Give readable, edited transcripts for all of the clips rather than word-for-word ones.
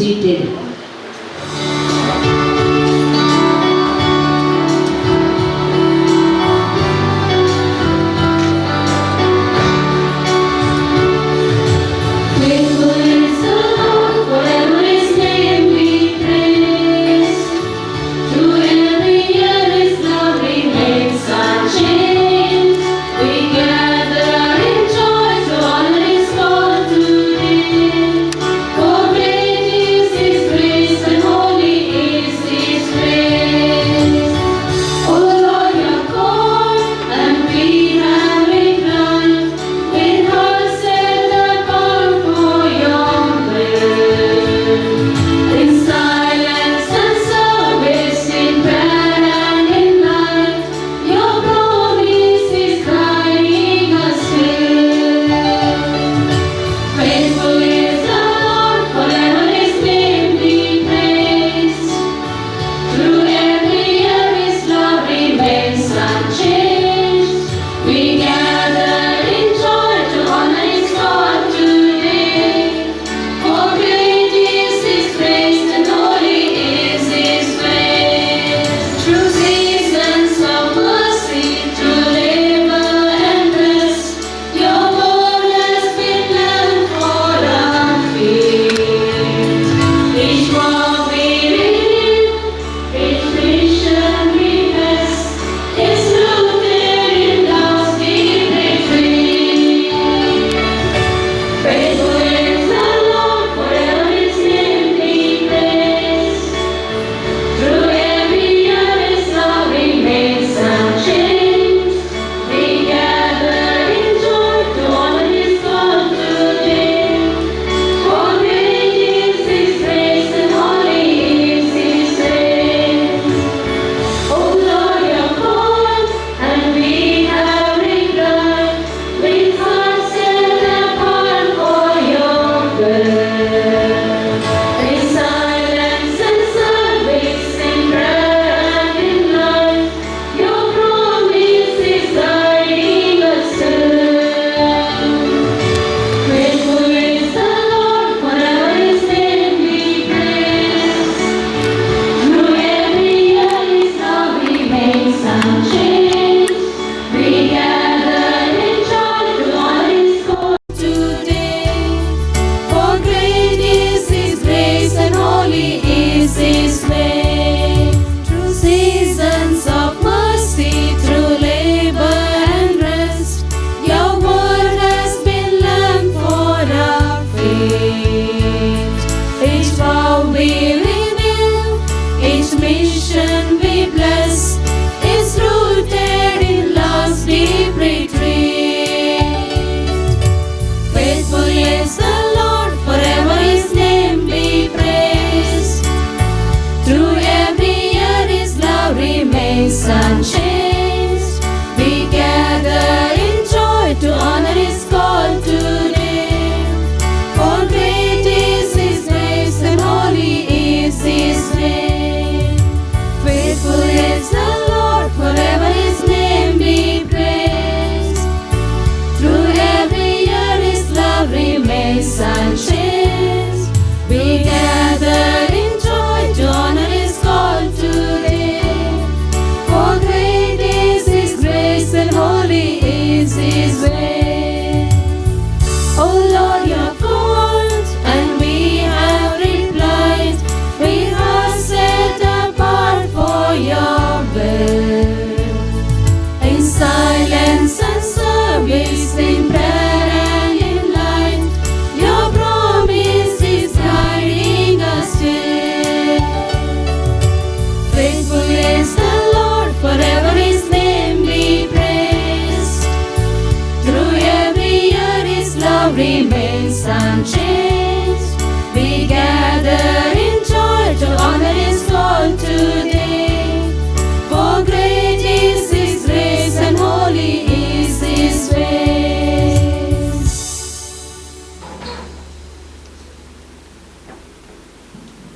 seated.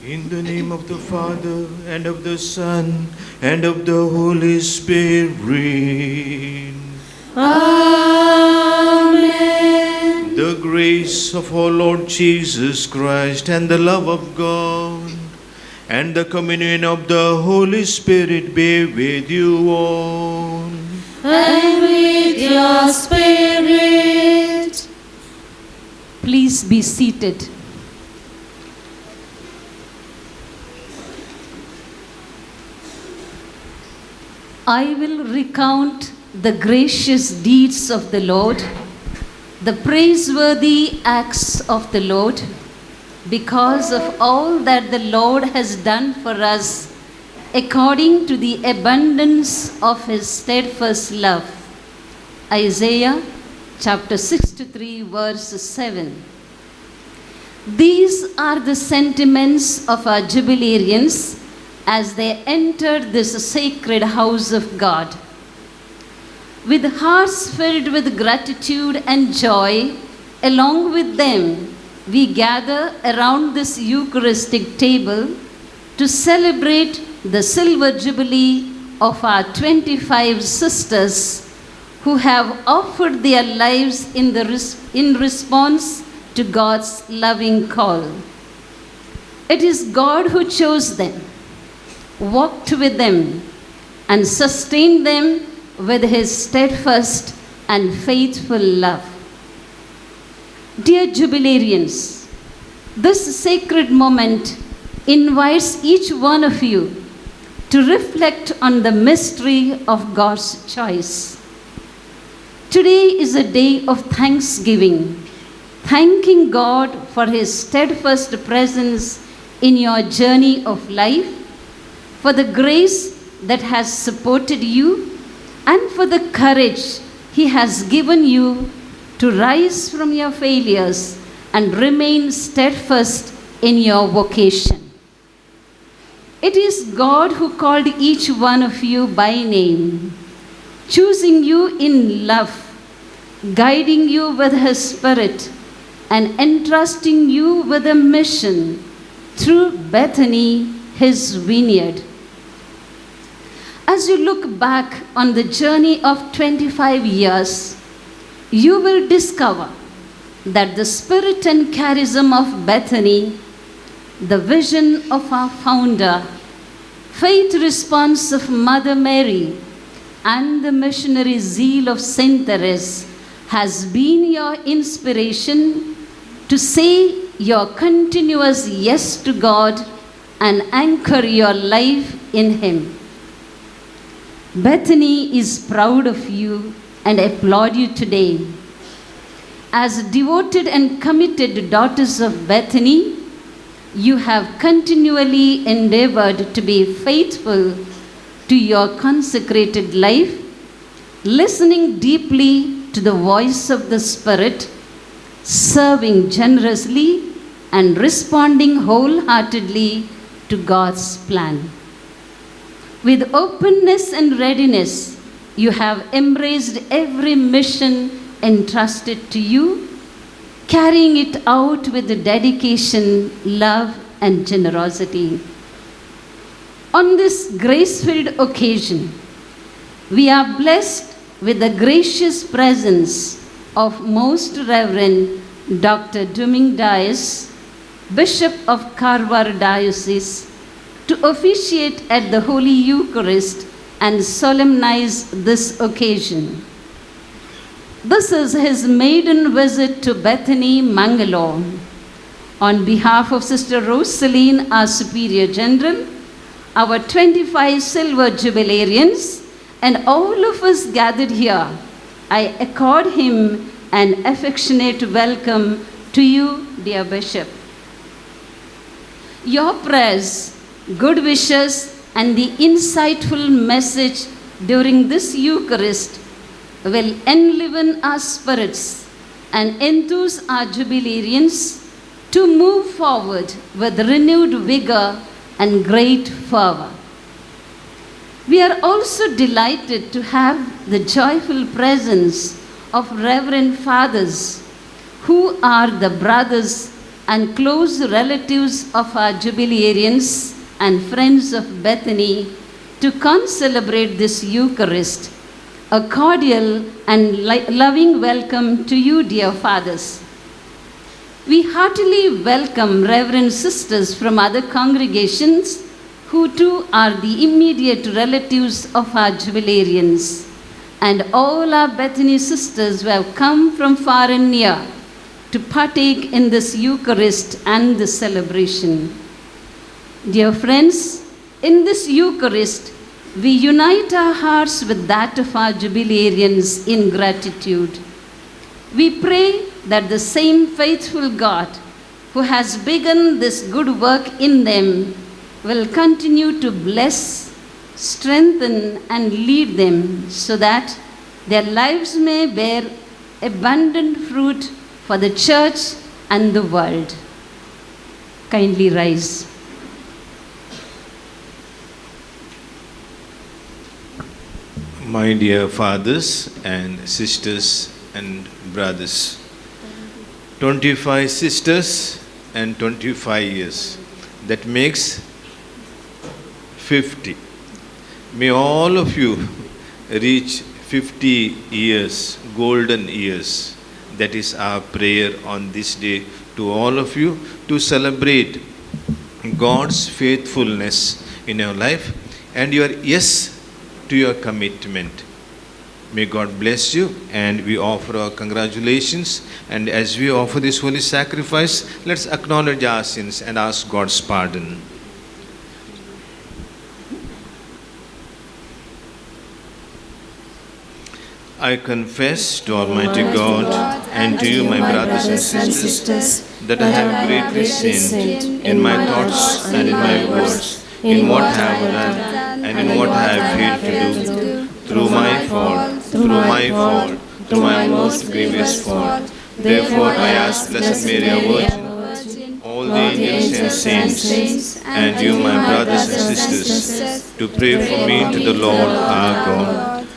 In the name of the Father, and of the Son, and of the Holy Spirit. Amen. The grace of our Lord Jesus Christ, and the love of God, and the communion of the Holy Spirit be with you all. And with your spirit. Please be seated. I will recount the gracious deeds of the Lord, the praiseworthy acts of the Lord, because of all that the Lord has done for us, according to the abundance of his steadfast love. Isaiah chapter 63, verse 7. These are the sentiments of our jubilarians as they entered this sacred house of God. With hearts filled with gratitude and joy, along with them, we gather around this Eucharistic table to celebrate the silver jubilee of our 25 sisters who have offered their lives in response to God's loving call. It is God who chose them, walked with them, and sustained them with his steadfast and faithful love. Dear jubilarians, this sacred moment invites each one of you to reflect on the mystery of God's choice. Today is a day of thanksgiving, thanking God for his steadfast presence in your journey of life, for the grace that has supported you, and for the courage he has given you to rise from your failures and remain steadfast in your vocation. It is God who called each one of you by name, choosing you in love, guiding you with his Spirit, and entrusting you with a mission through Bethany, his vineyard. As you look back on the journey of 25 years, you will discover that the spirit and charism of Bethany, the vision of our founder, faith response of Mother Mary, and the missionary zeal of Saint Therese has been your inspiration to say your continuous yes to God and anchor your life in him. Bethany is proud of you and applaud you today. As devoted and committed daughters of Bethany, you have continually endeavored to be faithful to your consecrated life, listening deeply to the voice of the Spirit, serving generously, and responding wholeheartedly to God's plan. With openness and readiness, you have embraced every mission entrusted to you, carrying it out with dedication, love, and generosity. On this grace-filled occasion, we are blessed with the gracious presence of Most Reverend Dr. Duming Dias, Bishop of Karwar Diocese, to officiate at the Holy Eucharist and solemnize this occasion. This is his maiden visit to Bethany, Mangalore. On behalf of Sister Rosaline, our Superior General, our 25 silver jubilarians, and all of us gathered here, I accord him an affectionate welcome to you, dear Bishop. Your prayers, good wishes, and the insightful message during this Eucharist will enliven our spirits and enthuse our jubilarians to move forward with renewed vigor and great fervor. We are also delighted to have the joyful presence of Reverend Fathers, who are the brothers and close relatives of our jubilarians and friends of Bethany, to concelebrate this Eucharist. A cordial and loving welcome to you, dear Fathers. We heartily welcome Reverend Sisters from other congregations who too are the immediate relatives of our jubilarians, and all our Bethany sisters who have come from far and near to partake in this Eucharist and this celebration. Dear friends, in this Eucharist, we unite our hearts with that of our jubilarians in gratitude. We pray that the same faithful God who has begun this good work in them will continue to bless, strengthen, and lead them so that their lives may bear abundant fruit for the church and the world. Kindly rise. My dear fathers and sisters and brothers, 25 sisters and 25 years, that makes 50. May all of you reach 50 years, golden years. That is our prayer on this day to all of you, to celebrate God's faithfulness in your life and your yes to your commitment. May God bless you, and we offer our congratulations. And as we offer this holy sacrifice, let's acknowledge our sins and ask God's pardon. I confess to Almighty God and to you, my brothers and sisters, that I have greatly sinned in my thoughts and in my words, in what I have done and in what I have failed to do, through my fault, through my most grievous fault. Therefore I ask Blessed Mary, our Virgin, all the angels and saints, and you, my brothers and sisters, to pray for me to the Lord our God.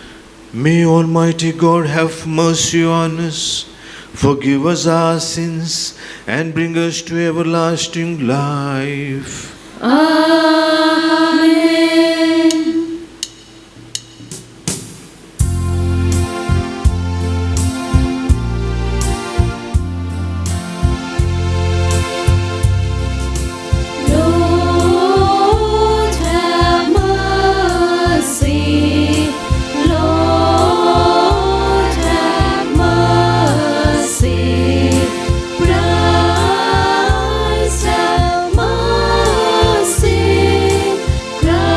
May Almighty God have mercy on us, forgive us our sins, and bring us to everlasting life. Amen. Lord, have mercy. Lord, have mercy. Christ, have mercy. Christ,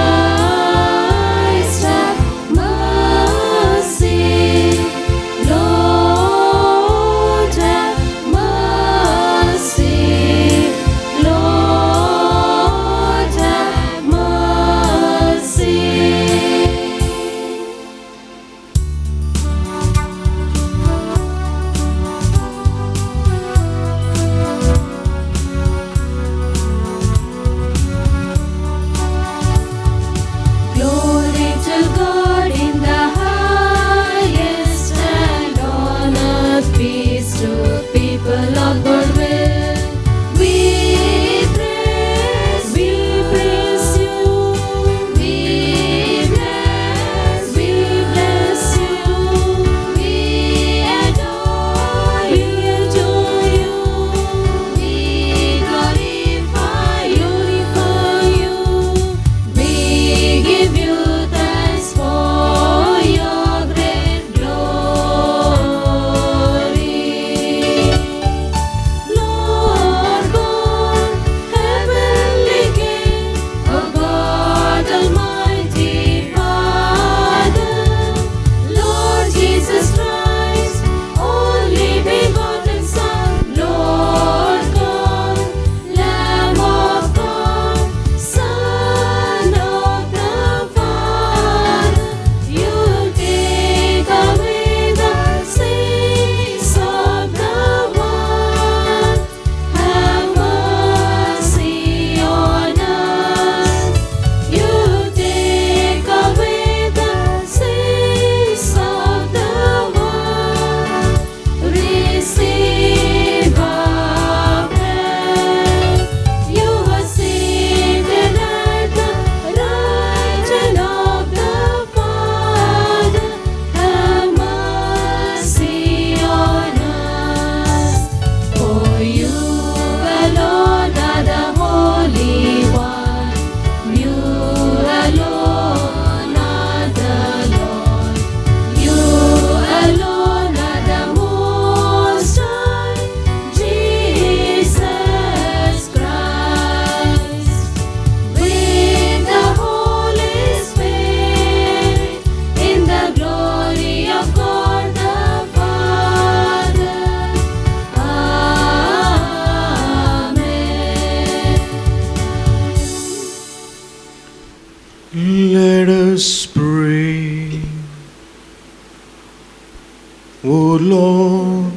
Lord,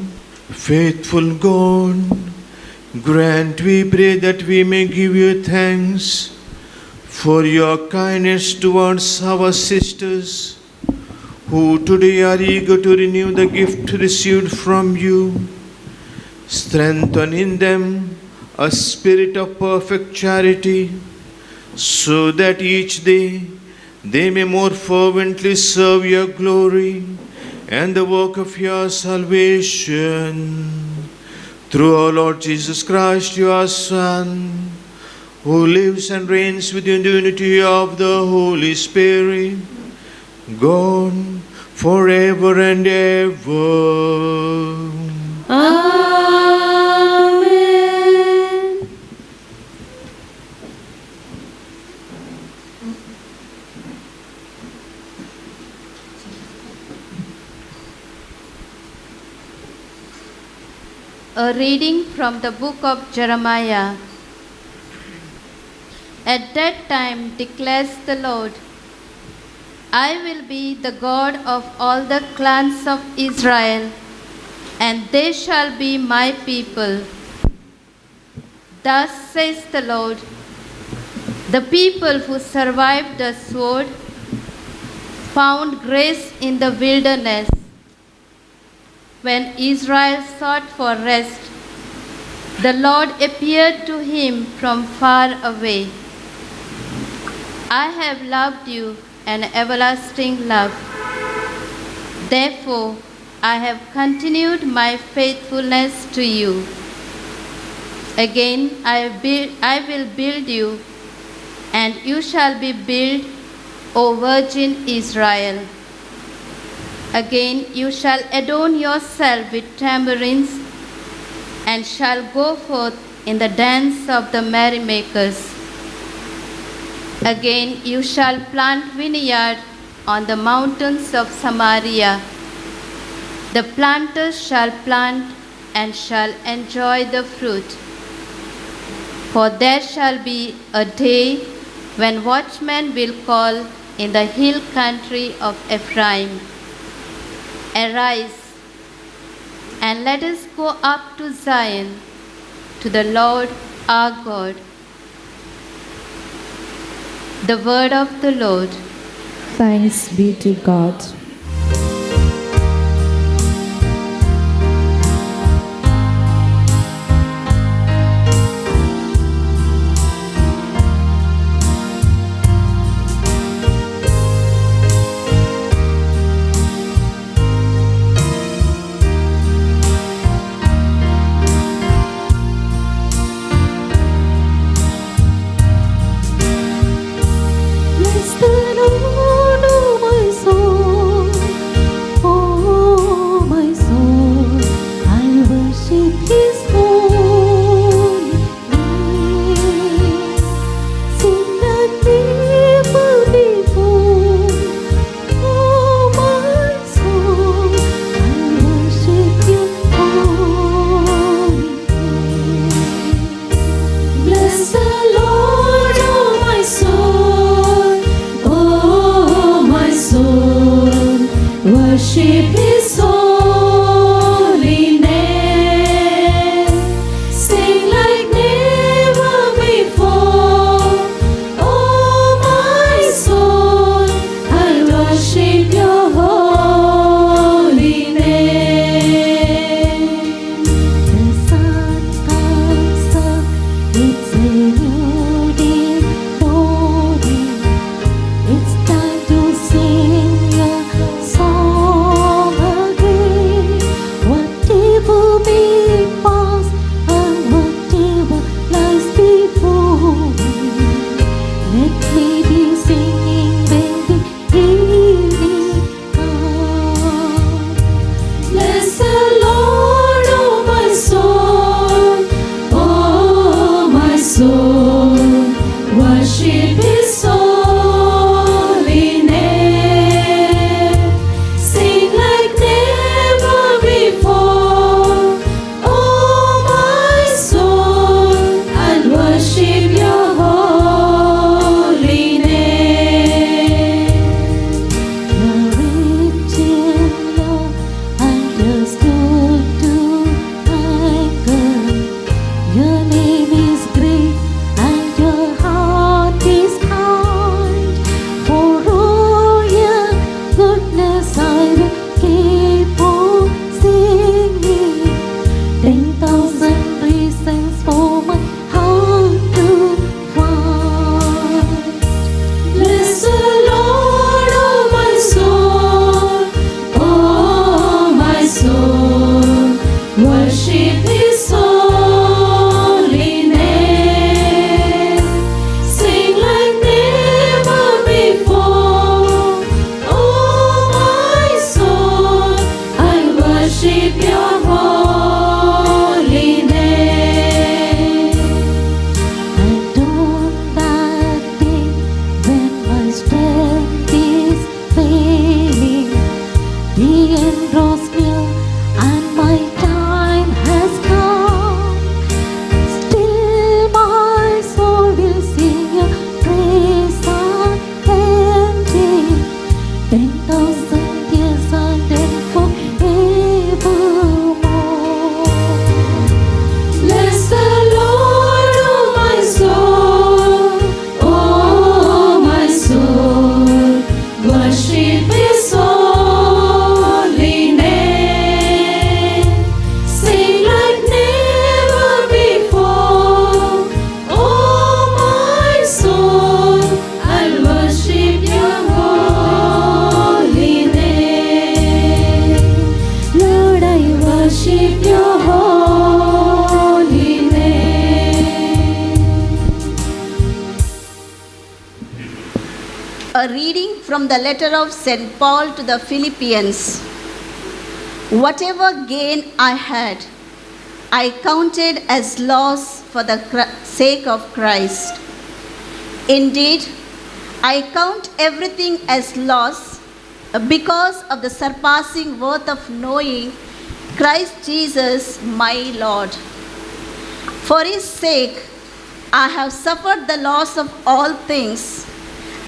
faithful God, grant, we pray, that we may give you thanks for your kindness towards our sisters, who today are eager to renew the gift received from you. Strengthen in them a spirit of perfect charity, so that each day they may more fervently serve your glory and the work of your salvation. Through our Lord Jesus Christ, your Son, who lives and reigns with you in the unity of the Holy Spirit, God, forever and ever. Amen. A reading from the book of Jeremiah. At that time declares the Lord, I will be the God of all the clans of Israel, and they shall be my people. Thus says the Lord, the people who survived the sword found grace in the wilderness. When Israel sought for rest, the Lord appeared to him from far away. I have loved you an everlasting love. Therefore, I have continued my faithfulness to you. Again, I will build you, and you shall be built, O Virgin Israel. Again, you shall adorn yourself with tambourines, and shall go forth in the dance of the merrymakers. Again, you shall plant vineyard on the mountains of Samaria. The planters shall plant and shall enjoy the fruit. For there shall be a day when watchmen will call in the hill country of Ephraim, arise, and let us go up to Zion, to the Lord our God. The word of the Lord. Thanks be to God. Bless the Lord, O my soul. A reading from the letter of St. Paul to the Philippians. Whatever gain I had, I counted as loss for the sake of Christ. Indeed, I count everything as loss because of the surpassing worth of knowing Christ Jesus my Lord. For his sake, I have suffered the loss of all things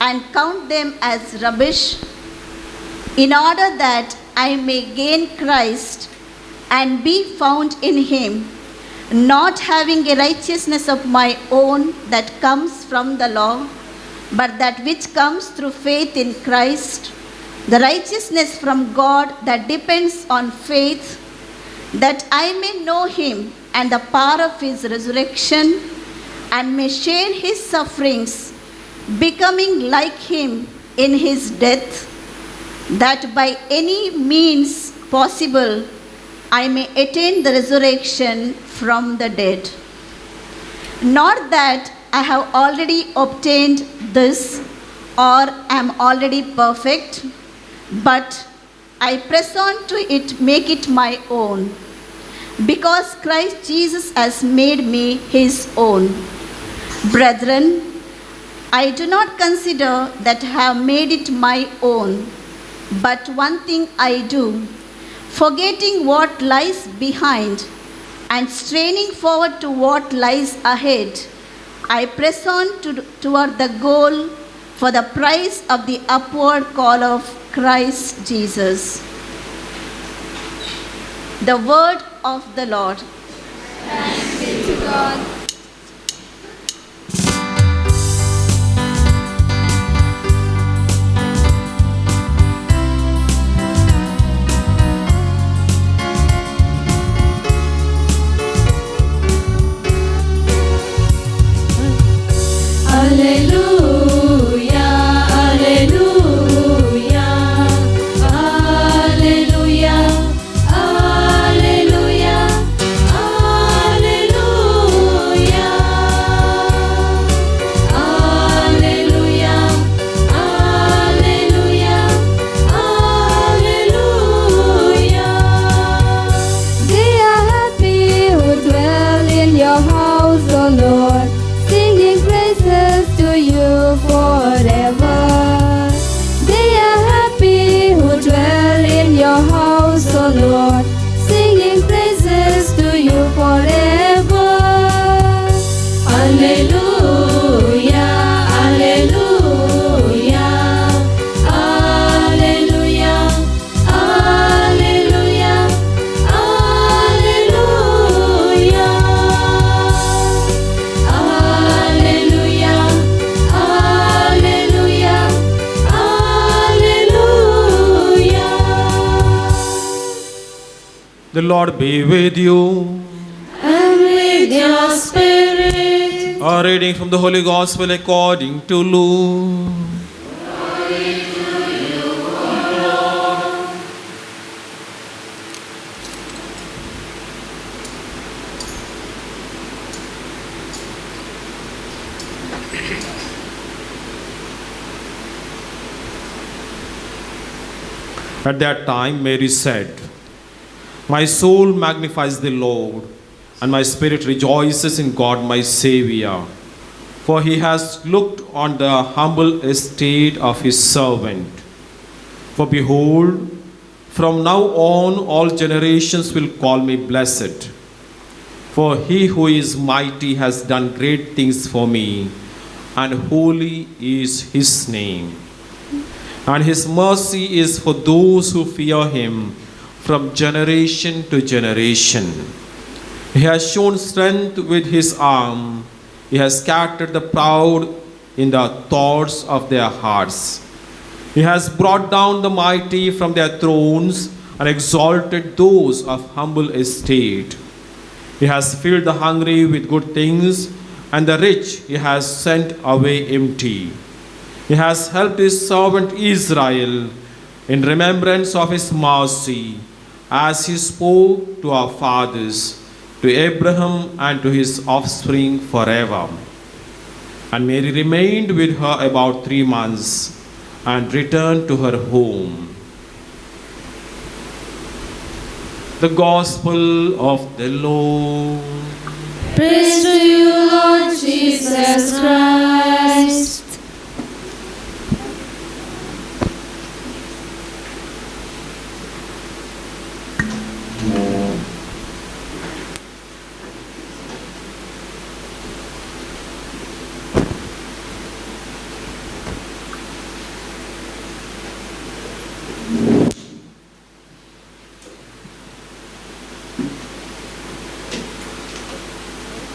and count them as rubbish, in order that I may gain Christ and be found in him, not having a righteousness of my own that comes from the law, but that which comes through faith in Christ, the righteousness from God that depends on faith, that I may know him and the power of his resurrection, and may share his sufferings, becoming like him in his death, that by any means possible I may attain the resurrection from the dead. Not that I have already obtained this or am already perfect, but I press on to it, make it my own, because Christ Jesus has made me his own. Brethren, I do not consider that I have made it my own, but one thing I do, forgetting what lies behind and straining forward to what lies ahead, I press on toward the goal for the prize of the upward call of Christ Jesus. The word of the Lord. Thanks be to God. Alleluia, alleluia, alleluia, alleluia, alleluia, alleluia, alleluia, alleluia. They are happy who dwell in your house, O Lord, singing praises to you forever. They are happy who dwell in your house, O Lord, singing praises to you forever. Alleluia, alleluia, alleluia, alleluia, alleluia, alleluia, alleluia, alleluia. The Lord be with you. And with your spirit. A reading from the Holy Gospel according to Luke. At that time, Mary said, "My soul magnifies the Lord, and my spirit rejoices in God my Savior, for he has looked on the humble estate of his servant. For behold, from now on all generations will call me blessed. For he who is mighty has done great things for me, and holy is his name. And his mercy is for those who fear him from generation to generation. He has shown strength with his arm. He has scattered the proud in the thoughts of their hearts. He has brought down the mighty from their thrones and exalted those of humble estate. He has filled the hungry with good things, and the rich he has sent away empty. He has helped his servant Israel in remembrance of his mercy, as he spoke to our fathers, to Abraham and to his offspring forever." And Mary remained with her about 3 months, and returned to her home. The Gospel of the Lord. Praise to you, Lord Jesus Christ.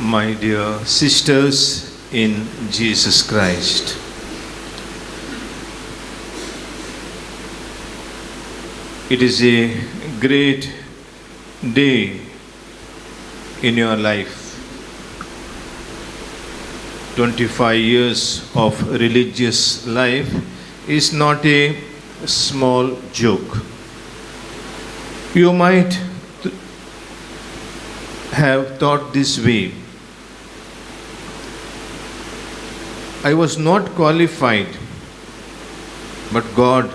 My dear sisters in Jesus Christ, it is a great day in your life. 25 years of religious life is not a small joke. You might have thought this way: I was not qualified, but God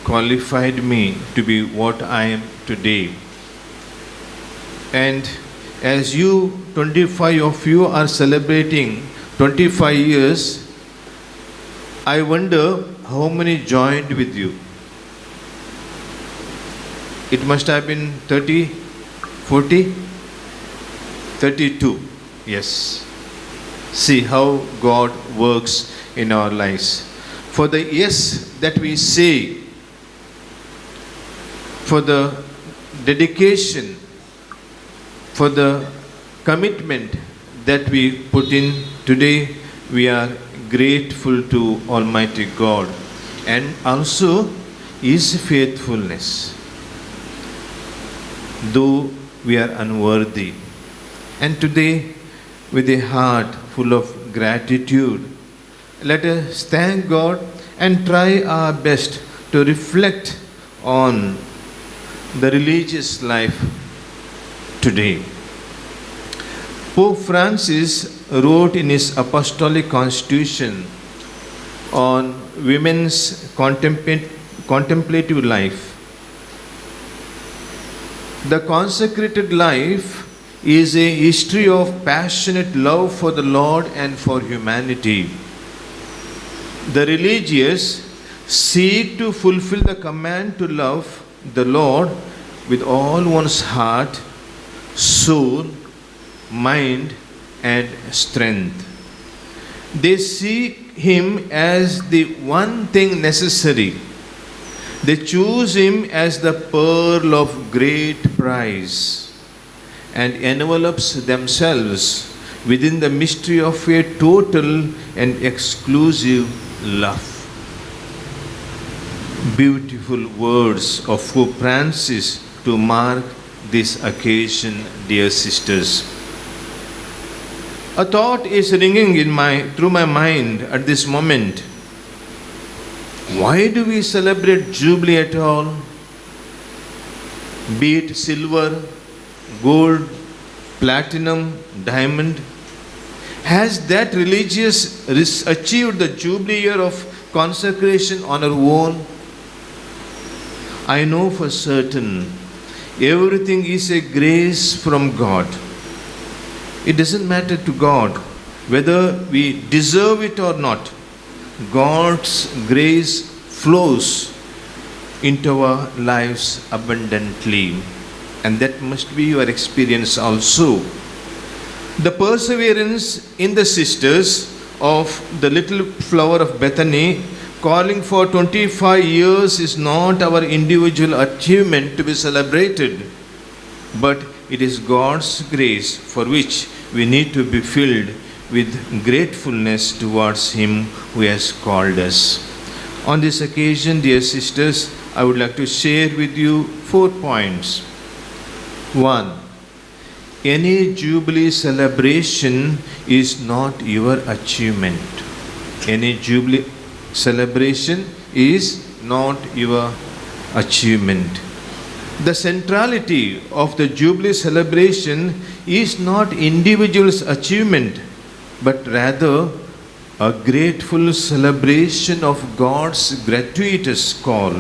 qualified me to be what I am today. And as you, 25 of you, are celebrating 25 years, I wonder how many joined with you. It must have been 30, 40, 32. Yes. See how God works in our lives. For the yes that we say, for the dedication, for the commitment that we put in today, we are grateful to Almighty God and also His faithfulness. Though we are unworthy. And today, with a heart full of gratitude, let us thank God and try our best to reflect on the religious life today. Pope Francis wrote in his Apostolic Constitution on women's contemplative life. The consecrated life is a history of passionate love for the Lord and for humanity. The religious seek to fulfill the command to love the Lord with all one's heart, soul, mind, and strength. They seek Him as the one thing necessary. They choose Him as the pearl of great price and envelops themselves within the mystery of a total and exclusive love. Beautiful words of Pope Francis to mark this occasion, dear sisters. A thought is ringing through my mind at this moment. Why do we celebrate Jubilee at all? Be it silver, gold, platinum, diamond. Has that religious achieved the Jubilee year of consecration on her own? I know for certain everything is a grace from God. It doesn't matter to God whether we deserve it or not. God's grace flows into our lives abundantly. And that must be your experience also. The perseverance in the sisters of the little flower of Bethany, calling for 25 years, is not our individual achievement to be celebrated, but it is God's grace for which we need to be filled with gratefulness towards Him who has called us. On this occasion, dear sisters, I would like to share with you 4 points. 1. Any Jubilee celebration is not your achievement. Any Jubilee celebration is not your achievement. The centrality of the Jubilee celebration is not individual's achievement, but rather a grateful celebration of God's gratuitous call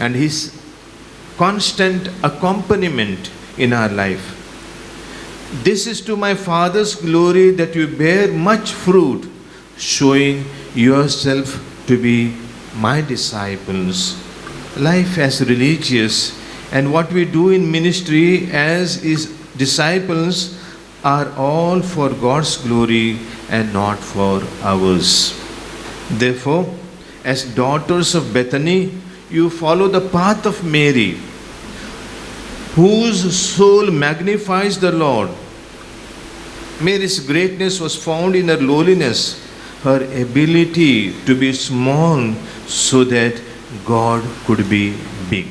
and His constant accompaniment in our life. This is to my Father's glory that you bear much fruit, showing yourself to be my disciples. Life as religious and what we do in ministry as His disciples are all for God's glory and not for ours. Therefore, as daughters of Bethany, you follow the path of Mary, whose soul magnifies the Lord. Mary's greatness was found in her lowliness, her ability to be small so that God could be big.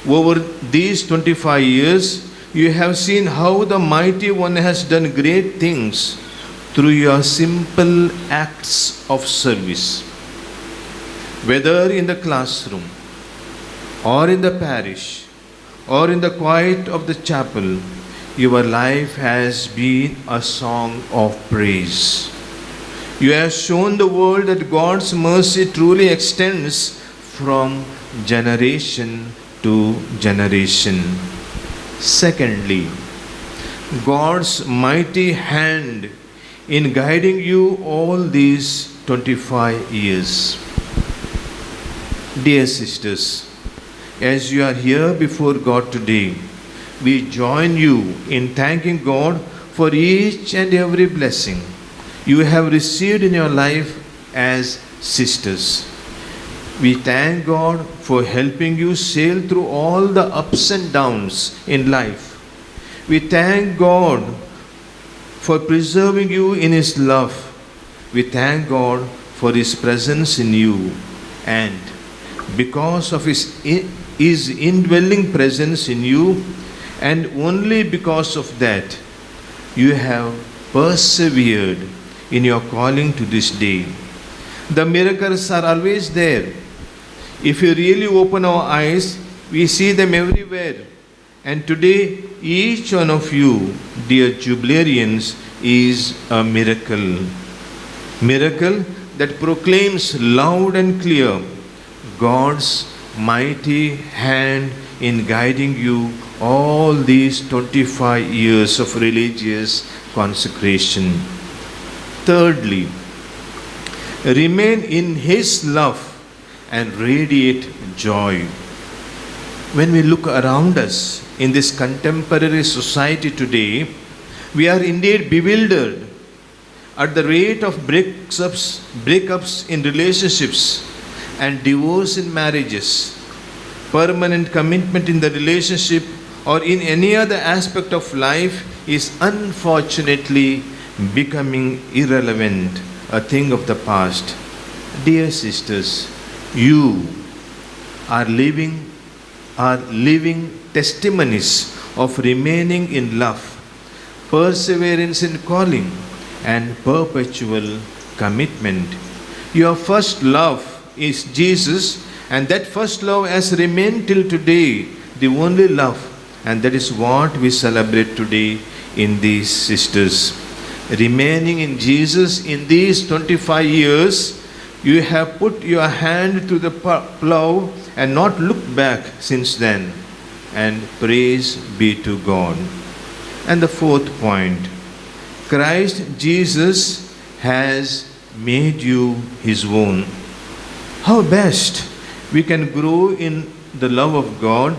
Over these 25 years, you have seen how the Mighty One has done great things through your simple acts of service. Whether in the classroom, or in the parish, or in the quiet of the chapel, your life has been a song of praise. You have shown the world that God's mercy truly extends from generation to generation. Secondly, God's mighty hand in guiding you all these 25 years. Dear sisters, as you are here before God today, we join you in thanking God for each and every blessing you have received in your life as sisters. We thank God for helping you sail through all the ups and downs in life. We thank God for preserving you in His love. We thank God for His presence in you, and because of His indwelling presence in you, and only because of that, you have persevered in your calling to this day. The miracles are always there. If you really open our eyes, we see them everywhere. And today, each one of you, dear jubilarians, is a miracle. Miracle that proclaims loud and clear God's mighty hand in guiding you all these 25 years of religious consecration. Thirdly, remain in His love and radiate joy. When we look around us in this contemporary society today, we are indeed bewildered at the rate of breakups in relationships and divorce in marriages. Permanent commitment in the relationship or in any other aspect of life is unfortunately becoming irrelevant, a thing of the past. Dear sisters, you are living testimonies of remaining in love, perseverance in calling, and perpetual commitment. Your first love is Jesus, and that first love has remained till today, the only love, and that is what we celebrate today in these sisters. Remaining in Jesus in these 25 years, you have put your hand to the plow and not looked back since then. And praise be to God. And the fourth point, Christ Jesus has made you His own. How best we can grow in the love of God?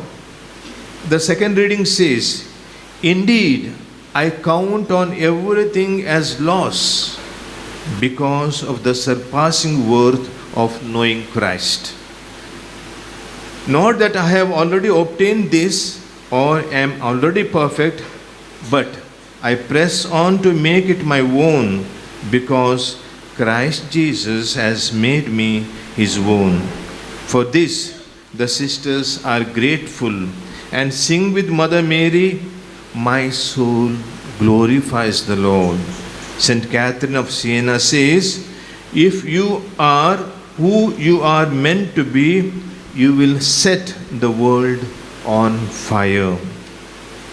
The second reading says, "Indeed, I count on everything as loss because of the surpassing worth of knowing Christ. Not that I have already obtained this or am already perfect, but I press on to make it my own because Christ Jesus has made me His own. For this, the sisters are grateful and sing with Mother Mary, my soul glorifies the Lord." St. Catherine of Siena says, if you are who you are meant to be, you will set the world on fire.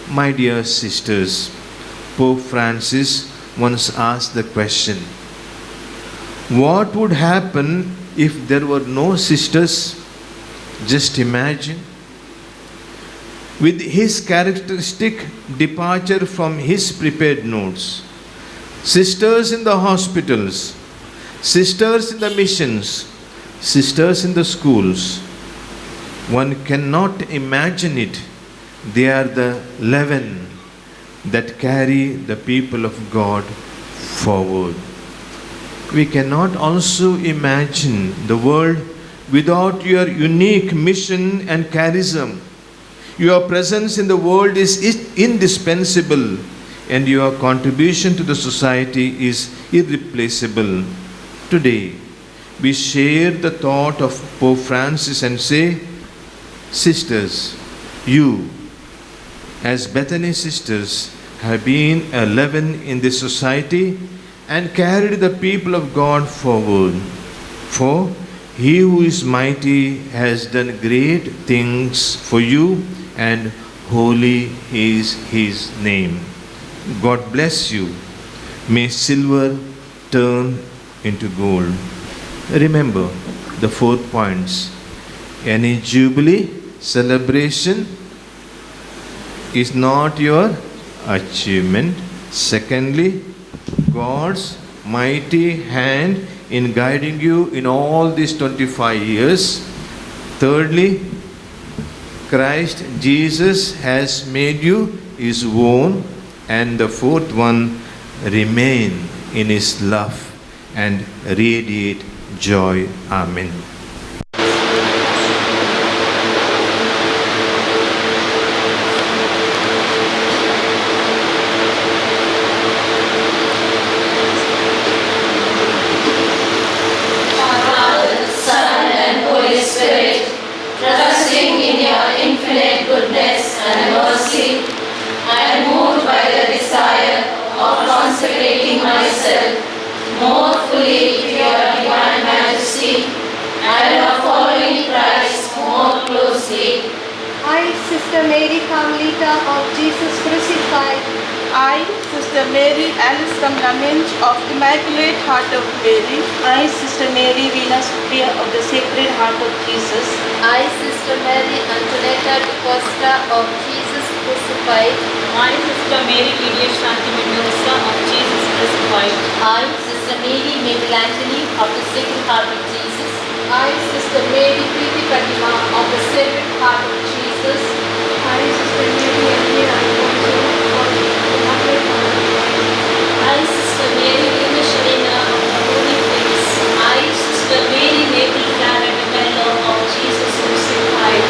My dear sisters, Pope Francis once asked the question, What would happen if there were no sisters? Just imagine. With his characteristic departure from his prepared notes, sisters in the hospitals, sisters in the missions, sisters in the schools, one cannot imagine it. They are the leaven that carry the people of God forward. We cannot also imagine the world without your unique mission and charism. Your presence in the world is indispensable, and your contribution to the society is irreplaceable. Today, we share the thought of Pope Francis and say, sisters, you, as Bethany sisters, have been a leaven in this society and carried the people of God forward. For he who is mighty has done great things for you, and holy is his name. God bless you. May silver turn into gold. Remember the 4 points. Any jubilee celebration is not your achievement. Secondly, God's mighty hand in guiding you in all these 25 years. Thirdly, Christ Jesus has made you his own. And the fourth one, remain in his love and radiate joy. Amen. Trusting in your infinite goodness and mercy, I am moved by the desire of consecrating myself more fully to your divine majesty and of following Christ more closely. I, Sister Mary Carmelita of Jesus Crucified. I, Sister Mary Alice Ramnamenj of Immaculate Heart of Mary. I, Sister Mary Venus Priya of the Sacred Heart of Jesus. I, Sister Mary Antonetta de Costa of Jesus Crucified. I, Sister Mary Lydia Shanti Mendoza of Jesus Crucified. I, Sister Mary Mabel of the Sacred Heart of Jesus. I, Sister Mary Preeti Pratima of the Sacred Heart of Jesus. I, Sister Mary Emily Alfonso of the Immaculate Heart of Christ. I, Sister Mary Lina Sharina of the Holy Face. I, Sister Mary Mabel Clara de Mello of Jesus Crucified.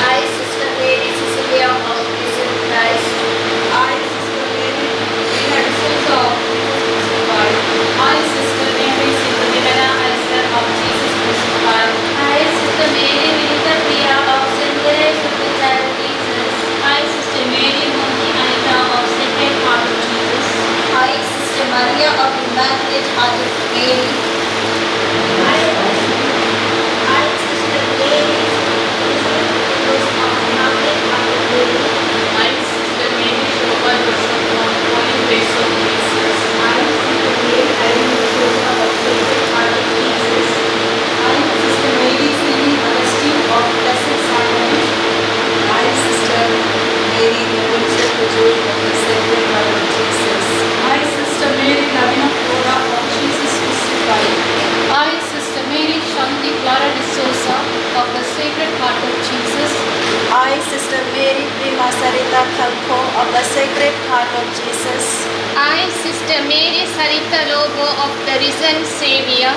I, Sister Mary Cecilia of Risen Christ. I, Sister Mary Rina D'Souza of Jesus Crucified. I, Sister Mary Silvana Esther of Jesus Crucified. I, Sister Mary Vinita Priya of St. Teresa of the Child of Jesus. I, Sister Mary Monti Anita of Sacred Heart of Jesus. I, Sister Maria of Immaculate Heart of Mary. I, Sister Mary of Immaculate Heart of Mary. I, Sister Mary Shobha Joseph of Holy Face of Jesus. I, Sister Mary Irene D'Souza of Sacred Heart of Jesus. I, Sister Mary Celine Augustine of Blessed Sacrament. I, Sister Mary Nicole Pujol of the Sacred Heart of Jesus. I, Sister Mary Lavina Flora of Jesus Crucified. I, Sister Mary Shanti Clara D'Souza of the Sacred Heart of Jesus. I, Sister Mary Prima Sarita Khalko of the Sacred Heart of Jesus. I, Sister Mary Sarita Lobo of the Risen Savior.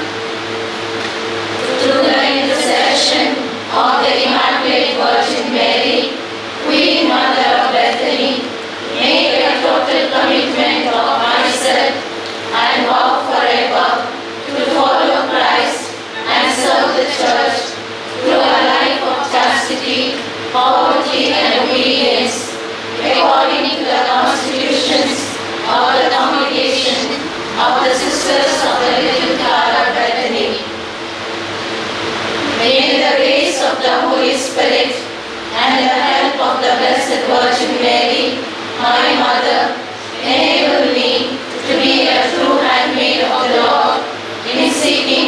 Through the intercession of the Immaculate Virgin Mary, Queen Mother of Bethany, make a total commitment of myself and vow forever to follow Christ and serve the Church through a life of chastity, poverty and obedience, according to the constitutions of the Congregation of the Sisters of the Little Clara Bethany. May the grace of the Holy Spirit and the help of the Blessed Virgin Mary, my Mother, enable me to be a true handmaid of the Lord in seeking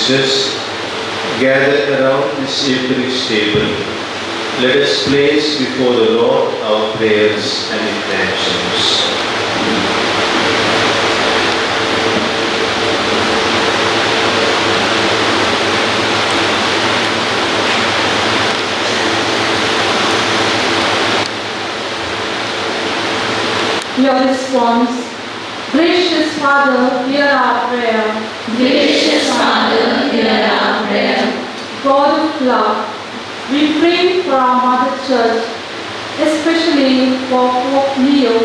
sisters, gather around this Eucharist table. Let us place before the Lord our prayers and intentions. Your response: Gracious Father, hear our prayer. Gracious Father, hear our prayer. God of love, we pray for our Mother Church, especially for Pope Leo,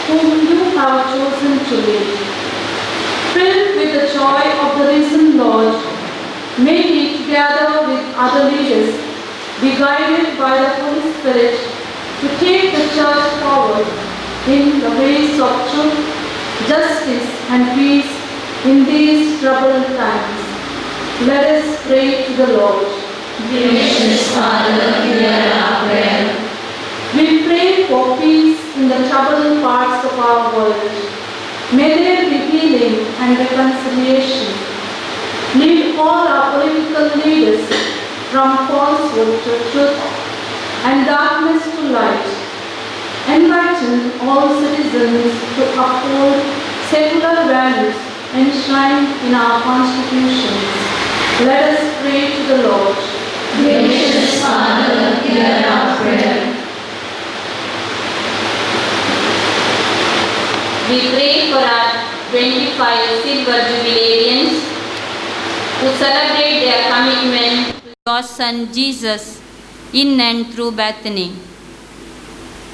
whom you have chosen to lead. Filled with the joy of the risen Lord, may he, together with other leaders, be guided by the Holy Spirit to take the Church forward in the ways of truth, justice and peace in these troubled times. Let us pray to the Lord. Gracious Father, hear our prayer. We pray for peace in the troubled parts of our world. May there be healing and reconciliation. Lead all our political leaders from falsehood to truth and darkness to light. Enlighten all citizens to uphold secular values enshrined in our constitutions. Let us pray to the Lord. Gracious Father, hear our prayer. We pray for our 25 silver jubilarians who celebrate their commitment to your Son Jesus in and through Bethany.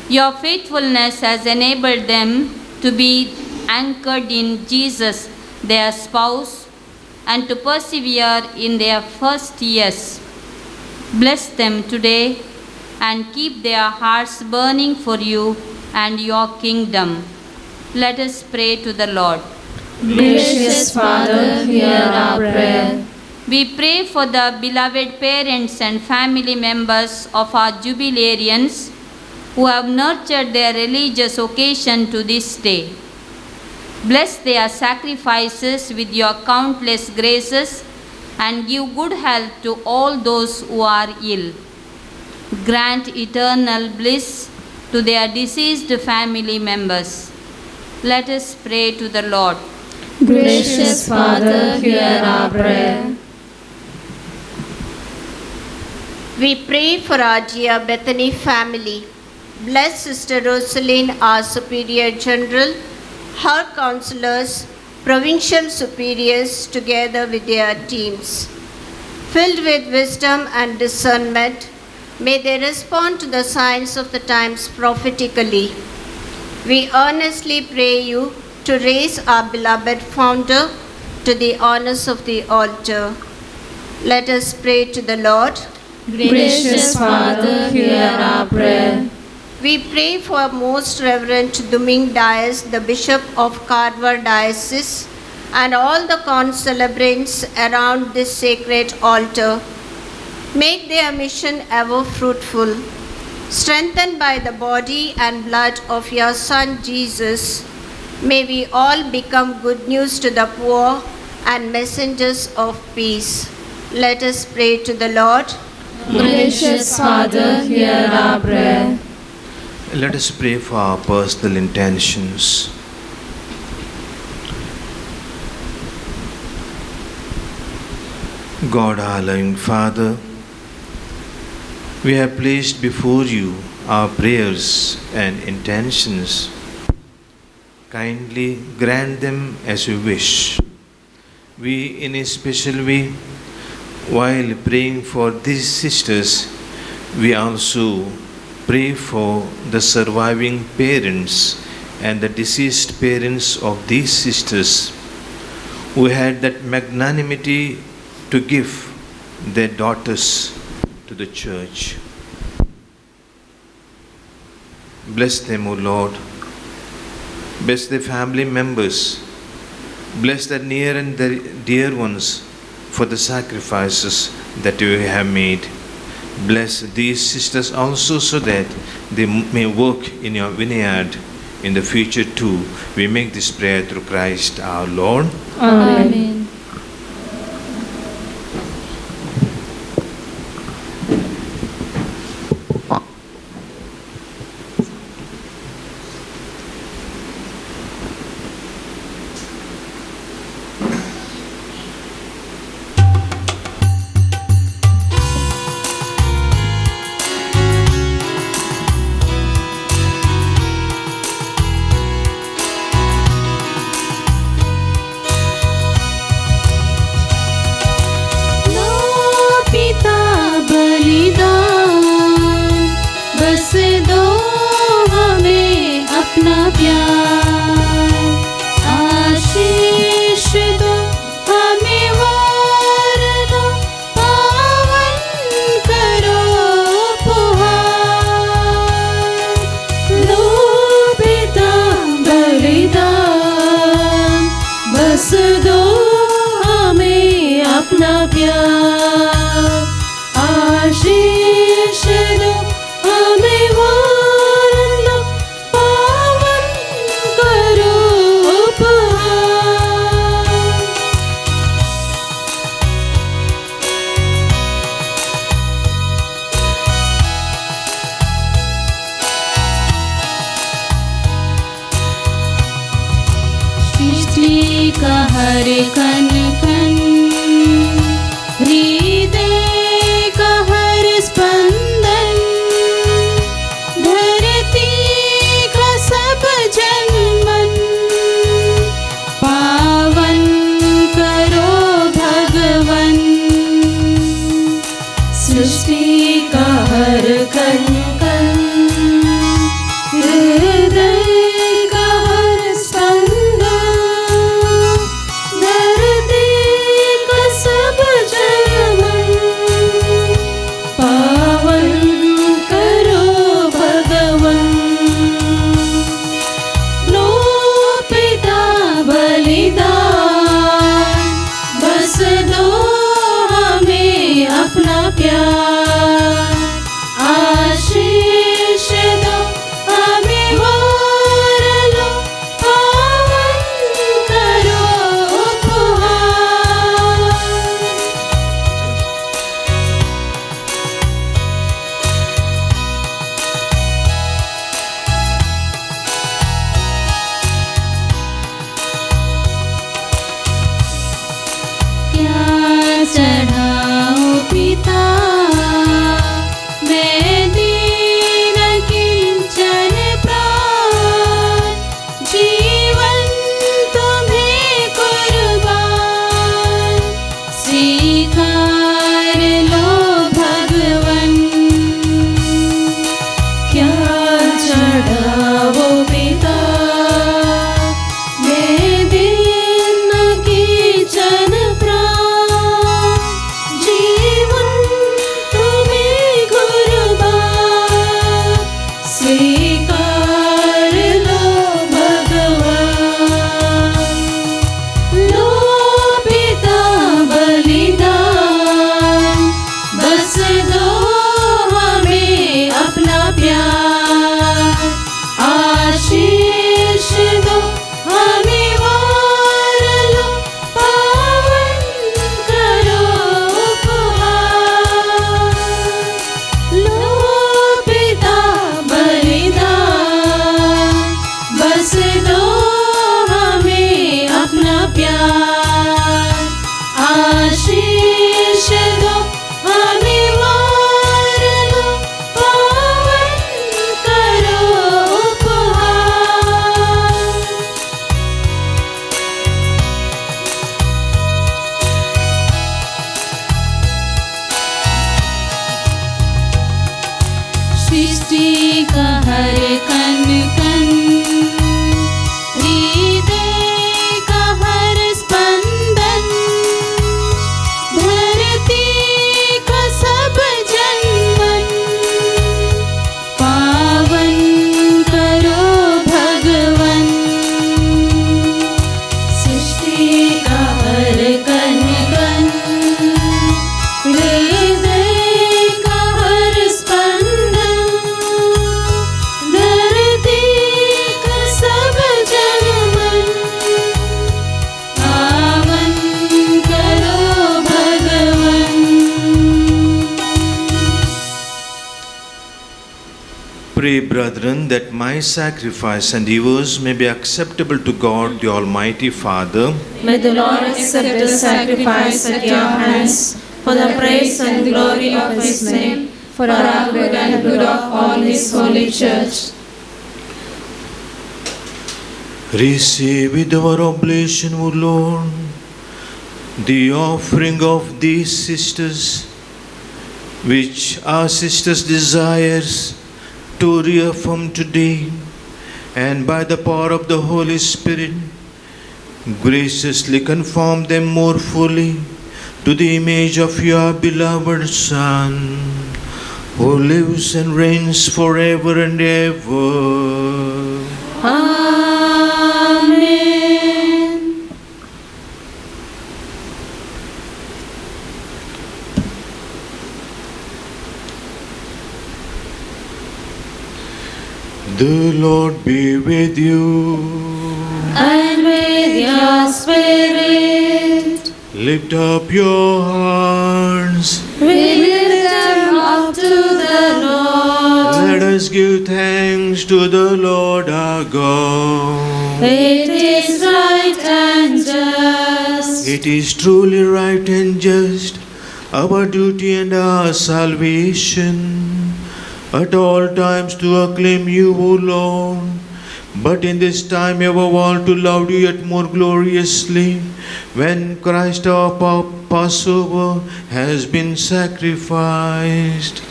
Your faithfulness has enabled them to be anchored in Jesus, their spouse, and to persevere in their first years. Bless them today and keep their hearts burning for you and your kingdom. Let us pray to the Lord. Gracious Father, hear our prayer. We pray for the beloved parents and family members of our jubilarians who have nurtured their religious occasion to this day. Bless their sacrifices with your countless graces and give good health to all those who are ill. Grant eternal bliss to their deceased family members. Let us pray to the Lord. Gracious Father, hear our prayer. We pray for our dear Bethany family. Bless Sister Rosaline, our Superior General, her counselors, provincial superiors, together with their teams. Filled with wisdom and discernment, may they respond to the signs of the times prophetically. We earnestly pray you to raise our beloved founder to the honors of the altar. Let us pray to the Lord. Gracious Father, hear our prayer. We pray for Most Reverend Duming Dias, the Bishop of Carver Diocese, and all the concelebrants around this sacred altar. Make their mission ever fruitful. Strengthened by the body and blood of your Son Jesus, may we all become good news to the poor and messengers of peace. Let us pray to the Lord. Gracious Father, hear our prayer. Let us pray for our personal intentions. God, our loving Father, we have placed before you our prayers and intentions. Kindly grant them as you wish. We, in a special way, while praying for these sisters, we also pray for the surviving parents and the deceased parents of these sisters who had that magnanimity to give their daughters to the church. Bless them, O Lord. Bless their family members. Bless their near and their dear ones for the sacrifices that you have made. Bless these sisters also so that they may work in your vineyard in the future too. We make this prayer through Christ our Lord. Amen. प्यार। आशीष दो हमें वरना पावन करो उपहार। लो पिता बलिदान, बस दो हमें अपना प्यार। आशीष दो हमें वरना पावन करो उपहार। सृष्टि का हर कण कण, हृदय का हर स्पंदन, धरती का सब जनमन, पावन करो भगवन। सृष्टि का हर कण कण, हृदय का हर स्पंदन, धरती का सब जनमन, पावन करो भगवन। लो पिता बलिदान, बस दो हमें अपना प्यार। आशीष दो हमें वरना पावन करो उपहार। क्या चढ़ाओ पिता, मैं दीन किंचन प्राण, जीवन तुम्हें कुर्बान, स्वीकार लो भगवन। क्या चढ़ाओ पिता, मैं दीन किंचन प्राण, जीवन तुम्हें कुर्बान, स्वीकार लो भगवान। लो पिता बलिदान, बस दो हमें अपना प्यार। आशीष दो हमें वरना पावन करो उपहार। लो पिता बलिदान, बस दो हमें अपना प्यार। आशीष दो हमें वरना पावन करो उपहार। सृष्टि का हर कण कण, हृदय का हर स्पंदन, धरती का सब जनमन, पावन करो भगवन। सृष्टि का हर कण कण, हृदय का हर स्पंदन, धरती का सब जनमन, पावन करो भगवन। Pray, brethren, that my sacrifice and yours may be acceptable to God, the Almighty Father. May the Lord accept the sacrifice at your hands for the praise and glory of His name, for our good and good of all His holy church. Receive with our oblation, O Lord, the offering of these sisters, which our sisters desires to reaffirm today, and by the power of the Holy Spirit, graciously conform them more fully to the image of your beloved Son, who lives and reigns forever and ever. Amen. The Lord be with you. And with your spirit, Lift up your hearts. we lift them up to the Lord. Let us give thanks to the Lord our God. It is right and just. It is truly right and just, our duty and our salvation, at all times to acclaim you, O Lord, but in this time above all to love you yet more gloriously, when Christ our Passover has been sacrificed.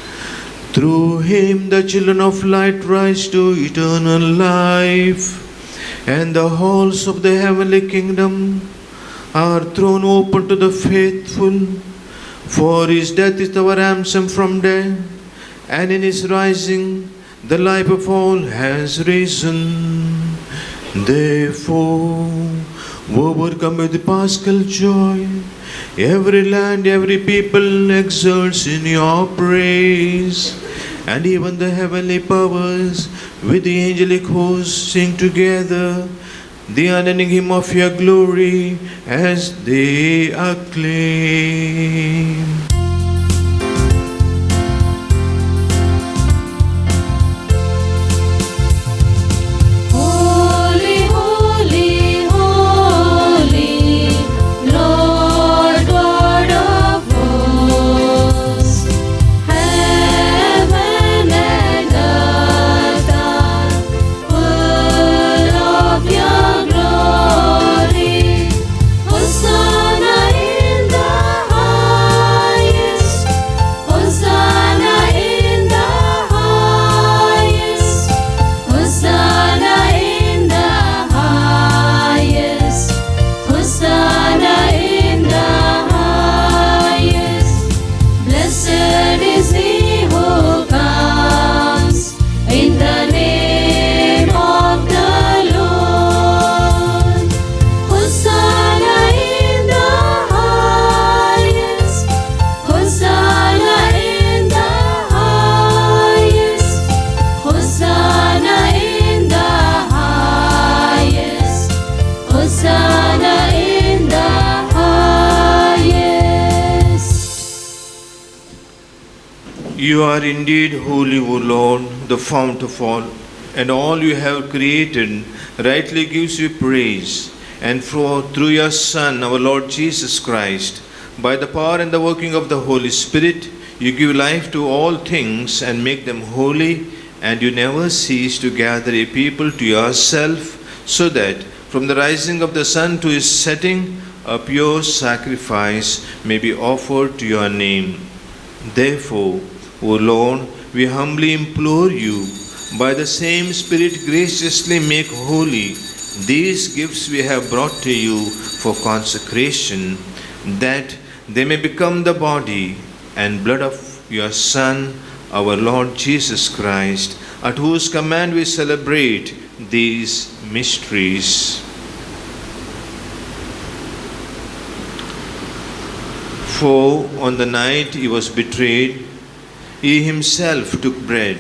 Through him the children of light rise to eternal life, and the halls of the heavenly kingdom are thrown open to the faithful. For his death is our ransom from death, and in his rising the life of all has risen. Therefore, overcome with paschal joy, every land, every people exults in your praise, and even the heavenly powers with the angelic hosts sing together the unending hymn of your glory as they acclaim. Holy, holy, holy, Lord God of hosts, heaven and earth are full of your glory. Hosanna in the highest. Hosanna in the highest. Hosanna in the highest. Hosanna in the highest. Blessed is he who comes in the name of the Lord. Hosanna in the highest. Hosanna in the highest. Hosanna in the highest. Hosanna in the highest. You are indeed holy, O Lord, the fount of all, and all you have created rightly gives you praise. And through your Son, our Lord Jesus Christ, by the power and the working of the Holy Spirit, you give life to all things and make them holy, and you never cease to gather a people to yourself, so that from the rising of the sun to his setting, a pure sacrifice may be offered to your name. Therefore, O Lord, we humbly implore you, by the same Spirit graciously make holy these gifts we have brought to you for consecration, that they may become the body and blood of your Son, our Lord Jesus Christ, at whose command we celebrate these mysteries. For on the night he was betrayed, he himself took bread,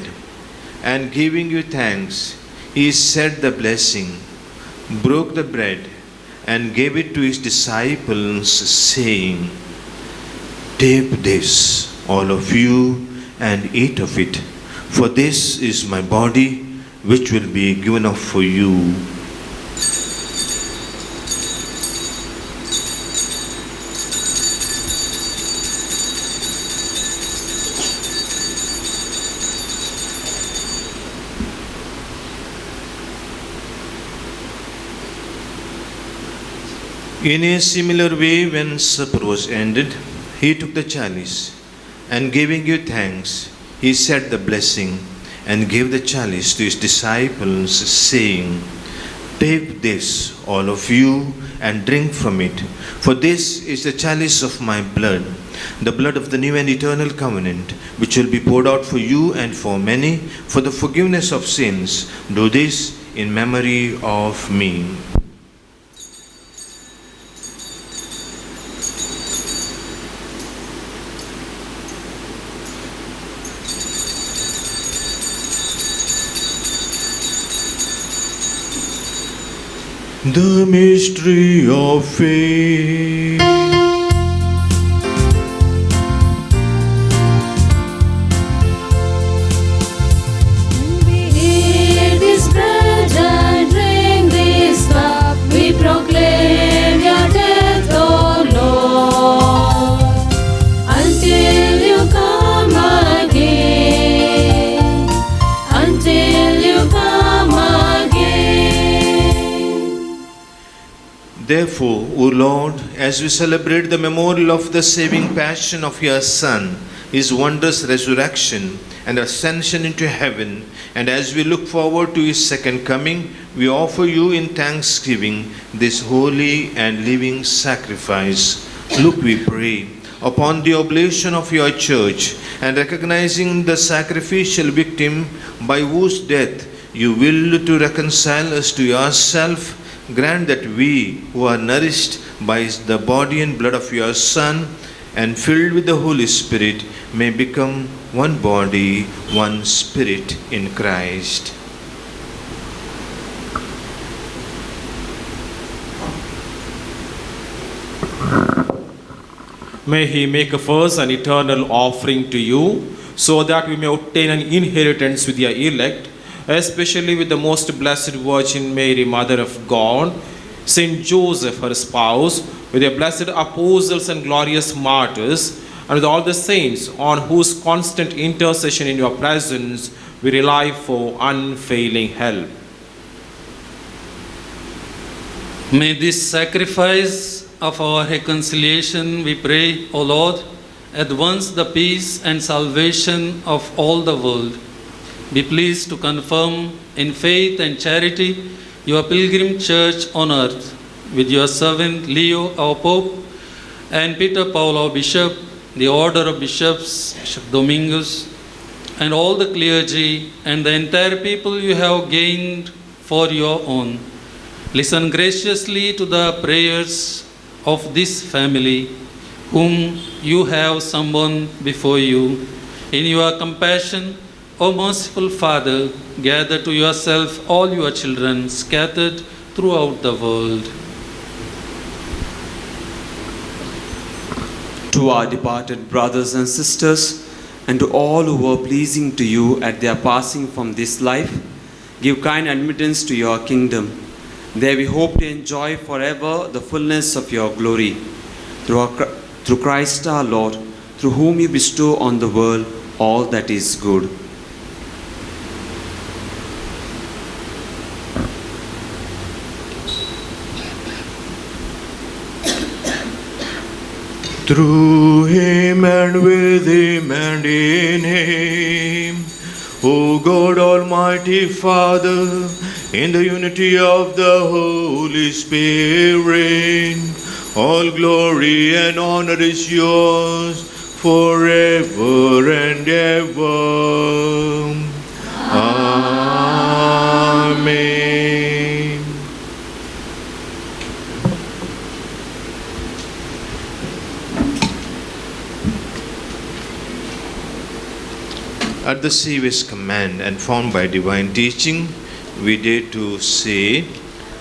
and giving you thanks, he said the blessing, broke the bread, and gave it to his disciples, saying, "Take this, all of you, and eat of it, for this is my body, which will be given up for you." In a similar way, when supper was ended, he took the chalice, and giving you thanks, he said the blessing, and gave the chalice to his disciples, saying, "Take this, all of you, and drink from it, for this is the chalice of my blood, the blood of the new and eternal covenant, which will be poured out for you and for many for the forgiveness of sins. Do this in memory of me." The mystery of faith. We eat this bread and drink this cup, we proclaim your death, O Lord, until you come again, until you come again. Therefore, O Lord, as we celebrate the memorial of the saving passion of your Son, his wondrous resurrection and ascension into heaven, and as we look forward to his second coming, we offer you in thanksgiving this holy and living sacrifice. Look, we pray, upon the oblation of your church, and recognizing the sacrificial victim by whose death you will to reconcile us to yourself. Grant that we, who are nourished by the body and blood of your Son and filled with the Holy Spirit, may become one body, one spirit in Christ. May he make of us an eternal offering to you, so that we may obtain an inheritance with your elect, especially with the most blessed Virgin Mary, Mother of God, Saint Joseph, her spouse, with your blessed apostles and glorious martyrs, and with all the saints on whose constant intercession in your presence we rely for unfailing help. May this sacrifice of our reconciliation, we pray, O Lord, advance the peace and salvation of all the world. Be pleased to confirm in faith and charity your pilgrim church on earth, with your servant Leo, our Pope, and Peter Paul, our Bishop, the order of bishops, Bishop Domingus, and all the clergy and the entire people you have gained for your own. Listen graciously to the prayers of this family, whom you have summoned before you. In your compassion, O merciful Father, gather to yourself all your children scattered throughout the world. To our departed brothers and sisters, and to all who were pleasing to you at their passing from this life, give kind admittance to your kingdom. There we hope to enjoy forever the fullness of your glory. Through Christ our Lord, through whom you bestow on the world all that is good. Through him and with him and in him, O God Almighty Father, in the unity of the Holy Spirit, all glory and honor is yours forever and ever. Amen. At the Saviour's command and formed by divine teaching, we dare to say,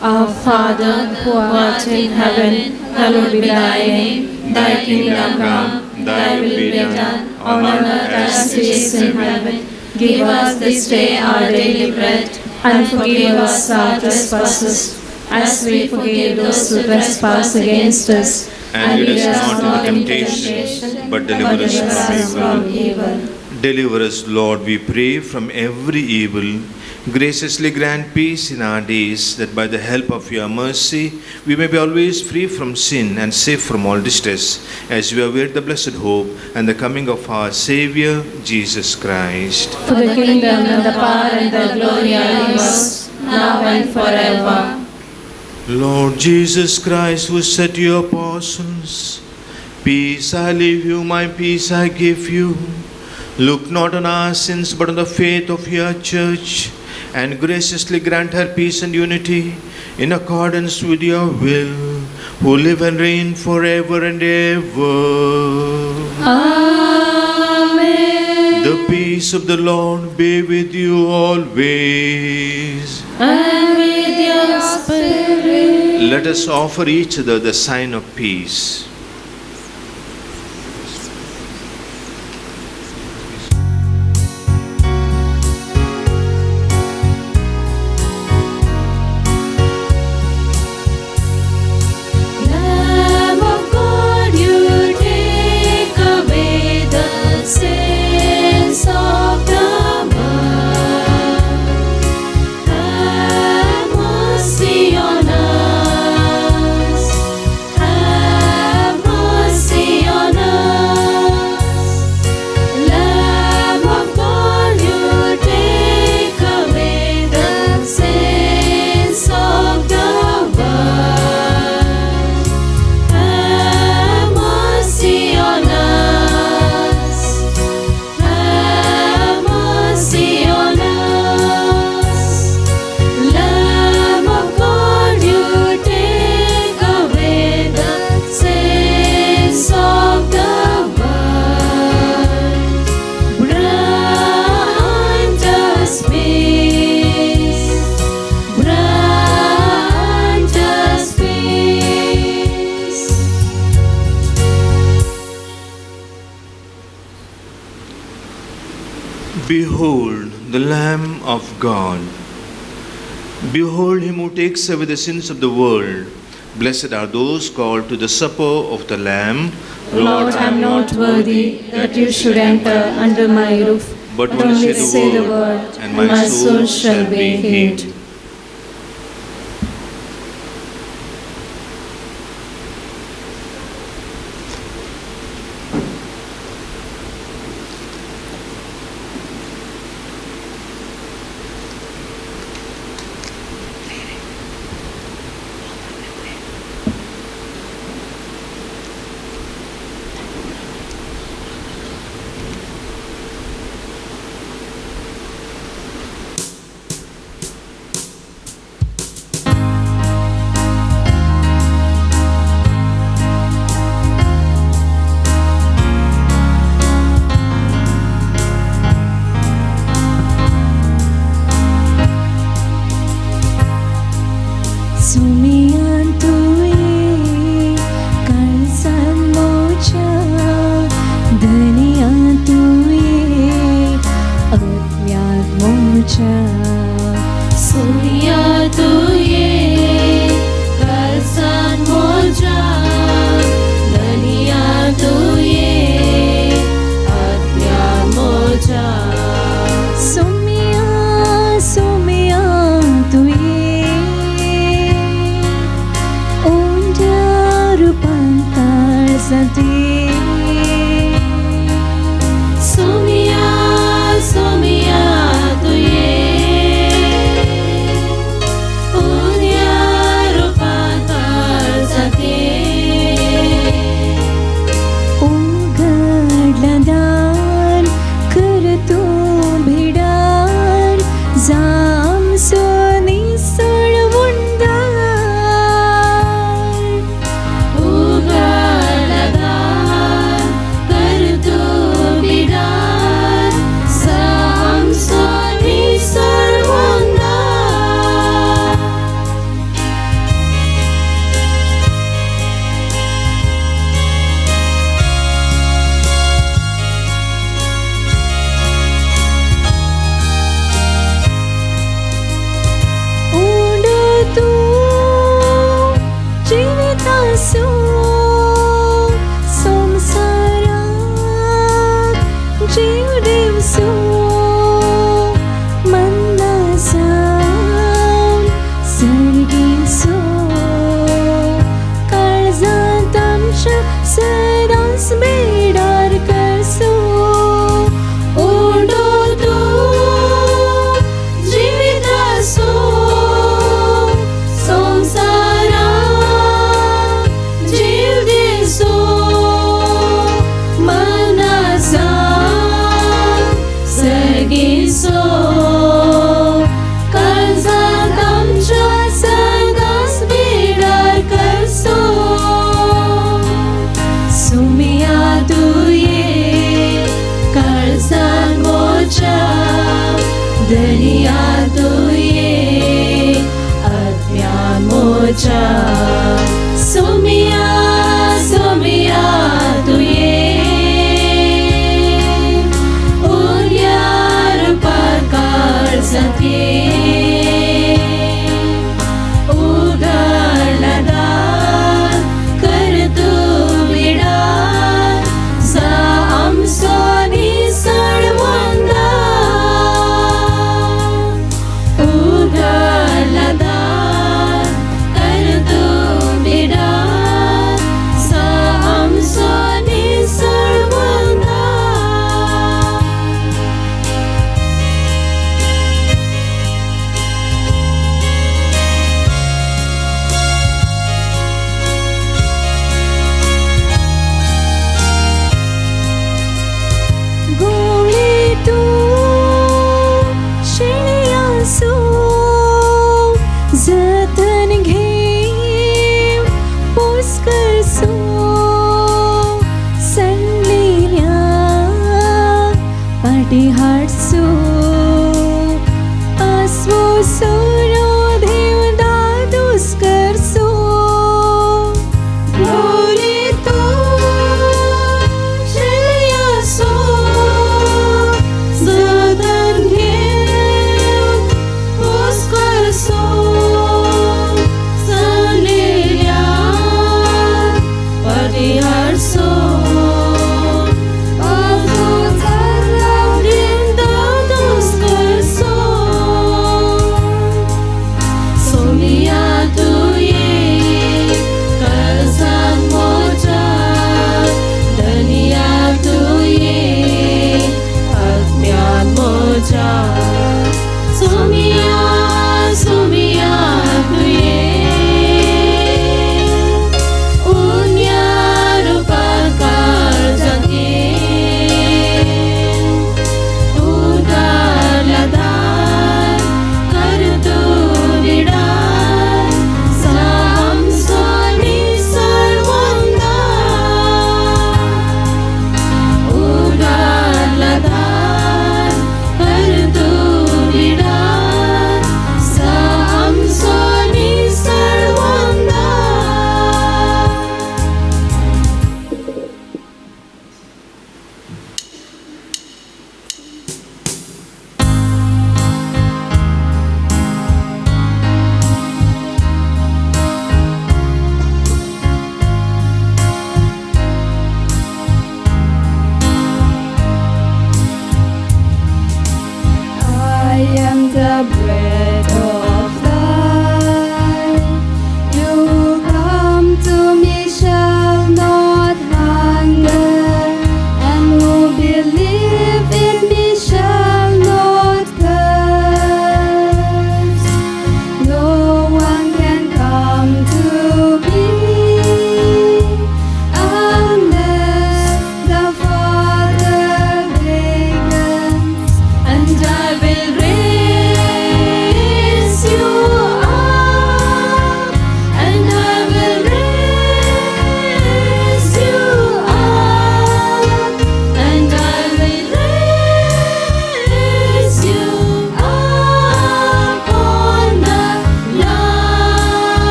Our Father, who art in heaven, hallowed be thy name. Thy kingdom come, thy will be done, on earth as it is in heaven. Give us this day our daily bread, and forgive us our trespasses, as we forgive those who trespass against us. and lead us not into temptation, but deliver us from evil. Deliver us, Lord, we pray, from every evil. Graciously grant peace in our days, that by the help of your mercy we may be always free from sin and safe from all distress, as we await the blessed hope and the coming of our Saviour, Jesus Christ. For the kingdom and the power and the glory are yours, now and forever. Lord Jesus Christ, who said to your apostles, "Peace I leave you, my peace I give you," look not on our sins but on the faith of your church, and graciously grant her peace and unity in accordance with your will, who live and reign forever and ever. Amen. The peace of the Lord be with you always. And with your spirit. Let us offer each other the sign of peace. Lamb of God, you take away the sins of the world. Have mercy on us. Have mercy on us. Lamb of God, you take away the sins of the world. Have mercy on us. Have mercy on us. Lamb of God, you take away the sins of the world. Grant us peace. Grant us peace. Behold the Lamb of God. Behold him who takes away the sins of the world. Blessed are those called to the supper of the Lamb. Lord, I am not worthy that you should enter under my roof, but only say the word, and my soul shall be healed. Sumian tuye kalsan mocha, daniya tuye agnat mocha. Sumiya tuye kalsan moja, daniya tuye adnya moja. Sumia tuye unda rupantar santi. Sumiya tuye unya rupantar sate. उघडलादार करतो भिडार जाम सोनी सोडवुंडार उघडलादार मोजा सोमिया सोमिया तुये उन्यार पाकार सत्ये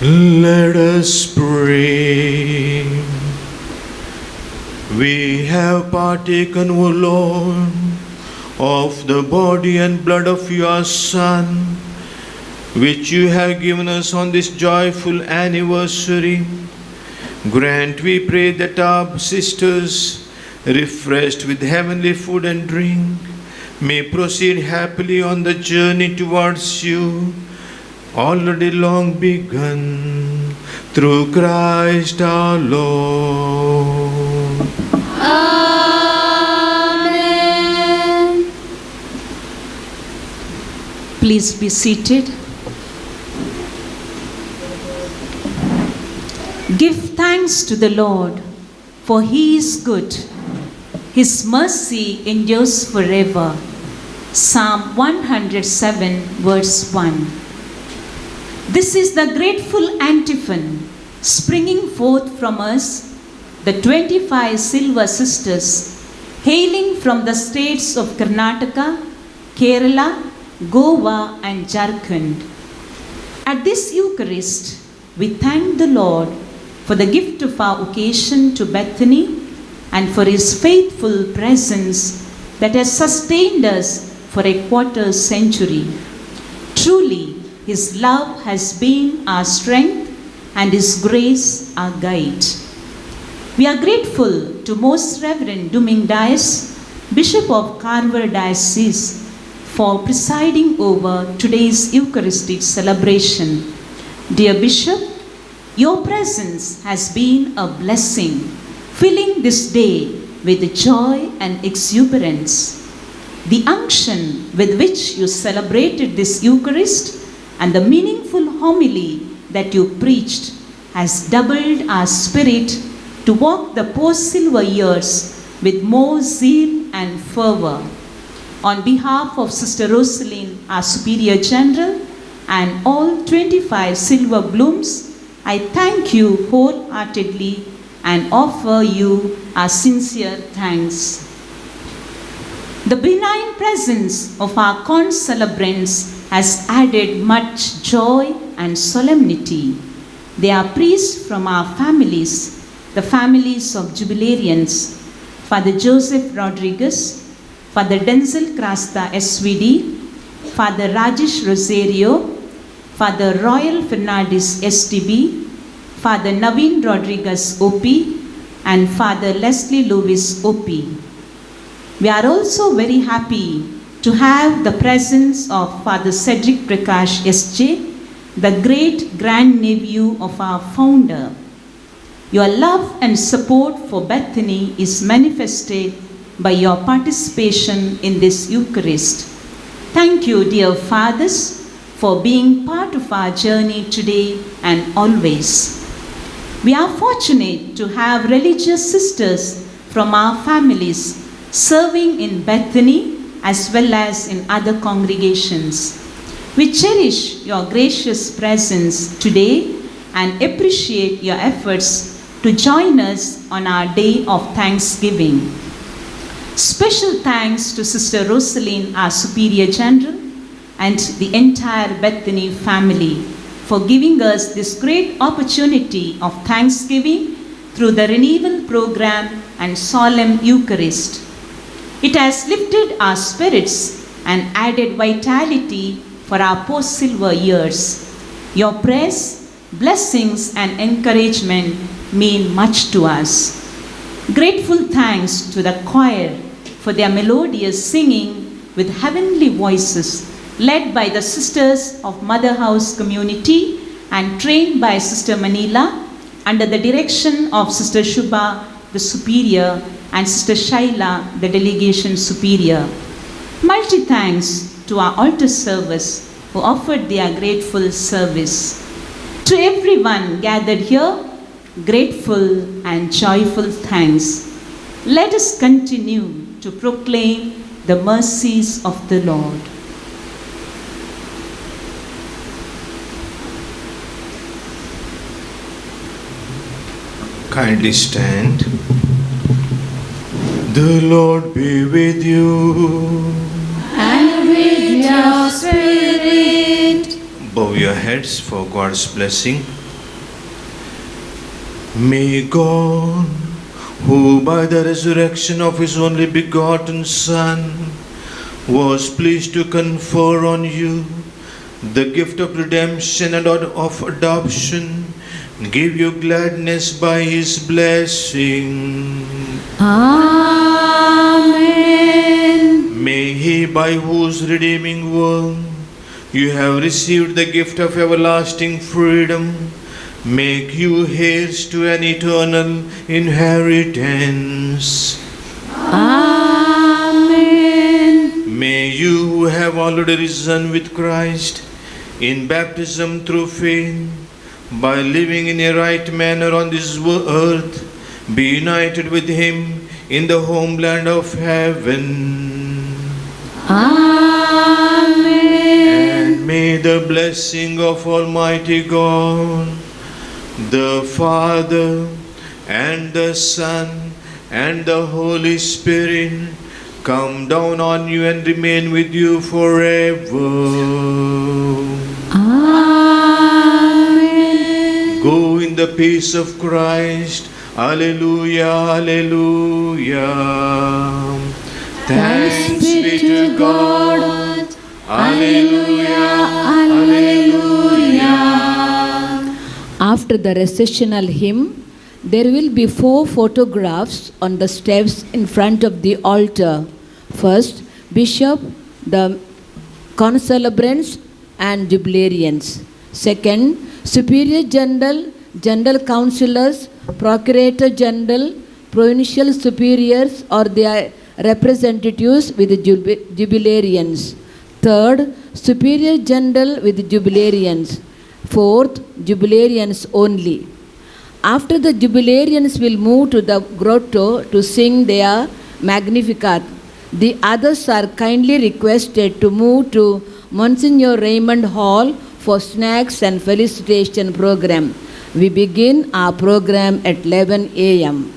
Let us pray. We have partaken, O Lord, of the body and blood of your Son, which you have given us on this joyful anniversary. Grant, we pray, that our sisters, refreshed with heavenly food and drink, may proceed happily on the journey towards you, already long begun, through Christ our Lord. Amen. Please be seated. Give thanks to the Lord, for he is good. His mercy endures forever. Psalm 107, verse 1. This is the grateful antiphon springing forth from us, the 25 silver sisters, hailing from the states of Karnataka, Kerala, Goa, and Jharkhand. At this Eucharist, we thank the Lord for the gift of our occasion to Bethany and for his faithful presence that has sustained us for a quarter century. Truly, his love has been our strength and his grace our guide. We are grateful to Most Reverend Duming Dias, Bishop of Carver Diocese, for presiding over today's Eucharistic celebration. Dear Bishop, your presence has been a blessing, filling this day with joy and exuberance. The unction with which you celebrated this Eucharist and the meaningful homily that you preached has doubled our spirit to walk the post-silver years with more zeal and fervor. On behalf of Sister Rosaline, our Superior General, and all 25 silver blooms, I thank you wholeheartedly and offer you our sincere thanks. The benign presence of our concelebrants has added much joy and solemnity. They are priests from our families, the families of Jubilarians, Father Joseph Rodriguez, Father Denzel Crasta SVD, Father Rajesh Rosario, Father Royal Fernandez STB, Father Naveen Rodriguez OP, and Father Leslie Lewis OP. We are also very happy to have the presence of Father Cedric Prakash SJ, the great grandnephew of our founder. Your love and support for Bethany is manifested by your participation in this Eucharist. Thank you, dear fathers, for being part of our journey today and always. We are fortunate to have religious sisters from our families serving in Bethany as well as in other congregations. We cherish your gracious presence today and appreciate your efforts to join us on our day of thanksgiving. Special thanks to Sister Rosaline, our Superior General, and the entire Bethany family for giving us this great opportunity of thanksgiving through the Renewal program and solemn Eucharist. It has lifted our spirits and added vitality for our post-silver years. Your prayers, blessings, and encouragement mean much to us. Grateful thanks to the choir for their melodious singing with heavenly voices, led by the Sisters of Mother House Community and trained by Sister Manila under the direction of Sister Shubha, the Superior, and Sister Shaila, the Delegation Superior. Multi thanks to our altar servers who offered their grateful service. To everyone gathered here, grateful and joyful thanks. Let us continue to proclaim the mercies of the Lord. Kindly stand. The Lord be with you. And with your spirit. Bow your heads for God's blessing. May God, who by the resurrection of his only begotten Son was pleased to confer on you the gift of redemption and of adoption, give you gladness by his blessing. Amen. May he, by whose redeeming work you have received the gift of everlasting freedom, make you heirs to an eternal inheritance. Amen. May you, who have already risen with Christ in baptism through faith, by living in a right manner on this earth, be united with him in the homeland of heaven. Amen. And may the blessing of Almighty God, the Father, and the Son, and the Holy Spirit come down on you and remain with you forever. Amen. Go in the peace of Christ. Alleluia, alleluia. Thanks be to God. Alleluia, alleluia. After the recessional hymn, there will be 4 photographs on the steps in front of the altar. First, Bishop, the concelebrants and jubilarians. Second, Superior General, General Councillors, Procurator General, Provincial Superiors or their representatives with the jubilarians. Third, Superior General with jubilarians. Fourth, jubilarians only. After the jubilarians will move to the grotto to sing their Magnificat. The others are kindly requested to move to Monsignor Raymond Hall for snacks and felicitation program. We begin our program at 11 a.m.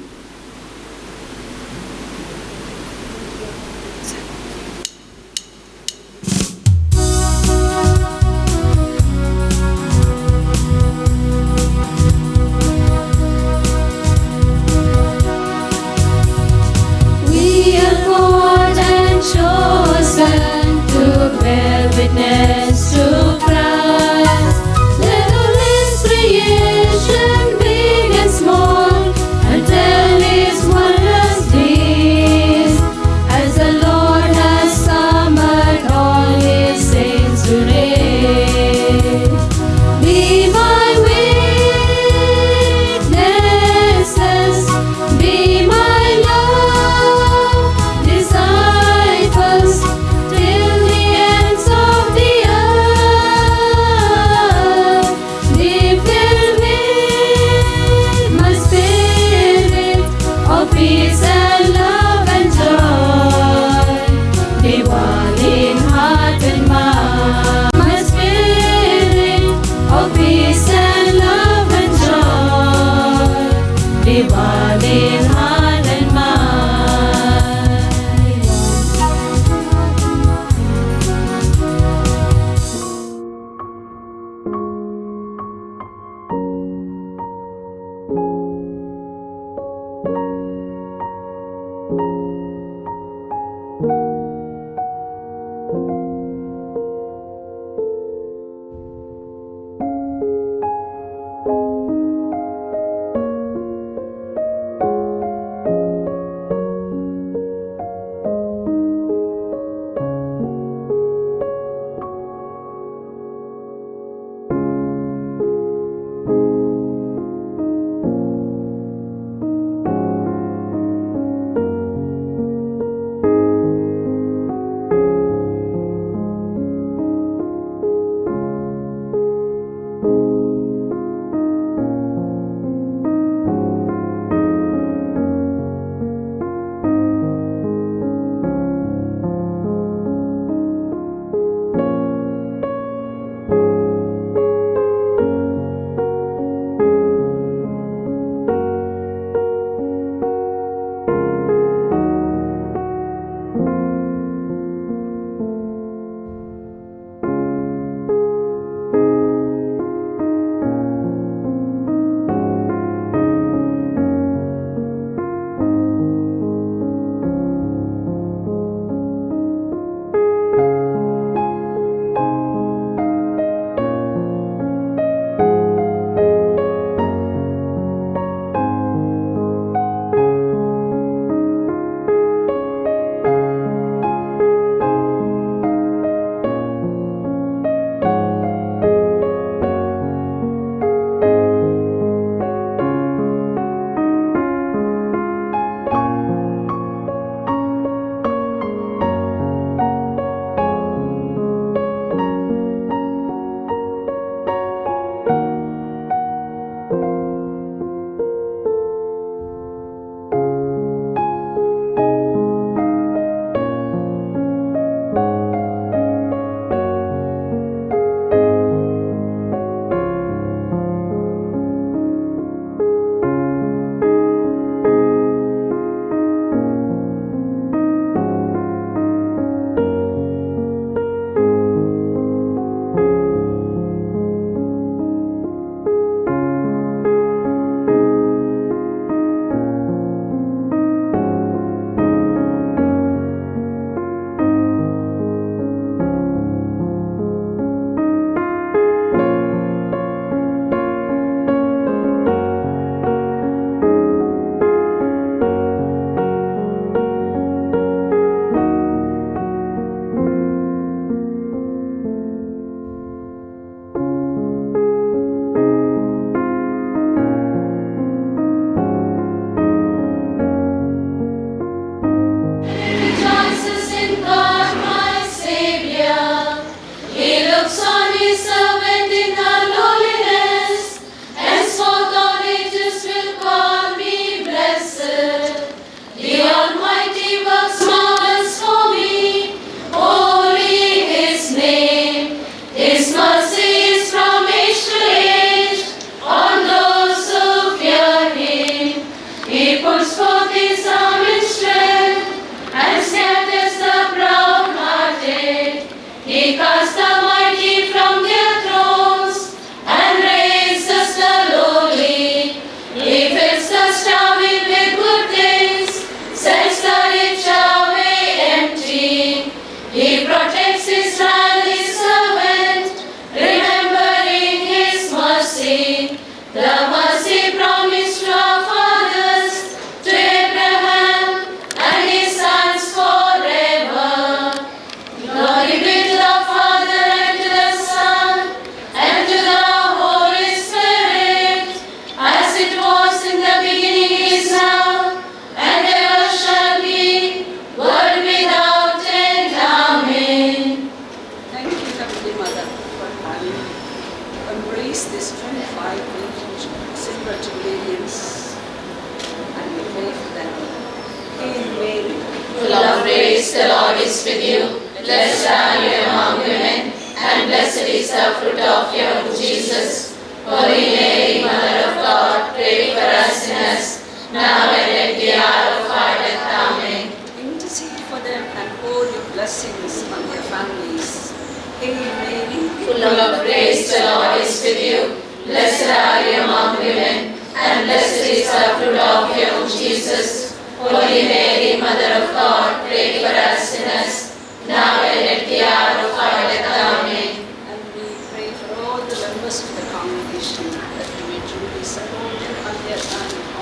praise, the Lord is with you. Blessed are you among women, and blessed is the fruit of your womb, Jesus. Holy Mary, Mother of God, pray for us sinners, now and at the hour of our death. Amen. Intercede for them and pour your blessings on their families. Hail Mary, Full of grace, the Lord is with you. Blessed are you among women, and blessed is the fruit of your womb, Jesus. Holy Mary, Mother of God, pray for us sinners, now and at the hour of our death. Amen. and we pray for all the members of the congregation that we may truly support them on their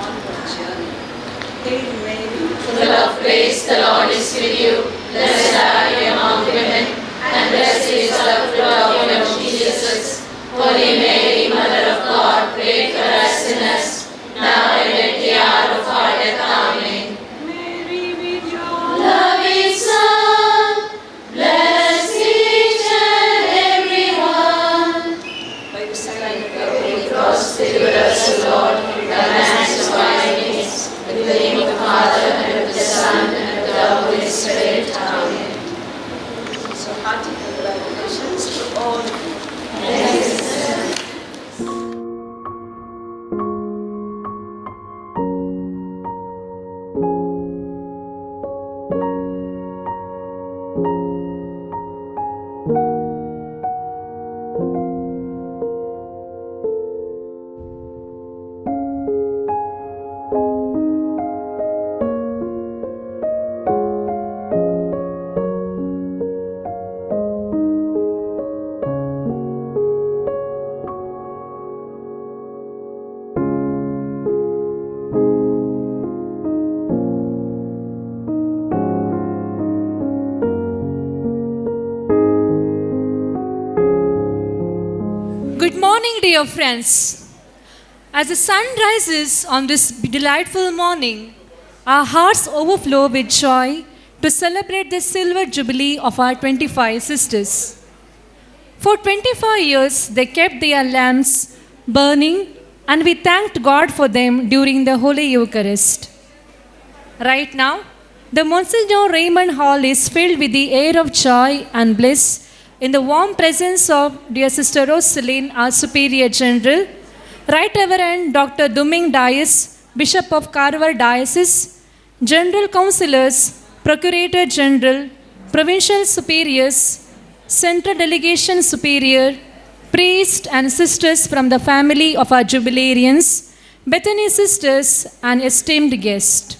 onward journey. Hail Mary, Full of grace, the Lord is with you. Blessed are you among women, and blessed is the fruit of your womb, Jesus. Holy Mary, Mother of God, pray for us sinners, now and at the hour of our death. Amen. Mary with your Loving Son, bless each and every one. by the sign of Holy Cross, deliver us, O Lord, from the hands of our enemies. In the name of the Father, and of the Son, and of the Holy Spirit. Amen. So hearty congratulations to all of you. Good morning, dear friends. As the sun rises on this delightful morning, our hearts overflow with joy to celebrate the silver jubilee of our 25 sisters. For 25 years, they kept their lamps burning, and we thanked God for them during the Holy Eucharist. Right now, the Monsignor Raymond Hall is filled with the air of joy and bliss in the warm presence of dear Sister Rosaline, our Superior General, Right Reverend Dr. Duming Dias, Bishop of Carver Diocese, General Councillors, Procurator General, Provincial Superiors, Central Delegation Superior, priests and sisters from the family of our jubilarians, Bethany sisters, and esteemed guests.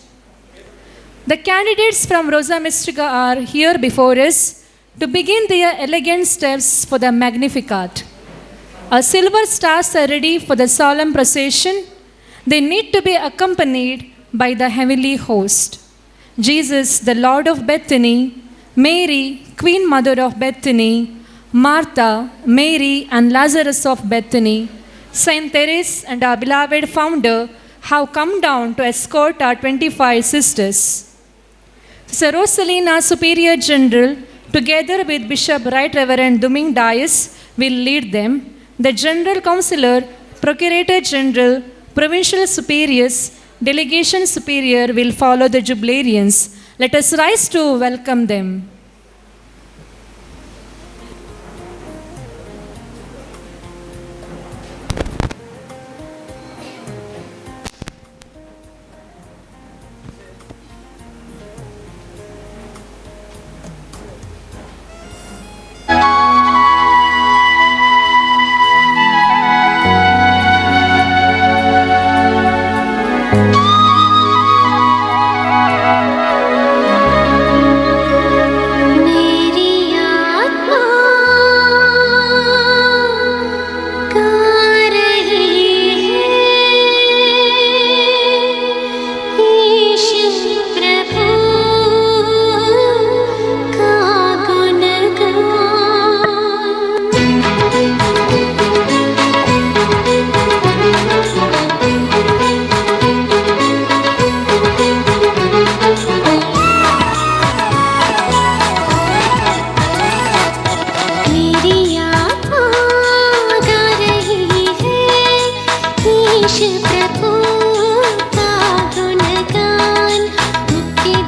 The candidates from Rosa Mystica are here before us to begin their elegant steps for the Magnificat. Our silver stars are ready for the solemn procession. They need to be accompanied by the heavenly host. Jesus, the Lord of Bethany, Mary, Queen Mother of Bethany, Martha, Mary, and Lazarus of Bethany, Saint Therese and our beloved founder have come down to escort our 25 sisters. Sister Rosalina, Superior General, together with Bishop Right Reverend Duming Dias, will lead them. The General Councillor, Procurator General, Provincial Superiors, Delegation Superior will follow the jubilarians. Let us rise to welcome them. प्रभु का गुणगान मुक्ति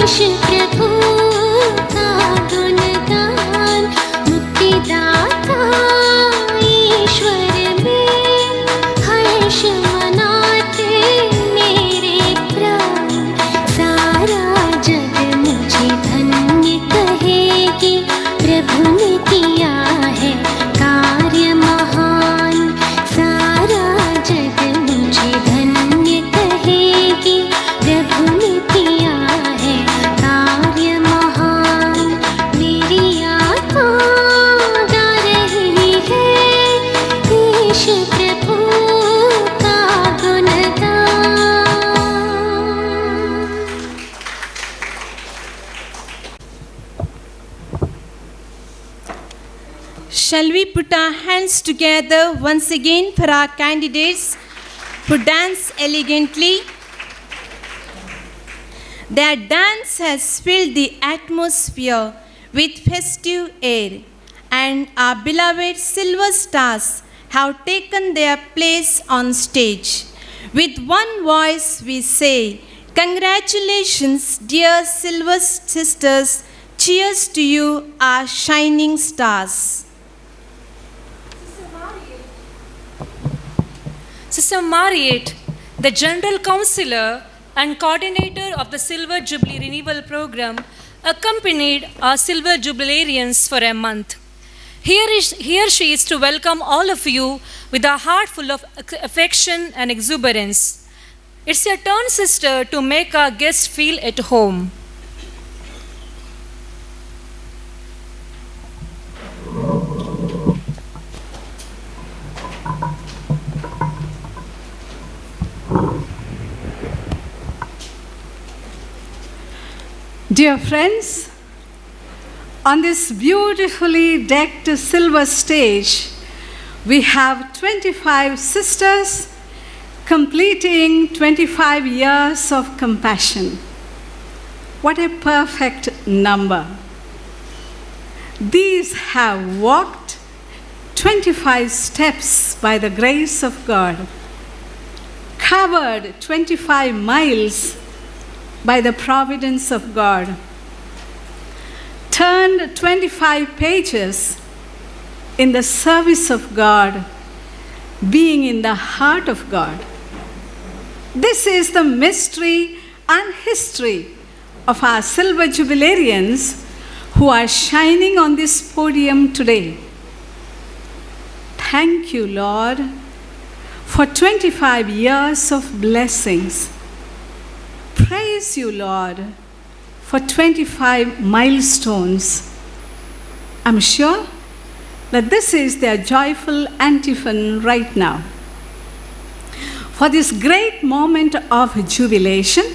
ईश प्रभु का गुणगान मुक्तिदाता ईश्वर में हर्ष मनाते मेरे प्राण सारा जग मुझे धन्य कहेगी प्रभु ने किया है कार्य महान सारा जग मुझे धन्य कहेगी प्रभु ने किया है कार्य महान मेरी आत्मा गा रही है ईश प्रभु का गुणगान। Shall we put our hands together once again for our candidates who dance elegantly? Their dance has filled the atmosphere with festive air, and our beloved silver stars have taken their place on stage. With one voice we say, congratulations, dear silver sisters, cheers to you, our shining stars. Sister Mariette, the General Counsellor and Coordinator of the Silver Jubilee Renewal Program, accompanied our Silver Jubilarians for a month. Here she is to welcome all of you with a heart full of affection and exuberance. It's your turn, sister, to make our guests feel at home. Dear friends, on this beautifully decked silver stage, we have 25 sisters completing 25 years of compassion. What a perfect number. These have walked 25 steps by the grace of God, covered 25 miles by the providence of God, turned 25 pages in the service of God, being in the heart of God. This is the mystery and history of our Silver Jubilarians who are shining on this podium today. Thank you, Lord, for 25 years of blessings. Praise you, Lord, for 25 milestones. I'm sure that this is their joyful antiphon right now. For this great moment of jubilation,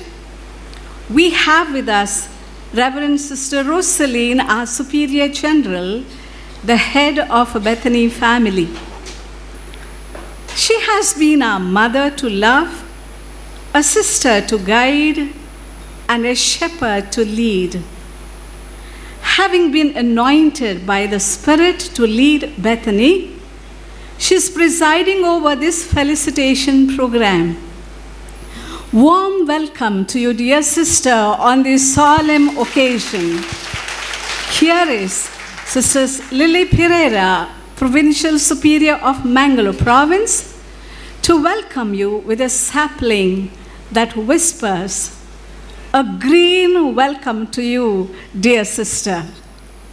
we have with us Reverend Sister Rosaline, our Superior General, the head of Bethany family. She has been our mother to love, a sister to guide, and a shepherd to lead. Having been anointed by the Spirit to lead Bethany, she is presiding over this felicitation program. Warm welcome to you, dear sister, on this solemn occasion. Here is Sister Lily Pereira, Provincial Superior of Mangalore Province, to welcome you with a sapling that whispers, a green welcome to you, dear sister.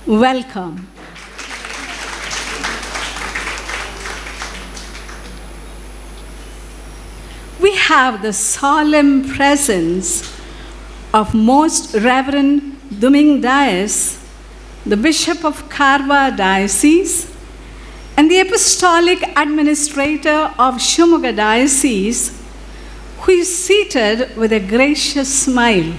Welcome. We have the solemn presence of Most Reverend Duming Dias, the Bishop of Karwa Diocese, and the Apostolic Administrator of Shimoga Diocese, who is seated with a gracious smile.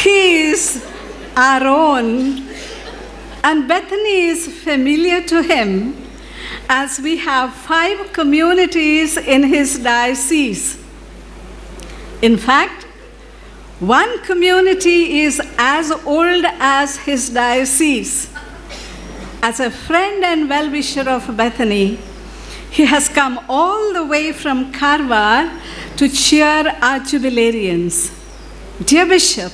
He is our own, and Bethany is familiar to him, as we have 5 communities in his diocese. In fact, one community is as old as his diocese. As a friend and well-wisher of Bethany, He has come all the way from Karwar to cheer our jubilarians. Dear Bishop,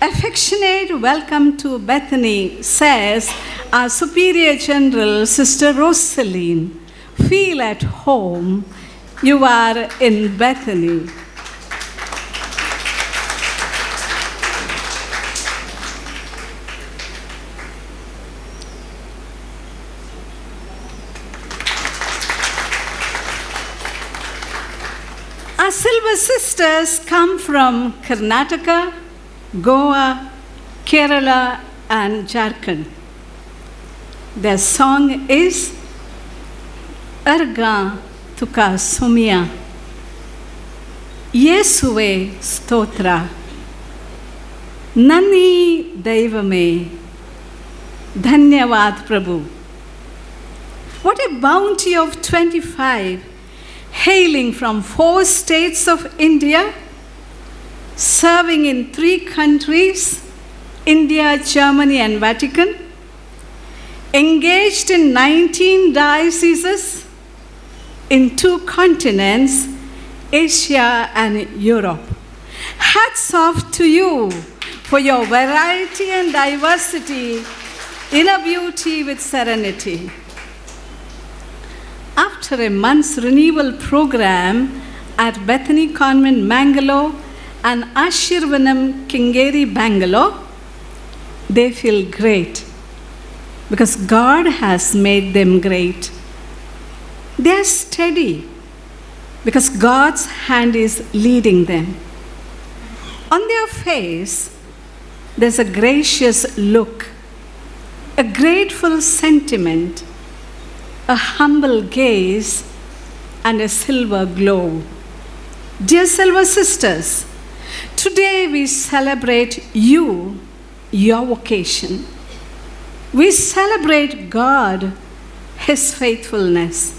affectionate welcome to Bethany, says our Superior General, Sister Rosaline. Feel at home. You are in Bethany. Our Silver Sisters come from Karnataka, Goa, Kerala, and Jharkhand. Their song is Arga Tuka Sumya. Yesuve Stotra. Nani Daivame. Dhanyavad Prabhu. What a bounty of 25 hailing from 4 states of India, serving in 3 countries, India, Germany, and Vatican, engaged in 19 dioceses in 2 continents, Asia and Europe. Hats off to you for your variety and diversity, inner beauty with serenity. After a month's renewal program at Bethany Convent, Mangalore, and Ashirvanam, Kingeri, Bangalore, they feel great because God has made them great. They are steady because God's hand is leading them. On their face, there's a gracious look, a grateful sentiment, a humble gaze, and a silver glow. Dear Silver Sisters, today we celebrate you, your vocation. We celebrate God, His faithfulness.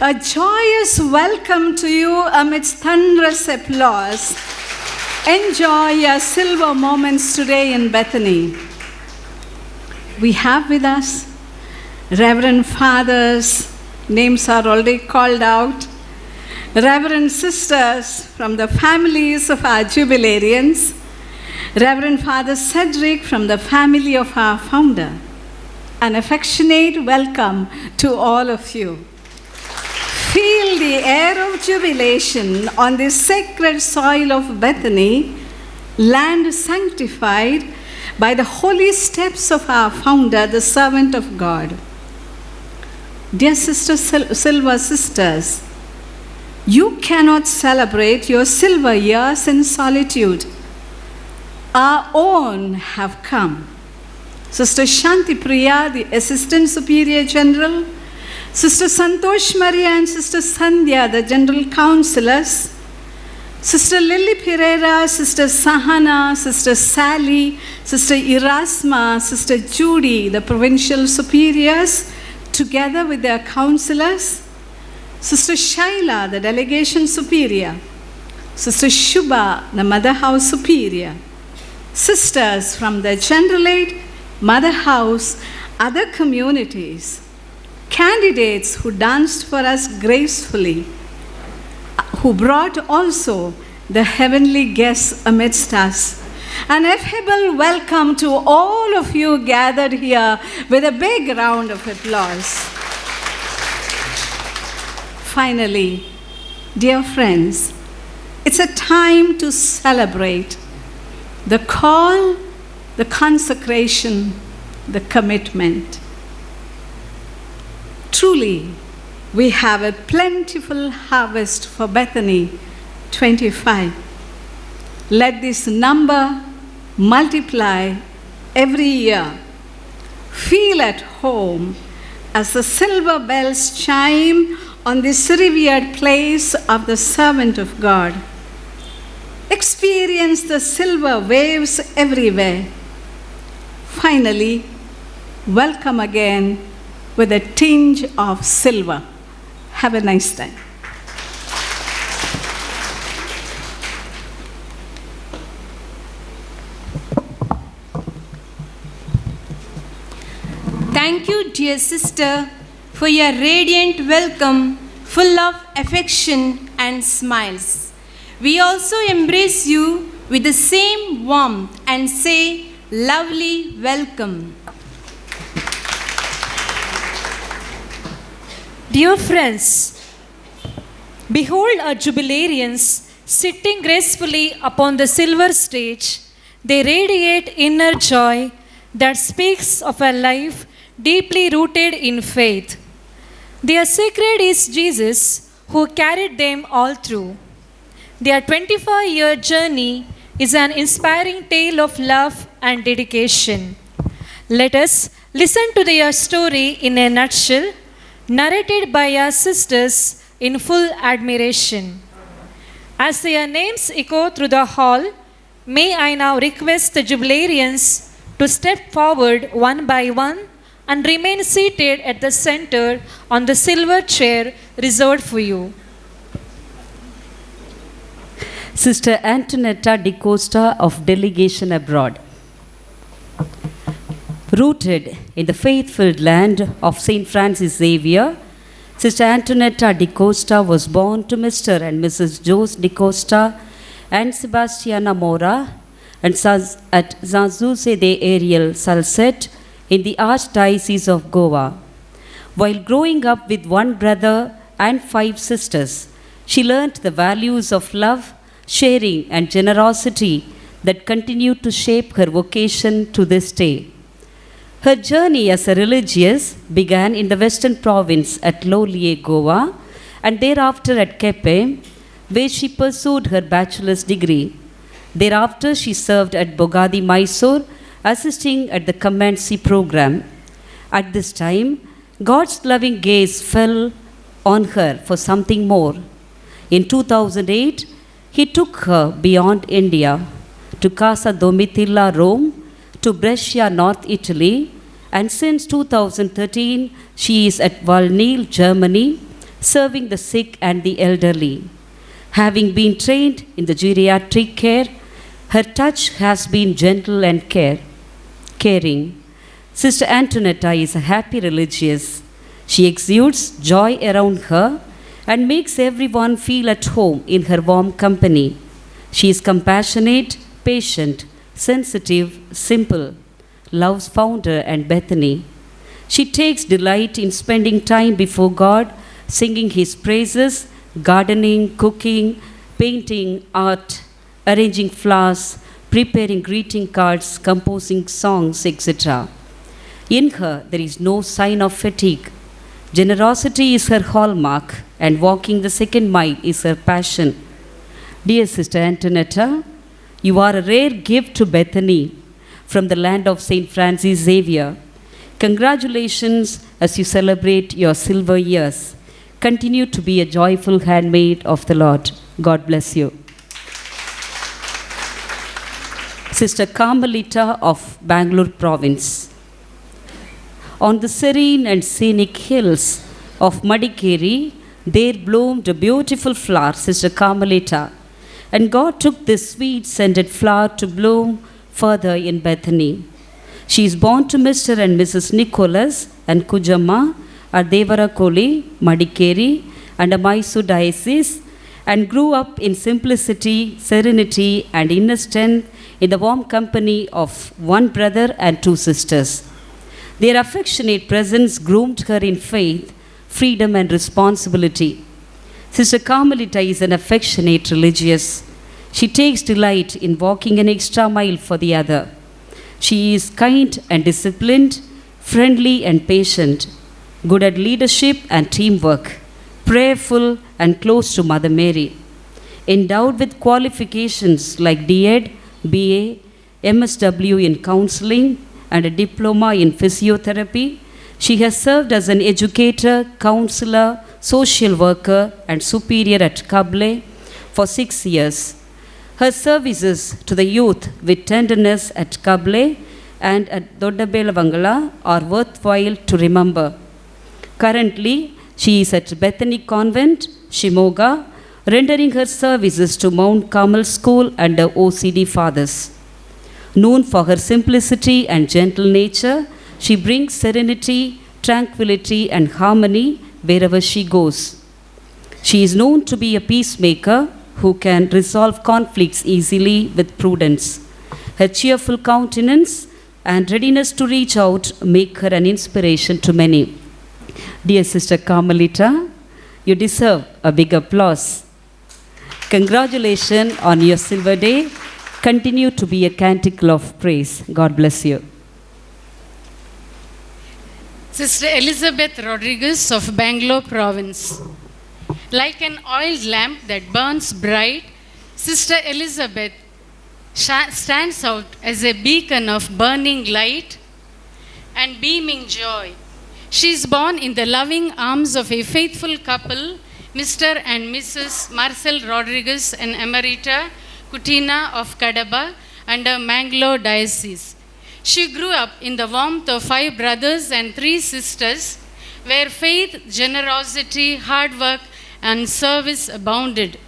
A joyous welcome to you amidst thunderous applause. Enjoy your silver moments today in Bethany. We have with us Reverend Fathers, names are already called out, Reverend Sisters from the families of our jubilarians, Reverend Father Cedric from the family of our founder. An affectionate welcome to all of you. Feel the air of jubilation on the sacred soil of Bethany, land sanctified by the holy steps of our founder, the servant of God. Dear Silver Sisters, you cannot celebrate your silver years in solitude. Our own have come. Sister Shanti Priya, the Assistant Superior General, Sister Santosh Maria and Sister Sandhya, the General Councillors, Sister Lily Pereira, Sister Sahana, Sister Sally, Sister Erasma, Sister Judy, the Provincial Superiors, together with their councillors, Sister Shaila, the Delegation Superior, Sister Shubha, the Mother House Superior, sisters from the General Aid, Mother House, other communities, candidates who danced for us gracefully, who brought also the heavenly guests amidst us. An affable welcome to all of you gathered here with a big round of applause. Finally, dear friends, it's a time to celebrate the call, the consecration, the commitment. Truly, we have a plentiful harvest for Bethany 25. Let this number multiply every year. Feel at home as the silver bells chime on this revered place of the servant of God. Experience the silver waves everywhere. Finally, welcome again with a tinge of silver. Have a nice time. Thank you, dear sister, for your radiant welcome full of affection and smiles. We also embrace you with the same warmth and say, lovely welcome. Dear friends, behold our jubilarians sitting gracefully upon the silver stage. They radiate inner joy that speaks of a life deeply rooted in faith. Their secret is Jesus, who carried them all through. Their 25-year journey is an inspiring tale of love and dedication. Let us listen to their story in a nutshell, narrated by our sisters in full admiration. As their names echo through the hall, may I now request the jubilarians to step forward one by one and remain seated at the center on the silver chair reserved for you. Sister Antonetta de Costa of Delegation Abroad. Rooted in the faith-filled land of St. Francis Xavier, Sister Antonetta de Costa was born to Mr. and Mrs. Jose de Costa and Sebastiana Mora and at Zanzuze de Ariel, Salcete, in the Archdiocese of Goa. While growing up with one brother and 5 sisters, she learnt the values of love, sharing, and generosity that continue to shape her vocation to this day. Her journey as a religious began in the Western Province at Lolier, Goa, and thereafter at Kepe, where she pursued her bachelor's degree. Thereafter, she served at Bogadi, Mysore, assisting at the Commandancy program. At this time, God's loving gaze fell on her for something more. In 2008, He took her beyond India to Casa Domitilla, Rome, to Brescia, North Italy, and since 2013, she is at Valnil, Germany, serving the sick and the elderly. Having been trained in the geriatric care, her touch has been gentle and caring. Sister Antonetta is a happy religious. She exudes joy around her and makes everyone feel at home in her warm company. She is compassionate, patient, sensitive, simple, loves Founder and Bethany. She takes delight in spending time before God, singing His praises, gardening, cooking, painting, art, arranging flowers, preparing greeting cards, composing songs, etc. In her, there is no sign of fatigue. Generosity is her hallmark, and walking the second mile is her passion. Dear Sister Antonetta, you are a rare gift to Bethany from the land of St. Francis Xavier. Congratulations as you celebrate your silver years. Continue to be a joyful handmaid of the Lord. God bless you. Sister Carmelita of Bangalore Province. On the serene and scenic hills of Madikeri, there bloomed a beautiful flower, Sister Carmelita. And God took this sweet-scented flower to bloom further in Bethany. She is born to Mr. and Mrs. Nicholas and Kujamma at Devarakoli, Madikeri, and a Mysore diocese, and grew up in simplicity, serenity, and inner strength in the warm company of one brother and 2 sisters. Their affectionate presence groomed her in faith, freedom, and responsibility. Sister Carmelita is an affectionate religious. She takes delight in walking an extra mile for the other. She is kind and disciplined, friendly and patient, good at leadership and teamwork, prayerful and close to Mother Mary. Endowed with qualifications like D.Ed, BA, MSW in counseling, and a diploma in physiotherapy, she has served as an educator, counselor, social worker, and superior at Kable for 6 years. Her services to the youth with tenderness at Kable and at Doddabelvangala are worthwhile to remember. Currently, she is at Bethany Convent, Shimoga, rendering her services to Mount Carmel School under OCD Fathers. Known for her simplicity and gentle nature, she brings serenity, tranquility, and harmony wherever she goes. She is known to be a peacemaker who can resolve conflicts easily with prudence. Her cheerful countenance and readiness to reach out make her an inspiration to many. Dear Sister Carmelita, you deserve a big applause. Congratulations on your silver day. Continue to be a canticle of praise. God bless you. Sister Elizabeth Rodriguez of Bangalore Province. Like an oiled lamp that burns bright, Sister Elizabeth stands out as a beacon of burning light and beaming joy. She is born in the loving arms of a faithful couple, Mr. and Mrs. Marcel Rodriguez and Emerita Kutina of Kadaba under Mangalore Diocese. She grew up in the warmth of 5 brothers and 3 sisters, where faith, generosity, hard work, and service abounded.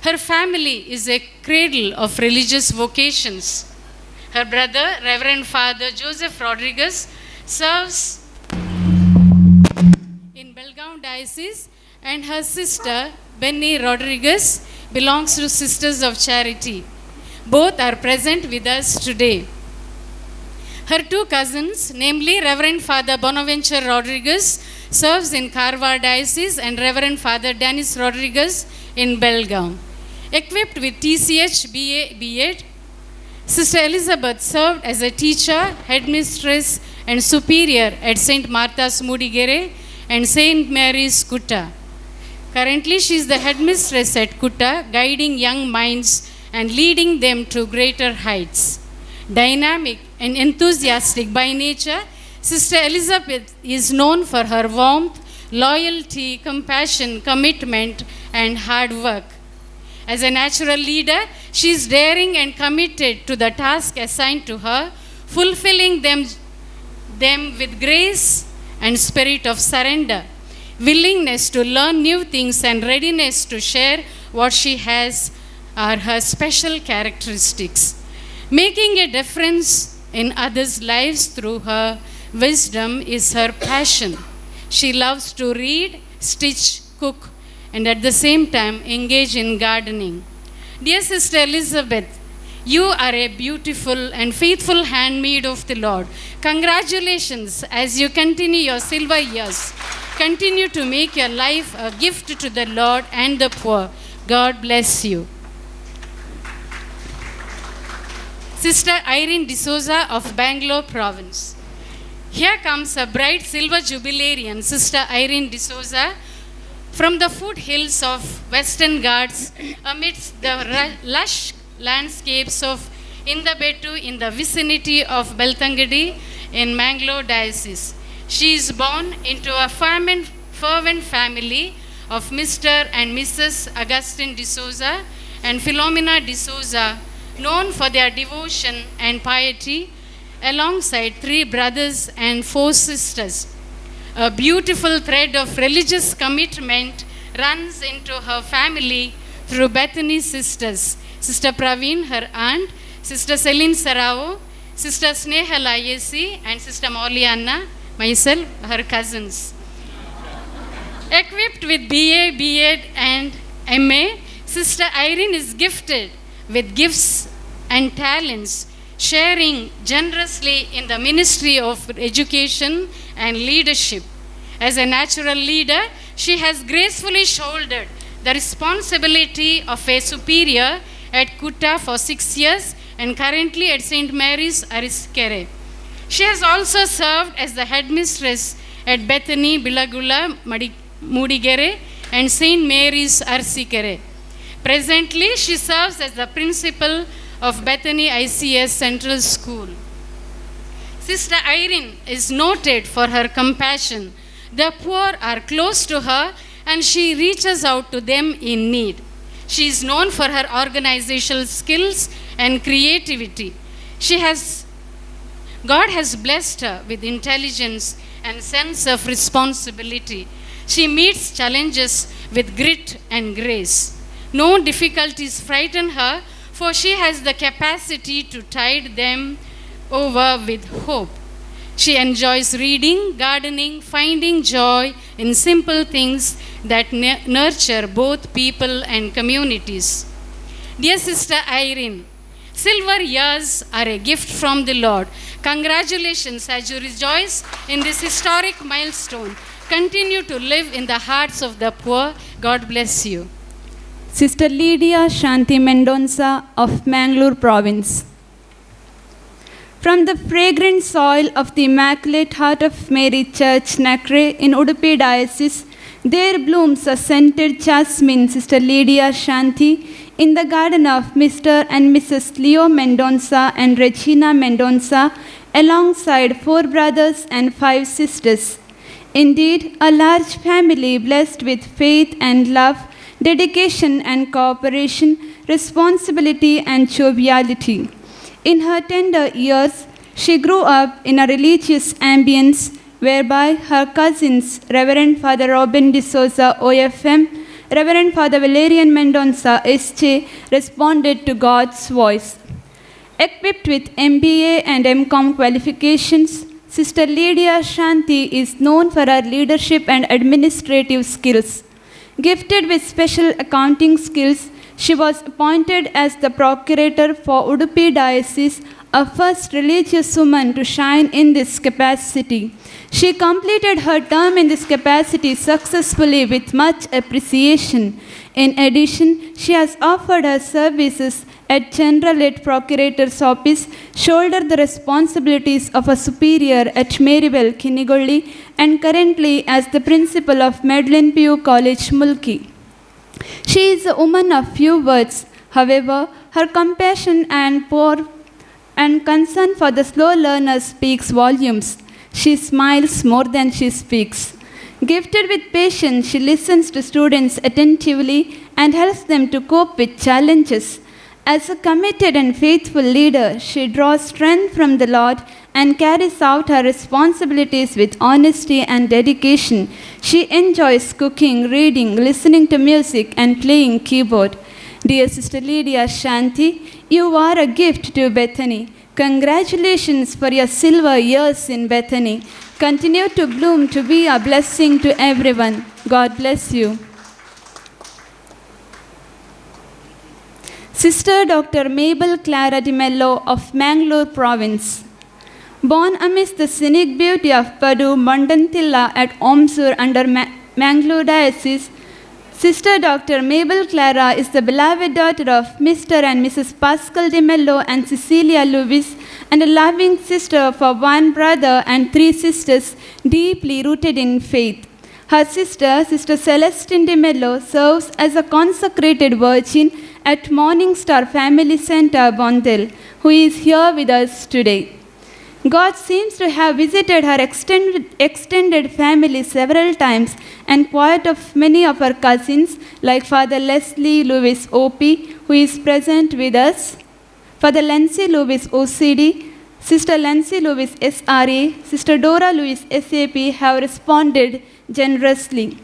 Her family is a cradle of religious vocations. Her brother, Reverend Father Joseph Rodriguez, serves in Belgaum Diocese, and her sister, Benny Rodriguez, belongs to Sisters of Charity. Both are present with us today. Her 2 cousins, namely Reverend Father Bonaventure Rodriguez, serves in Karwar Diocese, and Reverend Father Dennis Rodriguez in Belgaum. Equipped with TCH BA B.Ed, Sister Elizabeth served as a teacher, headmistress, and superior at St. Martha's Mudigere and St. Mary's Kutta. Currently, she is the headmistress at Kutta, guiding young minds and leading them to greater heights. Dynamic and enthusiastic by nature, Sister Elizabeth is known for her warmth, loyalty, compassion, commitment, and hard work. As a natural leader, she is daring and committed to the task assigned to her, fulfilling them with grace and spirit of surrender, willingness to learn new things, and readiness to share what she has are her special characteristics. Making a difference in others' lives through her wisdom is her passion. She loves to read, stitch, cook, and at the same time engage in gardening. Dear Sister Elizabeth, you are a beautiful and faithful handmaid of the Lord. Congratulations as you continue your silver years. Continue to make your life a gift to the Lord and the poor. God bless you. Sister Irene D'Souza of Bangalore Province. Here comes a bright silver jubilarian, Sister Irene D'Souza, from the foothills of Western Ghats amidst the lush landscapes of Indabetu in the vicinity of Beltangadi in Mangalore Diocese. She is born into a fervent family of Mr. and Mrs. Augustine D'Souza and Philomena D'Souza, known for their devotion and piety, alongside 3 brothers and 4 sisters. A beautiful thread of religious commitment runs into her family through Bethany sisters, Sister Praveen, her aunt, Sister Celine Sarao, Sister Sneha Layesi, and Sister Mauliana, myself, her cousins. Equipped with BA, B.Ed, and MA, Sister Irene is gifted with gifts and talents, sharing generously in the ministry of education and leadership. As a natural leader, she has gracefully shouldered the responsibility of a superior at Kutta for 6 years and currently at St. Mary's Ariskere. She has also served as the headmistress at Bethany, Bilagula, Mudigere, and St. Mary's Arsikere. Presently, she serves as the principal of Bethany ICS Central School. Sister Irene is noted for her compassion. The poor are close to her and she reaches out to them in need. She is known for her organizational skills and creativity. God has blessed her with intelligence and sense of responsibility. She meets challenges with grit and grace. No difficulties frighten her, for she has the capacity to tide them over with hope. She enjoys reading, gardening, finding joy in simple things that nurture both people and communities. Dear Sister Irene, silver years are a gift from the Lord. Congratulations as you rejoice in this historic milestone. Continue to live in the hearts of the poor. God bless you. Sister Lydia Shanti Mendonça of Mangalore Province. From the fragrant soil of the Immaculate Heart of Mary Church, Nakre, in Udupi Diocese, there blooms a scented jasmine, Sister Lydia Shanti, in the garden of Mr. and Mrs. Leo Mendonça and Regina Mendonça, alongside 4 brothers and 5 sisters. Indeed, a large family blessed with faith and love, dedication and cooperation, responsibility and joviality. In her tender years, she grew up in a religious ambience whereby her cousins, Reverend Father Robin de Souza, OFM, Reverend Father Valerian Mendonça, SJ, responded to God's voice. Equipped with MBA and MCom qualifications, Sister Lydia Shanti is known for her leadership and administrative skills. Gifted with special accounting skills, she was appointed as the procurator for Udupi Diocese, a first religious woman to shine in this capacity. She completed her term in this capacity successfully with much appreciation. In addition, she has offered her services at General Procurator's Office, shouldered the responsibilities of a superior at Maryville, Kinigolli, and currently as the principal of Medlin Pugh College, Mulki. She is a woman of few words. However, her compassion and concern for the slow learner speaks volumes. She smiles more than she speaks. Gifted with patience, she listens to students attentively and helps them to cope with challenges. As a committed and faithful leader, she draws strength from the Lord and carries out her responsibilities with honesty and dedication. She enjoys cooking, reading, listening to music, and playing keyboard. Dear Sister Lydia Shanti, you are a gift to Bethany. Congratulations for your silver years in Bethany. Continue to bloom to be a blessing to everyone. God bless you. Sister Dr. Mabel Clara Di Mello of Mangalore Province. Born amidst the scenic beauty of Padu, Mandantilla at Omsur under Mangalore Diocese, Sister Dr. Mabel Clara is the beloved daughter of Mr. and Mrs. Pascal Di Mello and Cecilia Lewis, and a loving sister for 1 brother and 3 sisters deeply rooted in faith. Her sister, Sister Celestine Di Mello, serves as a consecrated virgin at Morning Star Family Center, Bondel, who is here with us today. God seems to have visited her extended family several times and quiet of many of her cousins like Father Leslie Lewis OP, who is present with us, Father Lancy Lewis OCD, Sister Lancy Lewis SRA, Sister Dora Lewis SAP have responded generously.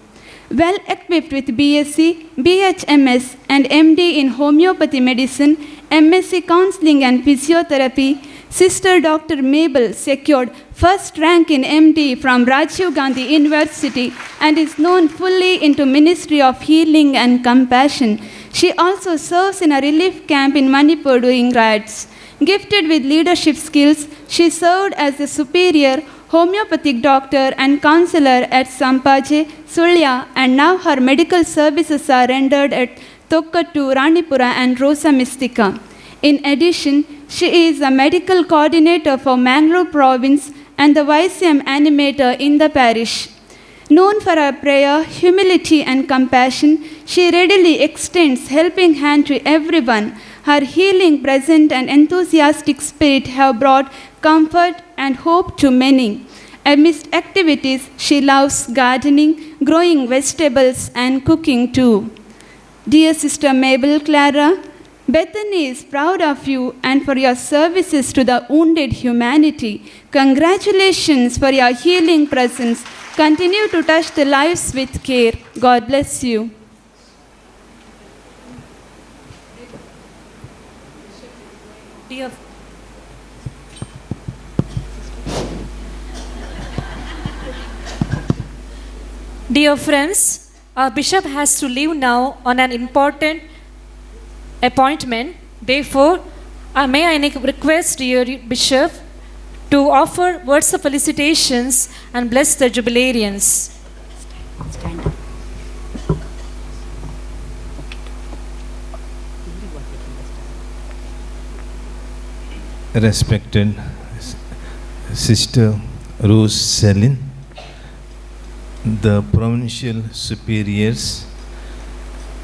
Well equipped with BSc, BHMS and MD in homeopathy medicine, MSc counseling and physiotherapy, Sister Dr. Mabel secured first rank in MD from Rajiv Gandhi University and is known fully into ministry of healing and compassion. She also serves in a relief camp in Manipur doing rites. Gifted with leadership skills, she served as a superior homeopathic doctor and counselor at Sampaje, Sulya, and now her medical services are rendered at Tokkattu, Ranipura and Rosa Mystica. In addition, she is a medical coordinator for Mangalore Province and the YCM animator in the parish. Known for her prayer, humility and compassion, she readily extends helping hand to everyone. Her healing present and enthusiastic spirit have brought comfort and hope to many. Amidst activities, she loves gardening, growing vegetables and cooking too. Dear Sister Mabel Clara, Bethany is proud of you and for your services to the wounded humanity. Congratulations for your healing presence. Continue to touch the lives with care. God bless you. Dear friends, our bishop has to leave now on an important appointment. Therefore, may I request your bishop to offer words of felicitations and bless the jubilarians. Stand up. Respected Sister Rose Selin, the Provincial Superiors,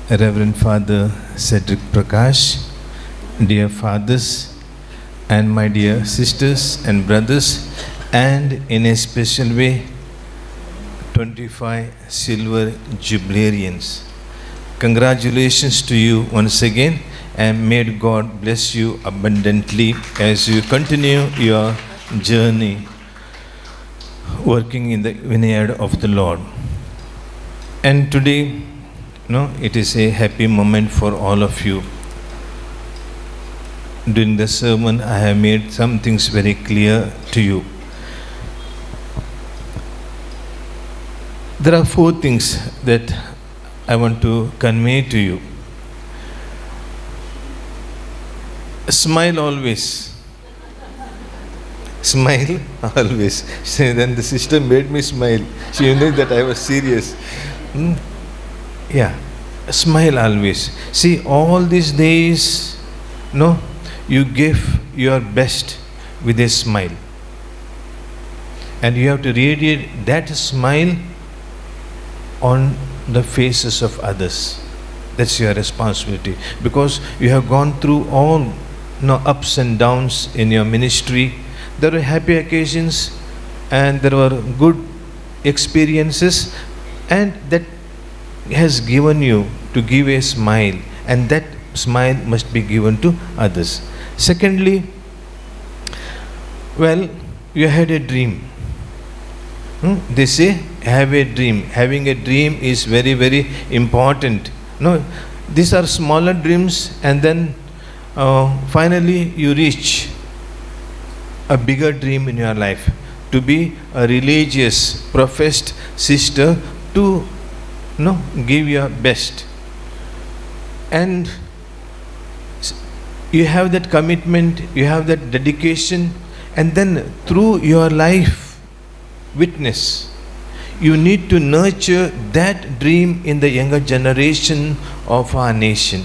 Reverend Father Cedric Prakash, dear fathers, and my dear sisters and brothers, and in a special way, 25 silver jubilarians. Congratulations to you once again, and may God bless you abundantly as you continue your journey working in the vineyard of the Lord. And today, it is a happy moment for all of you. During the sermon, I have made some things very clear to you. There are 4 things that I want to convey to you. Smile always. Smile always. Then the sister made me smile. She knew that I was serious. Yeah. Smile always. See, all these days, you give your best with a smile. And you have to radiate that smile on the faces of others. That's your responsibility. Because you have gone through all ups and downs in your ministry. There were happy occasions and there were good experiences, and that has given you to give a smile, and that smile must be given to others. Secondly, you had a dream. They say have a dream. Having a dream is very, very important. These are smaller dreams, and then finally you reach a bigger dream in your life, to be a religious, professed sister, to give your best. And you have that commitment, you have that dedication, and then through your life witness, you need to nurture that dream in the younger generation of our nation.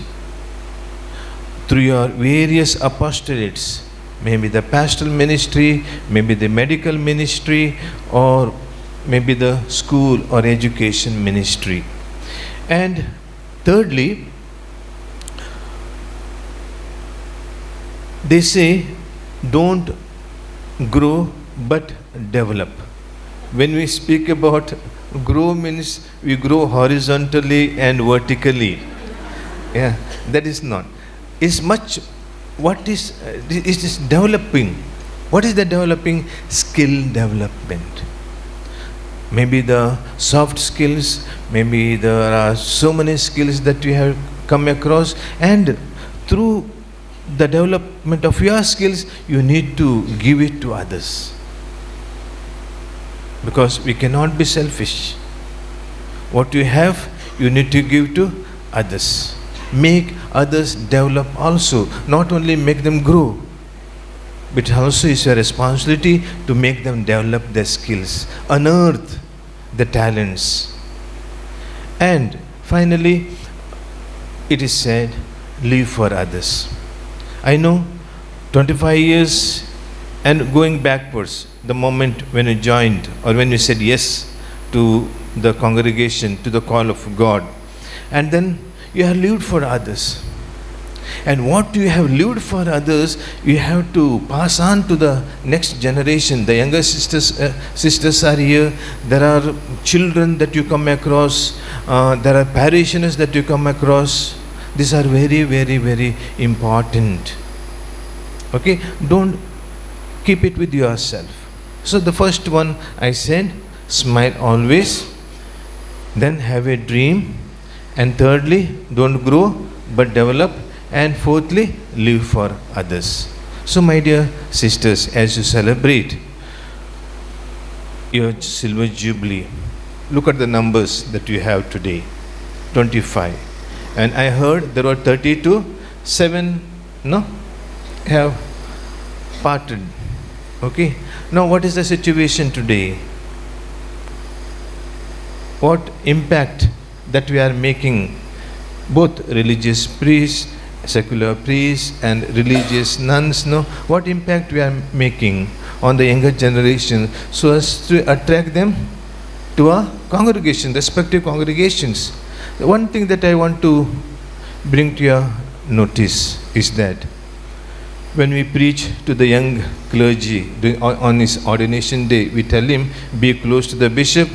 Through your various apostolates, maybe the pastoral ministry, maybe the medical ministry, or maybe the school or education ministry. And thirdly, they say don't grow but develop. When we speak about grow, means we grow horizontally and vertically. Yeah, that is not. It's much. What is developing? What is the developing? Skill development. Maybe the soft skills, maybe there are so many skills that you have come across, and through the development of your skills, you need to give it to others. Because we cannot be selfish. What you have, you need to give to others. Make others develop also. Not only make them grow, but also it's your responsibility to make them develop their skills, unearth the talents. And finally, it is said, live for others. I know 25 years and going backwards, the moment when you joined or when you said yes to the congregation, to the call of God, and then you have lived for others. And what you have lived for others, you have to pass on to the next generation. The younger sisters are here. There are children that you come across. There are parishioners that you come across. These are very, very, very important. Okay? Don't keep it with yourself. So the first one I said, smile always. Then have a dream. And thirdly, don't grow but develop. And fourthly, live for others. So my dear sisters, as you celebrate your silver jubilee, look at the numbers that you have today, 25. And I heard there were 32, 7, no, have parted. Okay. Now what is the situation today? What impact that we are making, both religious priests, secular priests and religious nuns, no, what impact we are making on the younger generation so as to attract them to our congregation, respective congregations. The one thing that I want to bring to your notice is that when we preach to the young clergy on his ordination day, we tell him, be close to the bishop,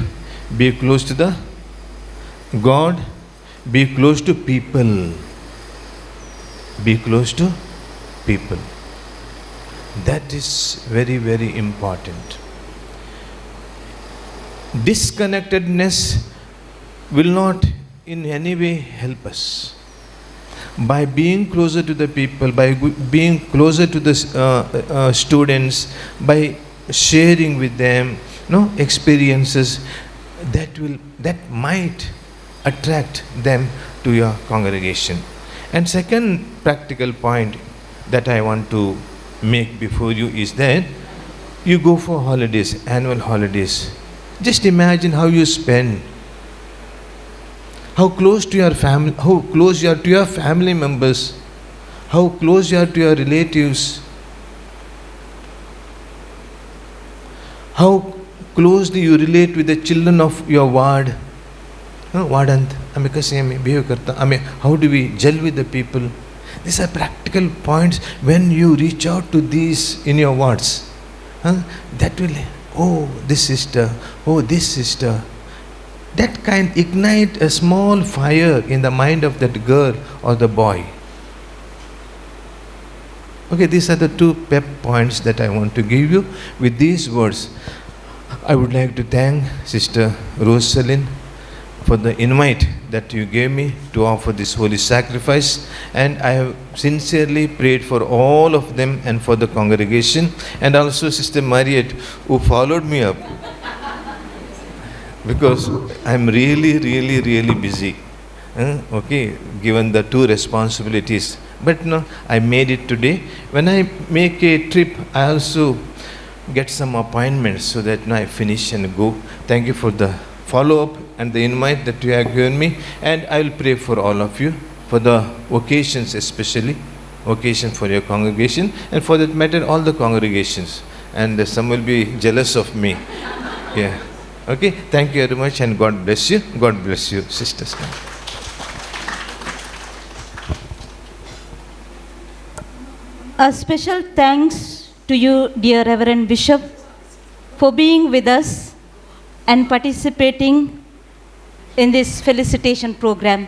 be close to the God, be close to people. Be close to people. That is very, very important. Disconnectedness will not in any way help us. By being closer to the people, by being closer to the students, by sharing with them experiences, that might attract them to your congregation. And second practical point that I want to make before you is that you go for holidays, annual holidays. Just imagine how you spend, how close to your family, how close you are to your family members, how close you are to your relatives, how closely you relate with the children of your ward. Wardant, how do we gel with the people? These are practical points. When you reach out to these in your wards, that will, oh, this sister, oh, this sister. That can ignite a small fire in the mind of that girl or the boy. Okay, these are the two pep points that I want to give you. With these words, I would like to thank Sister Rosalind for the invite that you gave me to offer this holy sacrifice, and I have sincerely prayed for all of them and for the congregation, and also Sister Mariette, who followed me up because I'm really busy, okay, given the two responsibilities. But no, I made it today. When I make a trip, I also get some appointments so that I finish and go. Thank you for the follow-up and the invite that you have given me, and I will pray for all of you, for the occasions especially, occasion for your congregation, and for that matter all the congregations, and some will be jealous of me. Yeah. Okay, thank you very much, and God bless you. God bless you, sisters. A special thanks to you, dear Reverend Bishop, for being with us and participating in this felicitation program.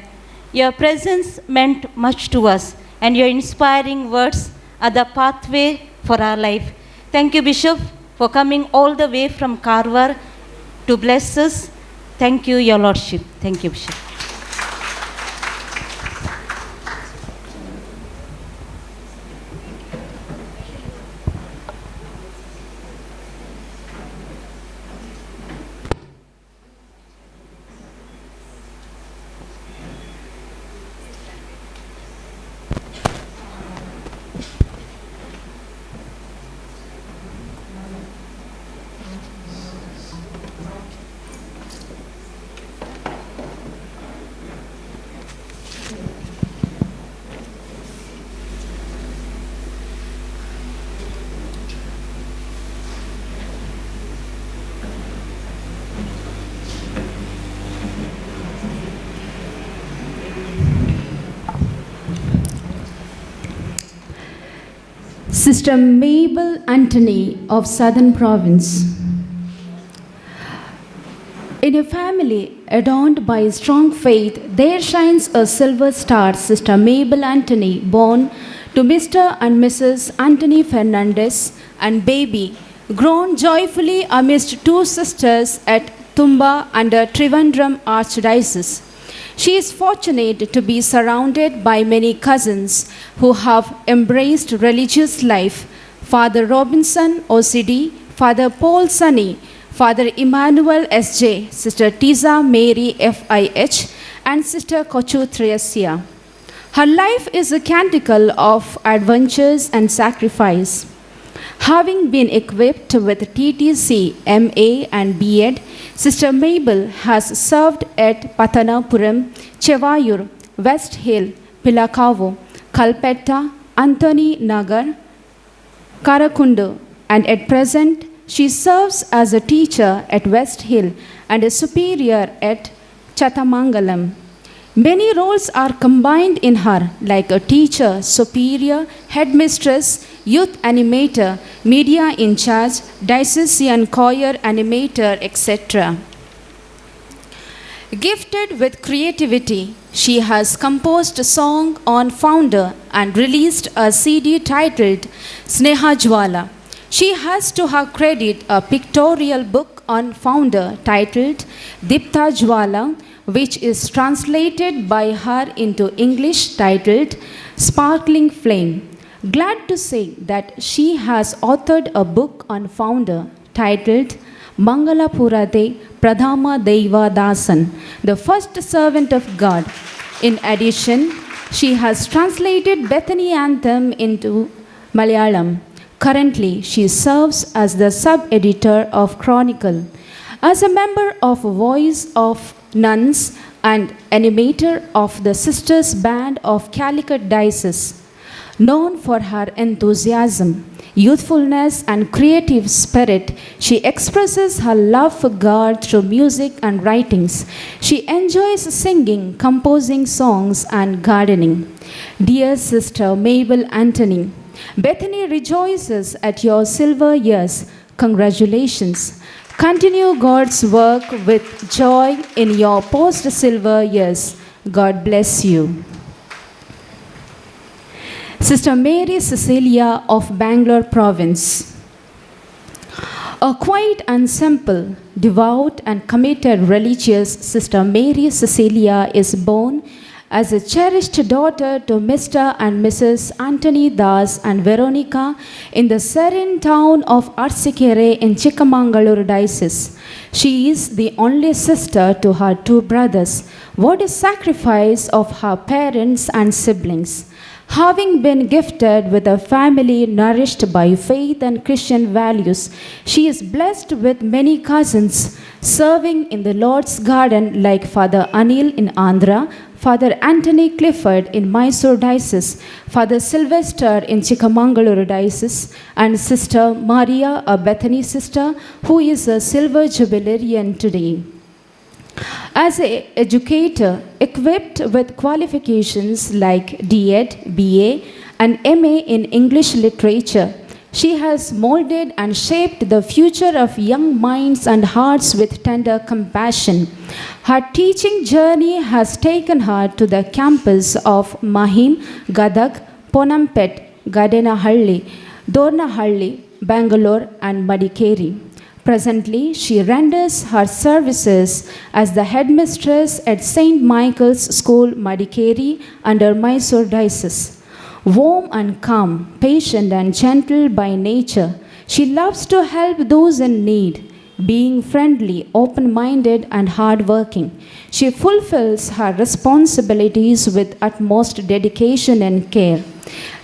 Your presence meant much to us, and your inspiring words are the pathway for our life. Thank you, Bishop, for coming all the way from Karwar to bless us. Thank you, Your Lordship. Thank you, Bishop. Sister Mabel Anthony of Southern Province. In a family adorned by strong faith, there shines a silver star. Sister Mabel Anthony, born to Mr. and Mrs. Anthony Fernandez, and baby, grown joyfully amidst two sisters at Tumba under Trivandrum Archdiocese. She is fortunate to be surrounded by many cousins who have embraced religious life. Father Robinson, OCD, Father Paul Sunny, Father Emmanuel S.J., Sister Tiza Mary F.I.H., and Sister Kochu Thresia. Her life is a canticle of adventures and sacrifice. Having been equipped with TTC, MA and B.Ed, Sister Mabel has served at Pathanapuram, Chevayur, West Hill, Pilakavo, Kalpetta, Anthony Nagar, Karakundu, and at present she serves as a teacher at West Hill and a superior at Chatamangalam. Many roles are combined in her, like a teacher, superior, headmistress, youth animator, media in charge, diocesan choir animator, etc. Gifted with creativity, she has composed a song on Founder and released a CD titled Sneha Jwala. She has to her credit a pictorial book on Founder titled Dipta Jwala, which is translated by her into English titled Sparkling Flame. Glad to say that she has authored a book on Founder titled Mangalapurade Pradhama Deiva Dasan, the first servant of God. In addition, she has translated Bethany anthem into Malayalam. Currently, she serves as the sub-editor of Chronicle. As a member of Voice of Nuns and animator of the Sisters Band of Calicut Diocese. Known for her enthusiasm, youthfulness, and creative spirit, she expresses her love for God through music and writings. She enjoys singing, composing songs, and gardening. Dear Sister Mabel Anthony, Bethany rejoices at your silver years. Congratulations. Continue God's work with joy in your post-silver years. God bless you. Sister Mary Cecilia of Bangalore Province. A quiet and simple, devout and committed religious Sister Mary Cecilia is born as a cherished daughter to Mr. and Mrs. Anthony Das and Veronica in the serene town of Arsikere in Chikkamangaluru Diocese. She is the only sister to her two brothers. What a sacrifice of her parents and siblings. Having been gifted with a family nourished by faith and Christian values, she is blessed with many cousins serving in the Lord's garden like Father Anil in Andhra, Father Anthony Clifford in Mysore Diocese, Father Sylvester in Chikkamangaluru Diocese, and Sister Maria, a Bethany sister, who is a silver jubilarian today. As an educator, equipped with qualifications like D.Ed, B.A., and M.A. in English literature, she has molded and shaped the future of young minds and hearts with tender compassion. Her teaching journey has taken her to the campus of Mahim, Gadag, Ponampet, Gadenahalli, Dornahalli, Bangalore, and Madikeri. Presently, she renders her services as the headmistress at St. Michael's School, Madikeri, under Mysore Diocese. Warm and calm, patient and gentle by nature, she loves to help those in need. Being friendly, open-minded, and hard-working, she fulfills her responsibilities with utmost dedication and care.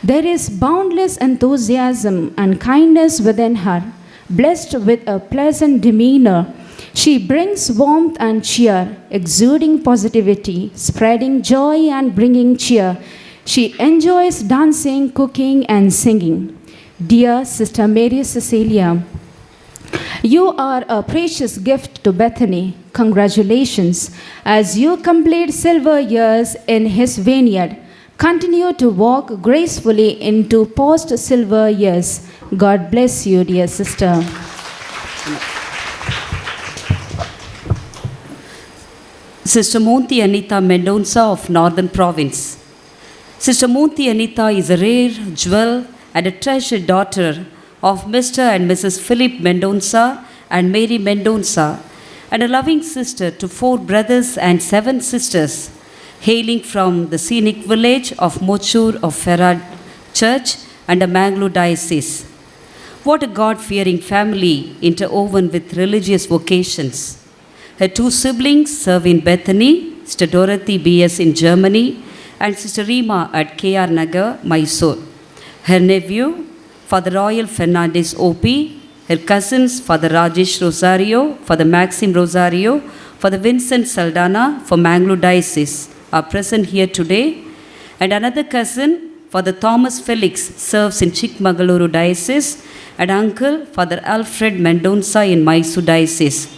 There is boundless enthusiasm and kindness within her. Blessed with a pleasant demeanor, she brings warmth and cheer, exuding positivity, spreading joy and bringing cheer. She enjoys dancing, cooking, and singing. Dear Sister Mary Cecilia, you are a precious gift to Bethany. Congratulations as you complete silver years in His vineyard. Continue to walk gracefully into post-silver years. God bless you, dear sister. Sister Monty Anita Mendonça of Northern Province. Sister Monty Anita is a rare jewel and a treasured daughter of Mr. and Mrs. Philip Mendonça and Mary Mendonça, and a loving sister to 4 brothers and 7 sisters, hailing from the scenic village of Mochur of Ferrad Church and a Mangalore Diocese. What a God-fearing family interwoven with religious vocations. Her two siblings serve in Bethany, Sister Dorothy B.S. in Germany and Sister Rima at K.R. Nagar, Mysore. Her nephew, Father Royal Fernandez O.P., her cousins, Father Rajesh Rosario, Father Maxim Rosario, Father Vincent Saldana for Mangalore Diocese are present here today. And another cousin, Father Thomas Felix, serves in Chikmagaluru Diocese, and uncle, Father Alfred Mendonça in Mysore Diocese.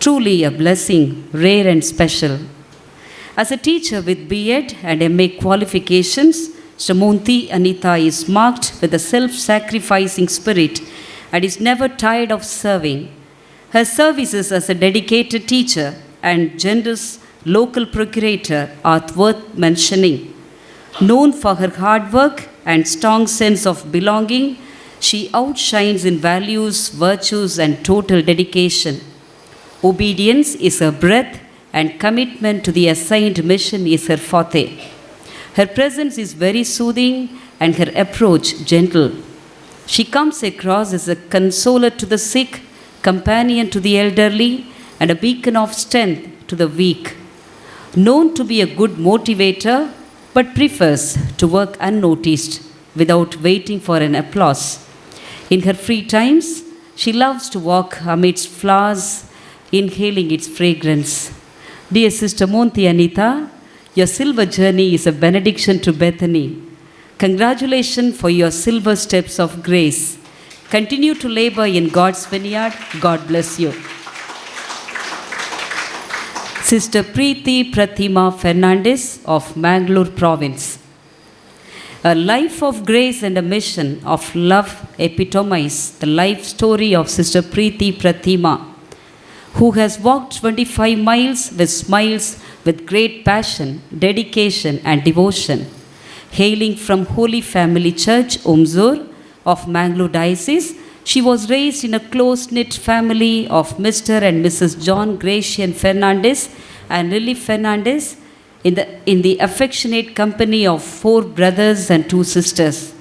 Truly a blessing, rare and special. As a teacher with B.Ed and M.A. qualifications, Shamonti Anita is marked with a self-sacrificing spirit and is never tired of serving. Her services as a dedicated teacher and generous local procurator are worth mentioning. Known for her hard work and strong sense of belonging, she outshines in values, virtues, and total dedication. Obedience is her breath, and commitment to the assigned mission is her forte. Her presence is very soothing and her approach gentle. She comes across as a consoler to the sick, companion to the elderly, and a beacon of strength to the weak. Known to be a good motivator, but prefers to work unnoticed without waiting for an applause. In her free times, she loves to walk amidst flowers, inhaling its fragrance. Dear Sister Monti Anita, your silver journey is a benediction to Bethany. Congratulations for your silver steps of grace. Continue to labor in God's vineyard. God bless you. Sister Preeti Pratima Fernandez of Mangalore Province. A life of grace and a mission of love epitomize the life story of Sister Preeti Pratima, who has walked 25 miles with smiles with great passion, dedication and devotion. Hailing from Holy Family Church, Umzur of Mangalore Diocese, she was raised in a close-knit family of Mr. and Mrs. John Gratian Fernandez and Lily Fernandez in the affectionate company of 4 brothers and 2 sisters.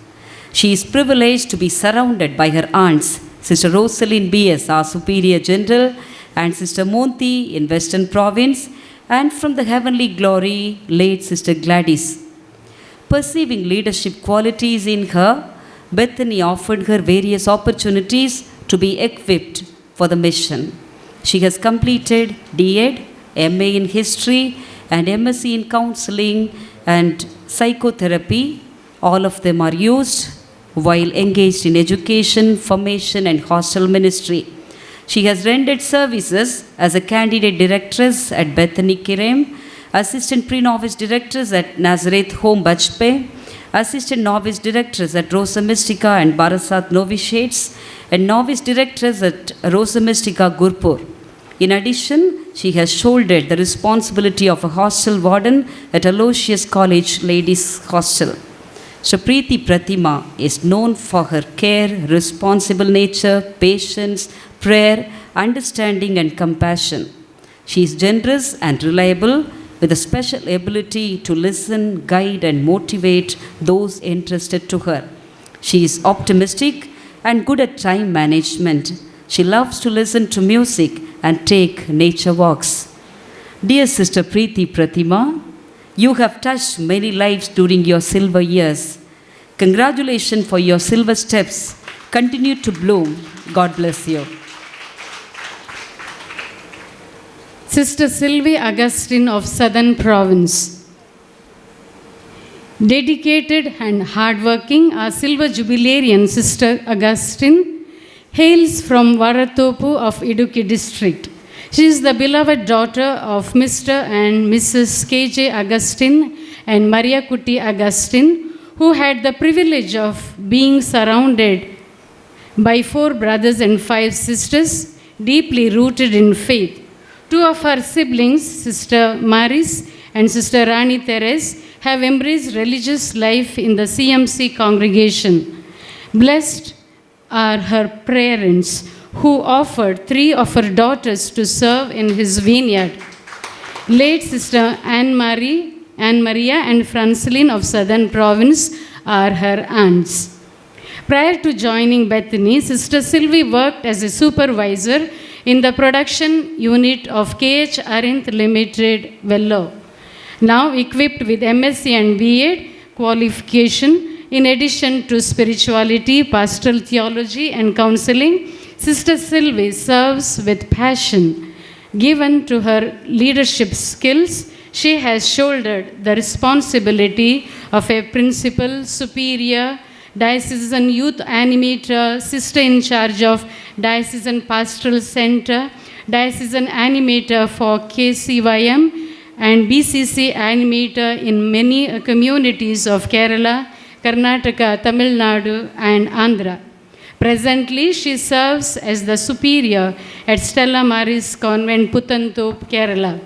She is privileged to be surrounded by her aunts, Sister Rosaline B.S., our Superior General, and Sister Monti in Western Province, and from the heavenly glory, late Sister Gladys. Perceiving leadership qualities in her, Bethany offered her various opportunities to be equipped for the mission. She has completed D.Ed, M.A. in History, and MSc in Counseling and Psychotherapy. All of them are used while engaged in education, formation, and hostel ministry. She has rendered services as a candidate directress at Bethany Kirem, assistant pre-novice directress at Nazareth Home Bajpe, assistant novice directress at Rosa Mystica and Barasat Novitiates, and novice directress at Rosa Mystica Gurpur. In addition, she has shouldered the responsibility of a hostel warden at Aloysius College Ladies Hostel. Preeti Pratima is known for her care, responsible nature, patience, prayer, understanding and compassion. She is generous and reliable with a special ability to listen, guide and motivate those entrusted to her. She is optimistic and good at time management. She loves to listen to music and take nature walks. Dear Sister Preeti Pratima, you have touched many lives during your silver years. Congratulations for your silver steps. Continue to bloom. God bless you. Sister Sylvie Augustine of Southern Province. Dedicated and hardworking, our silver jubilarian Sister Augustine hails from Varatopu of Idukki district. She is the beloved daughter of Mr. and Mrs. K.J. Augustine and Maria Kutti Augustine, who had the privilege of being surrounded by 4 brothers and 5 sisters, deeply rooted in faith. 2 of her siblings, Sister Maris and Sister Rani Therese, have embraced religious life in the CMC congregation. Blessed are her parents, who offered 3 of her daughters to serve in his vineyard. Late Sister Anne Maria and Francine of Southern Province are her aunts. Prior to joining Bethany, Sister Sylvie worked as a supervisor in the production unit of KH Arinth Limited, Vellore. Now equipped with MSc and B.Ed qualification, in addition to spirituality, pastoral theology, and counseling, Sister Sylvie serves with passion. Given to her leadership skills, she has shouldered the responsibility of a principal, superior, diocesan youth animator, sister in charge of diocesan pastoral center, diocesan animator for KCYM, and BCC animator in many communities of Kerala, Karnataka, Tamil Nadu, and Andhra. Presently, she serves as the superior at Stella Maris Convent, Puthanthop, Kerala.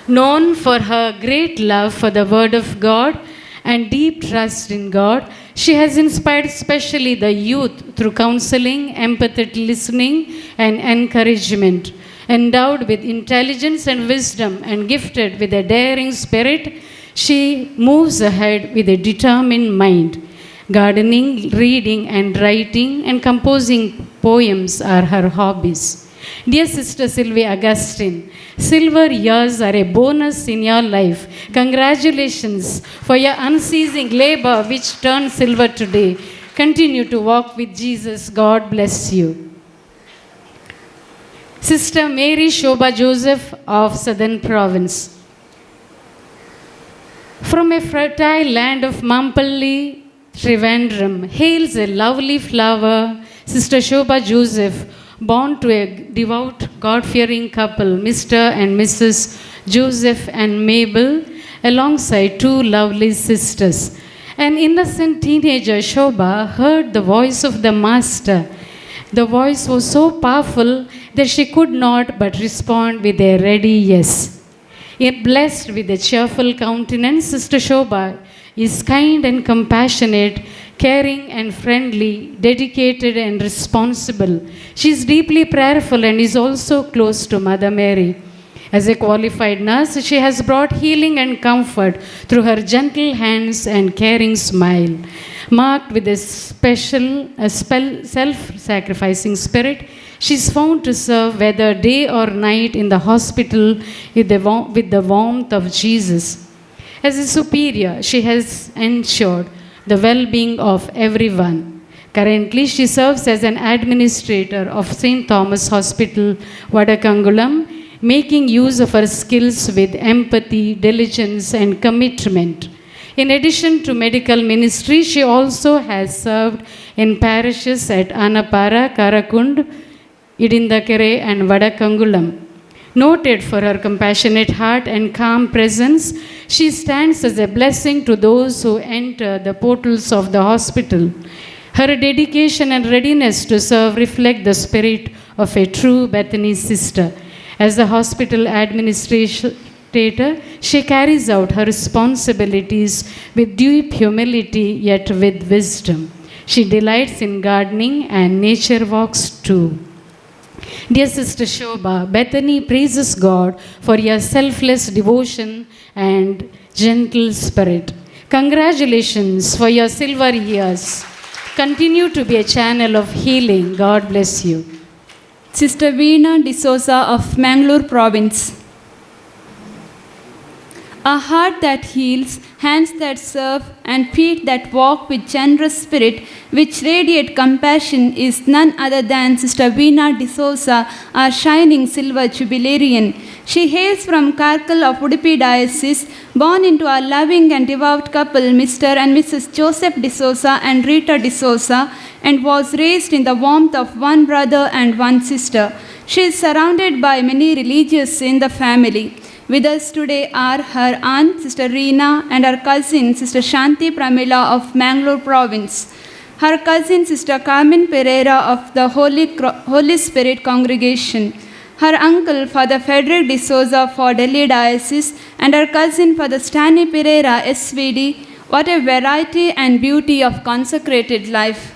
Known for her great love for the Word of God and deep trust in God, she has inspired especially the youth through counseling, empathetic listening, and encouragement. Endowed with intelligence and wisdom and gifted with a daring spirit, she moves ahead with a determined mind. Gardening, reading, and writing and composing poems are her hobbies. Dear Sister Sylvie Augustine, silver years are a bonus in your life. Congratulations for your unceasing labor which turned silver today. Continue to walk with Jesus. God bless you. Sister Mary Shobha Joseph of Southern Province. From a fertile land of Mampalli, Trivandrum, hails a lovely flower, Sister Shobha Joseph, born to a devout, God-fearing couple, Mr. and Mrs. Joseph and Mabel, alongside two lovely sisters. An innocent teenager, Shobha, heard the voice of the Master. The voice was so powerful that she could not but respond with a ready yes. Yet blessed with a cheerful countenance, Sister Shobha is kind and compassionate, caring and friendly, dedicated and responsible. She is deeply prayerful and is also close to Mother Mary. As a qualified nurse, she has brought healing and comfort through her gentle hands and caring smile. Marked with a self-sacrificing spirit, she is found to serve whether day or night in the hospital with the warmth of Jesus. As a superior, she has ensured the well-being of everyone. Currently, she serves as an administrator of St. Thomas Hospital, Vadakangulam, making use of her skills with empathy, diligence, and commitment. In addition to medical ministry, she also has served in parishes at Anapara, Karakund, Idindakere, and Vadakangulam. Noted for her compassionate heart and calm presence, she stands as a blessing to those who enter the portals of the hospital. Her dedication and readiness to serve reflect the spirit of a true Bethany sister. As the hospital administrator, she carries out her responsibilities with deep humility yet with wisdom. She delights in gardening and nature walks too. Dear Sister Shobha, Bethany praises God for your selfless devotion and gentle spirit. Congratulations for your silver years. Continue to be a channel of healing. God bless you. Sister Veena D'Souza of Mangalore Province. A heart that heals, hands that serve, and feet that walk with generous spirit, which radiate compassion, is none other than Sister Veena D'Souza, our shining silver jubilarian. She hails from Karkal of Udupi Diocese, born into a loving and devout couple, Mr. and Mrs. Joseph D'Souza and Rita D'Souza, and was raised in the warmth of one brother and one sister. She is surrounded by many religious in the family. With us today are her aunt, Sister Reena, and her cousin, Sister Shanti Pramila of Mangalore Province. Her cousin, Sister Carmen Pereira of the Holy Spirit Congregation. Her uncle, Father Frederick D'Souza for Delhi Diocese, and her cousin, Father Stanley Pereira, SVD. What a variety and beauty of consecrated life.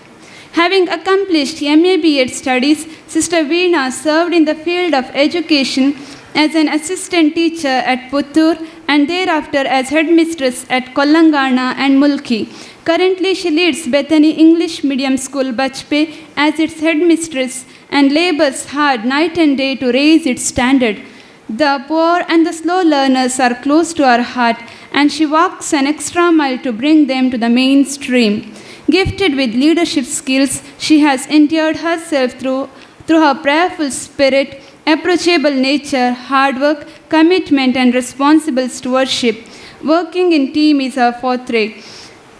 Having accomplished MA B.Ed studies, Sister Veena served in the field of education as an assistant teacher at Puttur, and thereafter as headmistress at Kolangana and Mulki. Currently, she leads Bethany English Medium School, Bachpe, as its headmistress and labors hard night and day to raise its standard. The poor and the slow learners are close to her heart, and she walks an extra mile to bring them to the mainstream. Gifted with leadership skills, she has endeared herself through her prayerful spirit, approachable nature, hard work, commitment, and responsible stewardship. Working in team is her forte.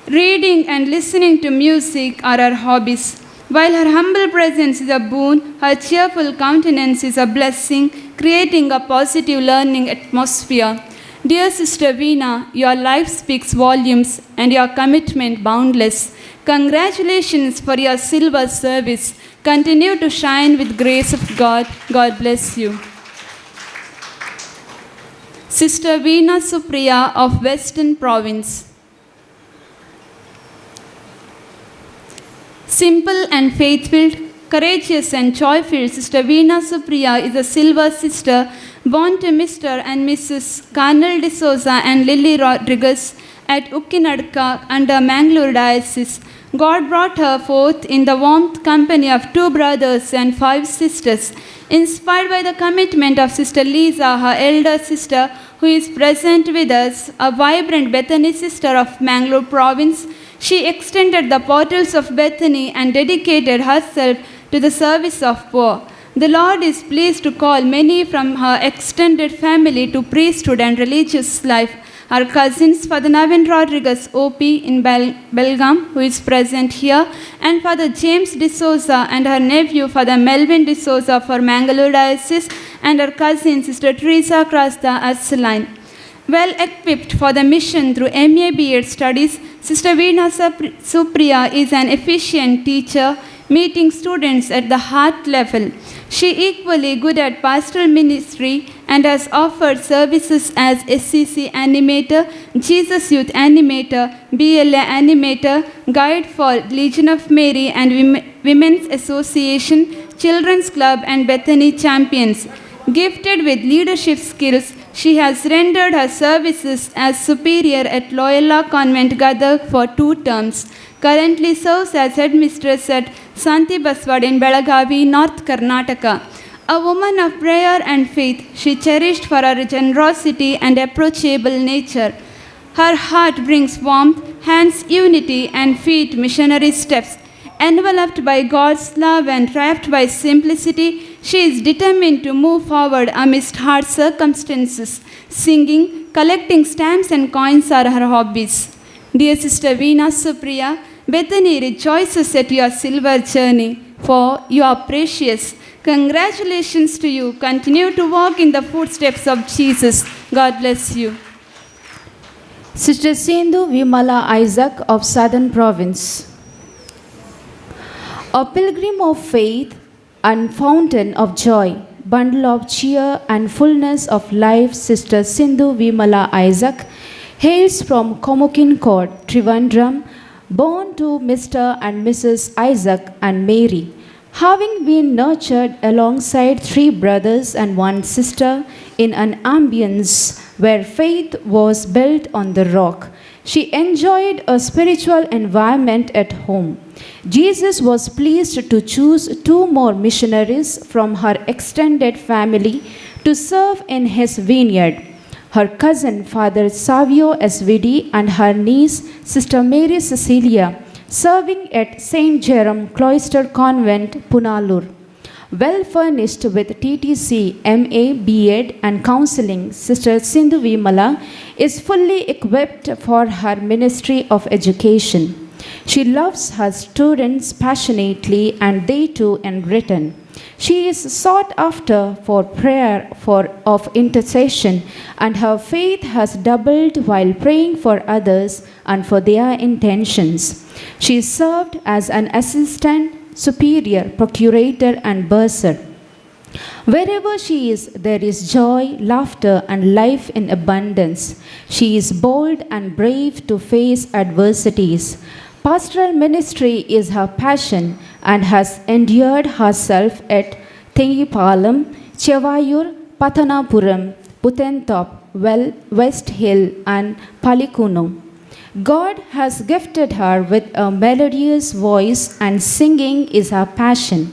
Reading and listening to music are her hobbies. While her humble presence is a boon, her cheerful countenance is a blessing, creating a positive learning atmosphere. Dear Sister Veena, your life speaks volumes and your commitment boundless. Congratulations for your silver service. Continue to shine with grace of God. God bless you. Sister Veena Supriya of Western Province. Simple and faith-filled, courageous and joy-filled, Sister Veena Supriya is a silver sister born to Mr. and Mrs. Carnal D'Souza and Lily Rodriguez at Ukkinadka under Mangalore Diocese. God brought her forth in the warm company of 2 brothers and 5 sisters. Inspired by the commitment of Sister Lisa, her elder sister, who is present with us, a vibrant Bethany sister of Mangalore Province, she extended the portals of Bethany and dedicated herself to the service of poor. The Lord is pleased to call many from her extended family to priesthood and religious life. Our cousins, Father Navin Rodriguez, OP in Belgaum, who is present here, and Father James D'Souza and her nephew, Father Melvin D'Souza for Mangalore Diocese, and her cousin, Sister Teresa Crasta Ursuline. Well equipped for the mission through MA B.Ed studies, Sister Veena Supriya is an efficient teacher, meeting students at the heart level. She equally good at pastoral ministry and has offered services as SCC animator, Jesus Youth animator, BLA animator, guide for Legion of Mary and Women's Association, Children's Club and Bethany Champions. Gifted with leadership skills, she has rendered her services as superior at Loyola Convent, Gadag for 2 terms. Currently serves as headmistress at Santi Baswad in Belagavi, North Karnataka. A woman of prayer and faith, she cherished for her generosity and approachable nature. Her heart brings warmth, hands unity, and feet missionary steps. Enveloped by God's love and trapped by simplicity, she is determined to move forward amidst hard circumstances. Singing, collecting stamps and coins are her hobbies. Dear Sister Veena Supriya, Bethany rejoices at your silver journey, for you are precious. Congratulations to you. Continue to walk in the footsteps of Jesus. God bless you. Sister Sindhu Vimala Isaac of Southern Province. A pilgrim of faith and fountain of joy, bundle of cheer and fullness of life, Sister Sindhu Vimala Isaac hails from Komukinkod, Trivandrum, born to Mr. and Mrs. Isaac and Mary. Having been nurtured alongside 3 brothers and 1 sister in an ambience where faith was built on the rock, she enjoyed a spiritual environment at home. Jesus was pleased to choose 2 more missionaries from her extended family to serve in his vineyard. Her cousin, Father Savio SVD, and her niece, Sister Mary Cecilia, serving at St. Jerome Cloister Convent, Punalur. Well furnished with TTC, MA, B.Ed and counseling, Sister Sindhu Vimala is fully equipped for her ministry of education. She loves her students passionately and they too in return. She is sought after for prayer of intercession, and her faith has doubled while praying for others and for their intentions. She served as an assistant, superior, procurator and bursar. Wherever she is, there is joy, laughter and life in abundance. She is bold and brave to face adversities. Pastoral ministry is her passion and has endured herself at Tengipalam, Chevayur, Pathanapuram, Putentop, West Hill, and Palikuno. God has gifted her with a melodious voice, and singing is her passion.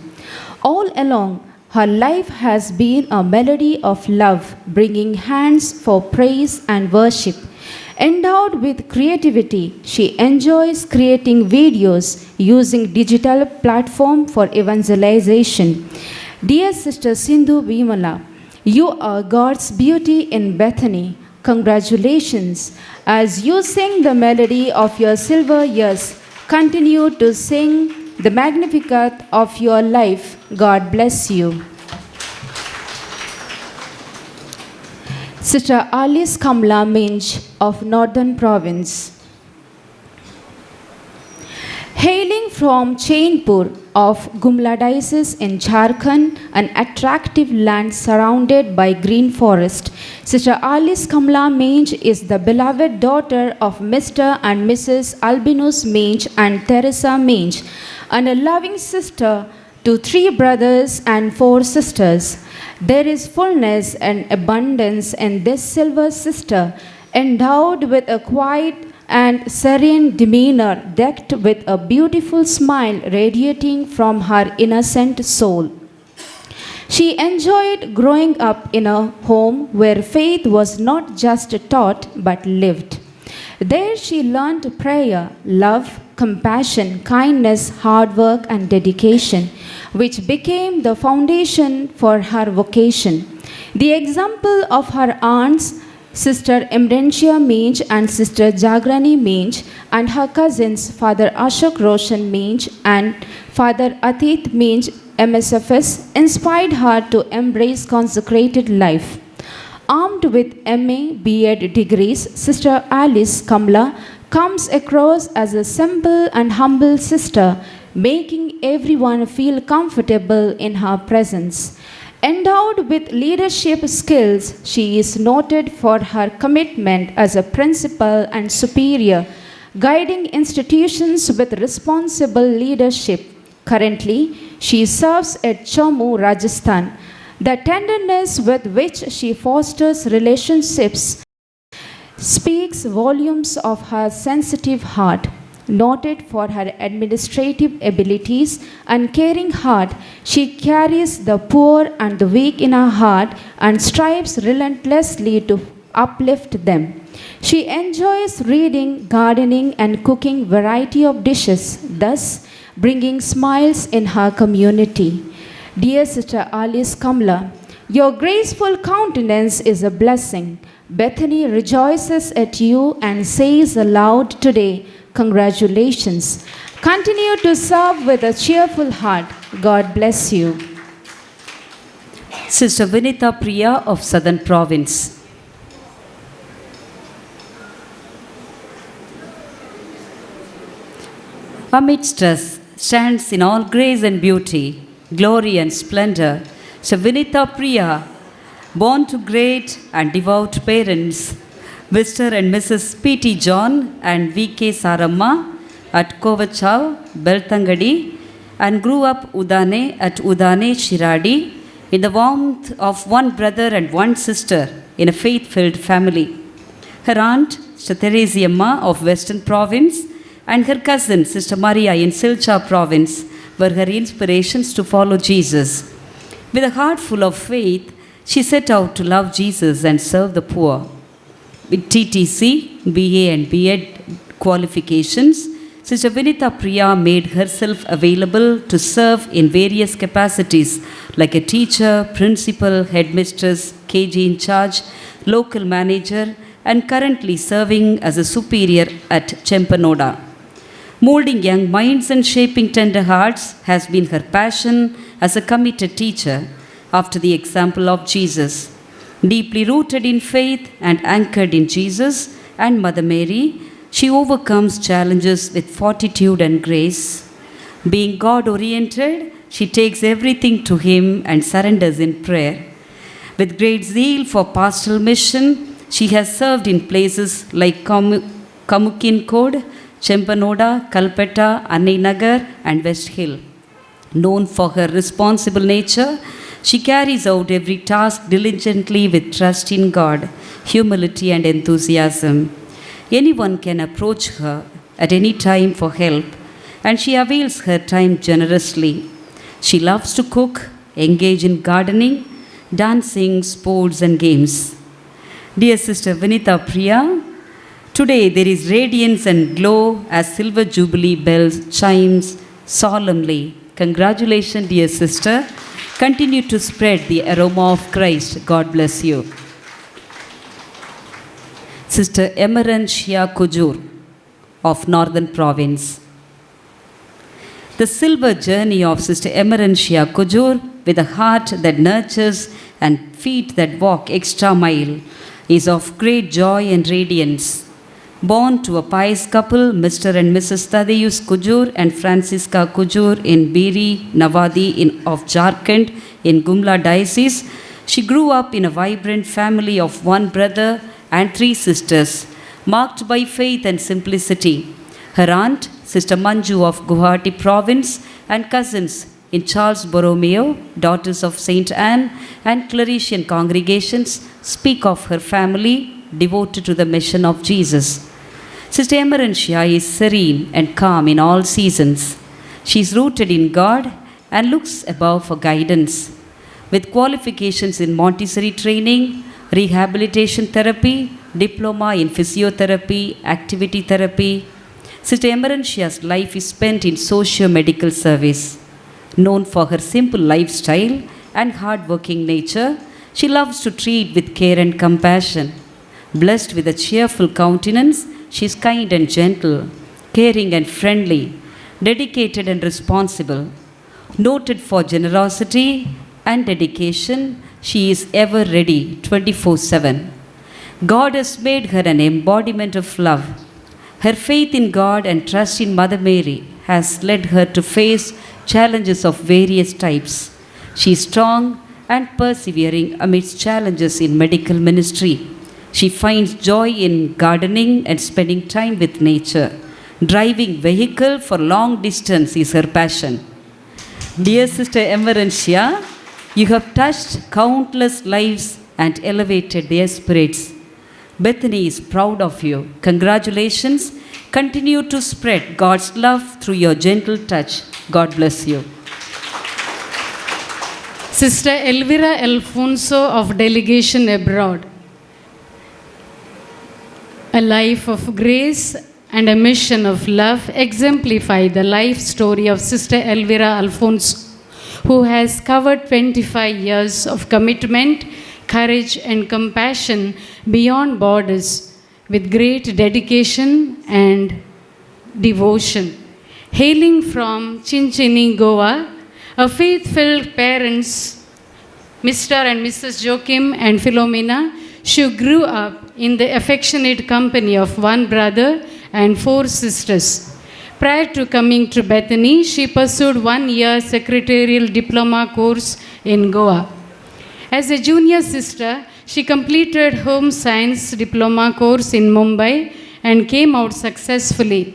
All along, her life has been a melody of love, bringing hands for praise and worship. Endowed with creativity, she enjoys creating videos using digital platform for evangelization. Dear Sister Sindhu Vimala, you are God's beauty in Bethany. Congratulations. As you sing the melody of your silver years, continue to sing the Magnificat of your life. God bless you. Sister Alice Kamla Minj of Northern Province. Hailing from Chainpur of Gumla Diocese in Jharkhand, an attractive land surrounded by green forest, Sister Alice Kamla Minj is the beloved daughter of Mr. and Mrs. Albinus Minj and Teresa Minj, and a loving sister to 3 brothers and 4 sisters. There is fullness and abundance in this silver sister, endowed with a quiet and serene demeanor, decked with a beautiful smile radiating from her innocent soul. She enjoyed growing up in a home where faith was not just taught but lived. There she learned prayer, love, compassion, kindness, hard work, and dedication, which became the foundation for her vocation. The example of her aunts, Sister Emdentia Minj and Sister Jagrani Minj, and her cousins, Father Ashok Roshan Minj and Father Atit Minj, MSFS, inspired her to embrace consecrated life. Armed with MA, B.Ed degrees, Sister Alice Kamla comes across as a simple and humble sister, making everyone feel comfortable in her presence. Endowed with leadership skills, she is noted for her commitment as a principal and superior, guiding institutions with responsible leadership. Currently, she serves at Jammu, Rajasthan. The tenderness with which she fosters relationships speaks volumes of her sensitive heart. Noted for her administrative abilities and caring heart, she carries the poor and the weak in her heart and strives relentlessly to uplift them. She enjoys reading, gardening, and cooking variety of dishes, thus bringing smiles in her community. Dear Sister Alice Kamla, your graceful countenance is a blessing. Bethany rejoices at you and says aloud today, congratulations. Continue to serve with a cheerful heart. God bless you. Sister Vinita Priya of Southern Province. Amidst us stands in all grace and beauty, glory and splendor, Sister Vinita Priya, born to great and devout parents, Mr. and Mrs. P.T. John and V.K. Saramma at Kovachav, Beltangadi, and grew up Udane at Udane, Shiradi, in the warmth of one brother and one sister in a faith-filled family. Her aunt, Sister Theresiamma of Western Province, and her cousin, Sister Maria in Silchar Province, were her inspirations to follow Jesus. With a heart full of faith, she set out to love Jesus and serve the poor. With TTC, BA and B.Ed qualifications, Sister Vinita Priya made herself available to serve in various capacities like a teacher, principal, headmistress, KG in charge, local manager, and currently serving as a superior at Chempanoda. Molding young minds and shaping tender hearts has been her passion as a committed teacher after the example of Jesus. Deeply rooted in faith and anchored in Jesus and Mother Mary, she overcomes challenges with fortitude and grace. Being God-oriented, she takes everything to Him and surrenders in prayer. With great zeal for pastoral mission, she has served in places like Kamukinkode, Chempanoda, Kalpetta, Annai Nagar, and West Hill. Known for her responsible nature, She carries out every task diligently with trust in God, humility, and enthusiasm. Anyone can approach her at any time for help, and she avails her time generously. She loves to cook, engage in gardening, dancing, sports, and games. Dear Sister Vinita Priya, today there is radiance and glow as silver jubilee bells chimes solemnly. Congratulations, dear sister. Continue to spread the aroma of Christ. God bless you. Sister Emerentia Kujur of Northern Province. The silver journey of Sister Emerentia Kujur, with a heart that nurtures and feet that walk extra mile, is of great joy and radiance. Born to a pious couple, Mr. and Mrs. Thaddeus Kujur and Francisca Kujur in Biri, Navadi of Jharkhand in Gumla Diocese, she grew up in a vibrant family of one brother and three sisters, marked by faith and simplicity. Her aunt, Sister Manju of Guwahati Province, and cousins in Charles Borromeo, daughters of Saint Anne, and Claretian congregations speak of her family devoted to the mission of Jesus. Sister Emerentia is serene and calm in all seasons. She is rooted in God and looks above for guidance. With qualifications in Montessori training, rehabilitation therapy, diploma in physiotherapy, activity therapy, Sister Emerentia's life is spent in socio-medical service. Known for her simple lifestyle and hard-working nature, she loves to treat with care and compassion. Blessed with a cheerful countenance, she is kind and gentle, caring and friendly, dedicated and responsible. Noted for generosity and dedication, she is ever ready 24/7. God has made her an embodiment of love. Her faith in God and trust in Mother Mary has led her to face challenges of various types. She is strong and persevering amidst challenges in medical ministry. She finds joy in gardening and spending time with nature. Driving vehicle for long distance is her passion. Dear Sister Emerentia, you have touched countless lives and elevated their spirits. Bethany is proud of you. Congratulations. Continue to spread God's love through your gentle touch. God bless you. Sister Elvira Alfonso of Delegation Abroad. A life of grace and a mission of love exemplify the life story of Sister Elvira Alfonso, who has covered 25 years of commitment, courage, and compassion beyond borders with great dedication and devotion. Hailing from Chinchini, Goa, a faith-filled parents, Mr. and Mrs. Joachim and Philomena, she grew up in the affectionate company of one brother and four sisters. Prior to coming to Bethany, she pursued 1 year secretarial diploma course in Goa. As a junior sister, she completed home science diploma course in Mumbai and came out successfully.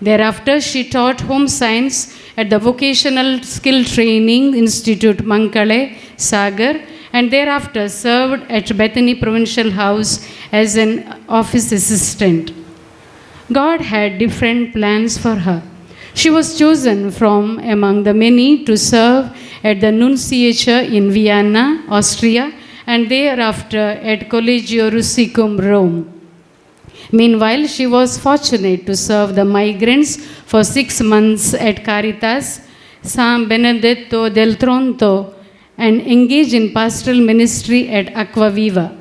Thereafter, she taught home science at the Vocational Skill Training Institute, Mankale, Sagar, and thereafter served at Bethany Provincial House as an office assistant. God had different plans for her. She was chosen from among the many to serve at the Nunciature in Vienna, Austria, and thereafter at Collegio Russicum, Rome. Meanwhile, she was fortunate to serve the migrants for 6 months at Caritas San Benedetto del Tronto and engage in pastoral ministry at Aquaviva.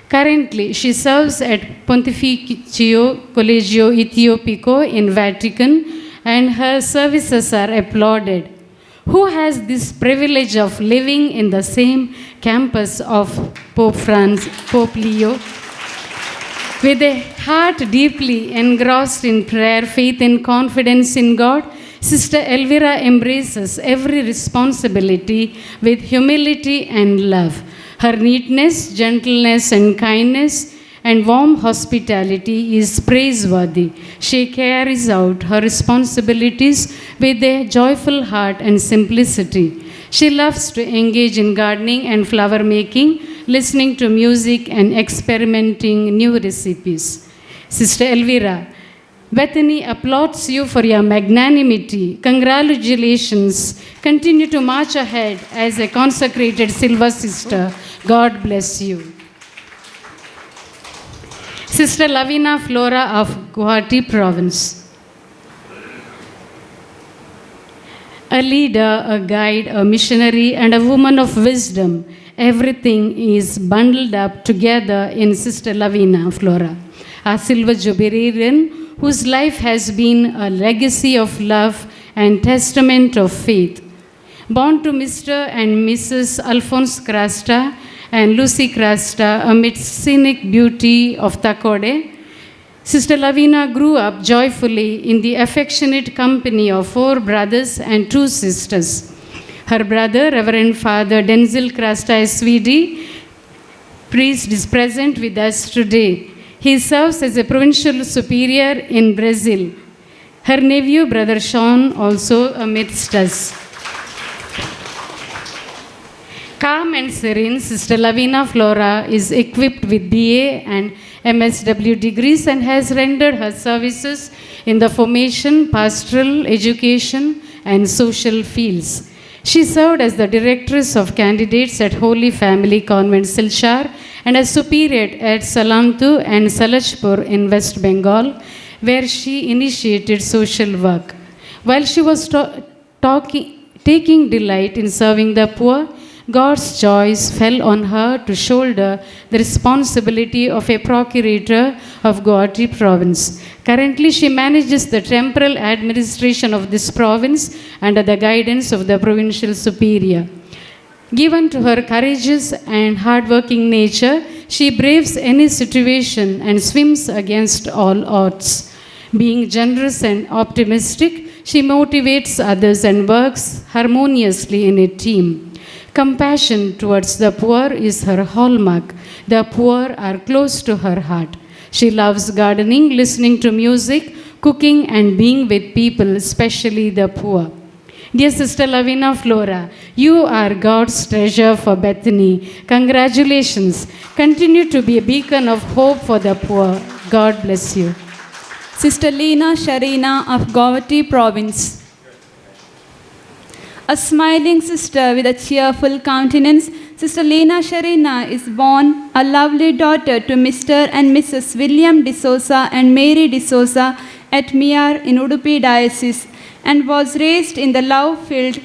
Currently, she serves at Pontificio Collegio Ethiopico in Vatican, and her services are applauded. Who has this privilege of living in the same campus of Pope Leo? With a heart deeply engrossed in prayer, faith, and confidence in God, Sister Elvira embraces every responsibility with humility and love. Her neatness, gentleness, and kindness and warm hospitality is praiseworthy. She carries out her responsibilities with a joyful heart and simplicity. She loves to engage in gardening and flower making, listening to music and experimenting new recipes. Sister Elvira, Bethany applauds you for your magnanimity. Congratulations. Continue to march ahead as a consecrated silver sister. God bless you. Sister Lavina Flora of Guwahati Province. A leader, a guide, a missionary, and a woman of wisdom. Everything is bundled up together in Sister Lavina Flora, a silver jubilarian whose life has been a legacy of love and testament of faith. Born to Mr. and Mrs. Alphonse Crasta and Lucy Crasta amidst scenic beauty of Takode, Sister Lavina grew up joyfully in the affectionate company of 4 brothers and 2 sisters. Her brother, Reverend Father Denzel Crasta SVD, priest, is present with us today. He serves as a provincial superior in Brazil. Her nephew, Brother Sean, also amidst us. Calm and serene, Sister Lavina Flora is equipped with BA and MSW degrees and has rendered her services in the formation, pastoral, education, and social fields. She served as the directress of candidates at Holy Family Convent Silchar and as superior at Salantu and Salachpur in West Bengal, where she initiated social work. While she was taking delight in serving the poor, God's choice fell on her to shoulder the responsibility of a procurator of Guwahati province. Currently, she manages the temporal administration of this province under the guidance of the provincial superior. Given to her courageous and hardworking nature, she braves any situation and swims against all odds. Being generous and optimistic, she motivates others and works harmoniously in a team. Compassion towards the poor is her hallmark. The poor are close to her heart. She loves gardening, listening to music, cooking, and being with people, especially the poor. Dear Sister Lavina Flora, you are God's treasure for Bethany. Congratulations. Continue to be a beacon of hope for the poor. God bless you. Sister Lena Sharina of Guwahati Province. A smiling sister with a cheerful countenance, Sister Lena Sharina is born a lovely daughter to Mr. and Mrs. William D'Souza and Mary D'Souza at Miyar in Udupi Diocese and was raised in the love-filled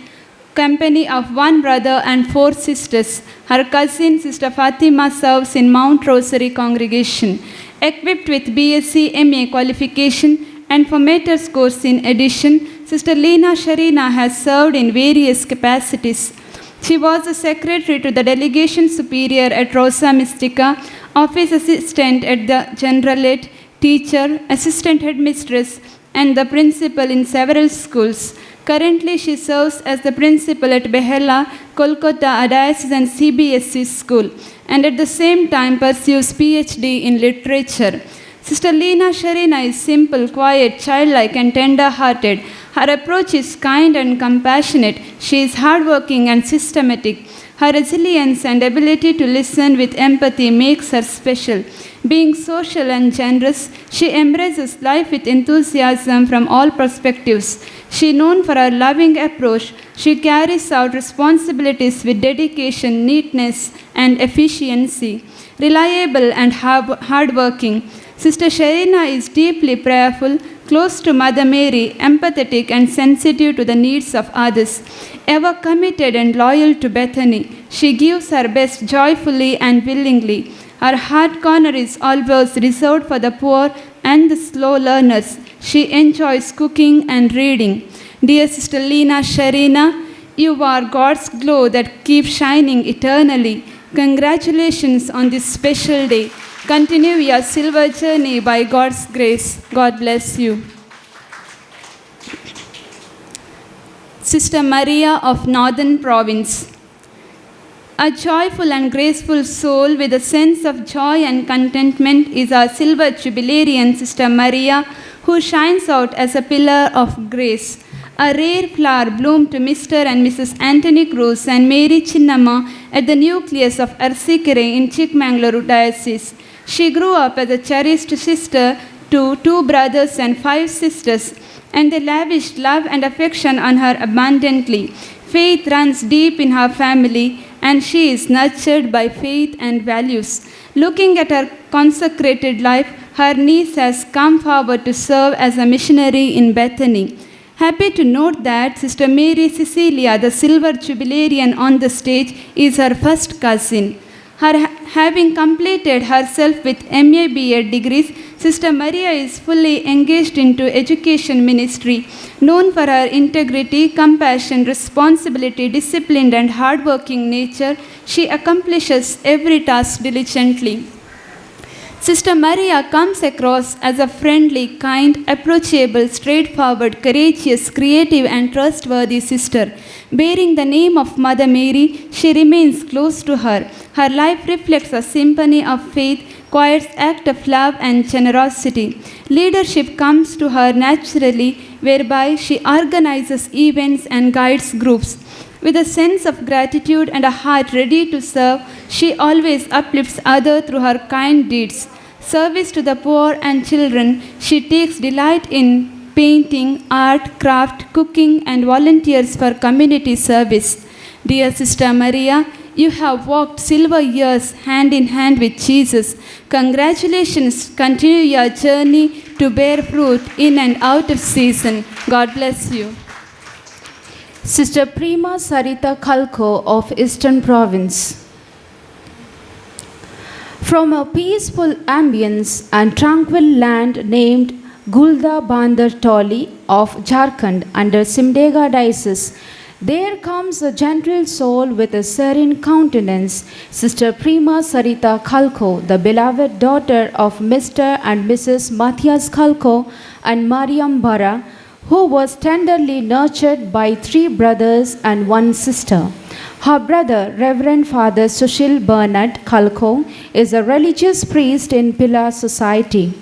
company of 1 brother and 4 sisters. Her cousin, Sister Fatima, serves in Mount Rosary congregation. Equipped with BSc MA qualification and for master's course in addition, Sister Lena Sharina has served in various capacities. She was a secretary to the delegation superior at Rosa Mystica, office assistant at the generalate, teacher, assistant headmistress, and the principal in several schools. Currently, she serves as the principal at Behela, Kolkata, a diocesan CBSE school, and at the same time pursues PhD in literature. Sister Lena Sharina is simple, quiet, childlike, and tender-hearted. Her approach is kind and compassionate. She is hardworking and systematic. Her resilience and ability to listen with empathy makes her special. Being social and generous, she embraces life with enthusiasm from all perspectives. She is known for her loving approach. She carries out responsibilities with dedication, neatness, and efficiency. Reliable and hardworking, Sister Sharina is deeply prayerful, close to Mother Mary, empathetic and sensitive to the needs of others. Ever committed and loyal to Bethany, she gives her best joyfully and willingly. Her heart corner is always reserved for the poor and the slow learners. She enjoys cooking and reading. Dear Sister Lena Sharina, you are God's glow that keeps shining eternally. Congratulations on this special day. Continue your silver journey by God's grace. God bless you. Sister Maria of Northern Province. A joyful and graceful soul with a sense of joy and contentment is our silver jubilarian Sister Maria, who shines out as a pillar of grace. a rare flower bloomed to Mr. and Mrs. Anthony Cruz and Mary Chinnamma at the nucleus of Arsikere in Chikmagaluru Diocese. She grew up as a cherished sister to 2 brothers and 5 sisters, and they lavished love and affection on her abundantly. Faith runs deep in her family, and she is nurtured by faith and values. Looking at her consecrated life, her niece has come forward to serve as a missionary in Bethany. Happy to note that Sister Mary Cecilia, the silver jubilarian on the stage, is her first cousin. Her having completed herself with MA B.Ed degrees, Sister Maria is fully engaged into education ministry. Known for her integrity, compassion, responsibility, disciplined and hardworking nature, she accomplishes every task diligently. Sister Maria comes across as a friendly, kind, approachable, straightforward, courageous, creative and trustworthy sister. Bearing the name of Mother Mary, she remains close to her. Her life reflects a symphony of faith, quiet act of love and generosity. Leadership comes to her naturally, whereby she organizes events and guides groups. With a sense of gratitude and a heart ready to serve, she always uplifts others through her kind deeds. Service to the poor and children, she takes delight in painting, art, craft, cooking, and volunteers for community service. Dear Sister Maria, you have walked silver years hand in hand with Jesus. Congratulations, continue your journey to bear fruit in and out of season. God bless you. Sister Prima Sarita Khalko of Eastern Province. From a peaceful ambience and tranquil land named Gulda Bandar Toli of Jharkhand under Simdega Diocese, there comes a gentle soul with a serene countenance, Sister Prima Sarita Khalko, the beloved daughter of Mr. and Mrs. Matthias Khalko and Mariam Bara, who was tenderly nurtured by 3 brothers and 1 sister. Her brother, Reverend Father Sushil Bernard Khalko, is a religious priest in Pilla Society.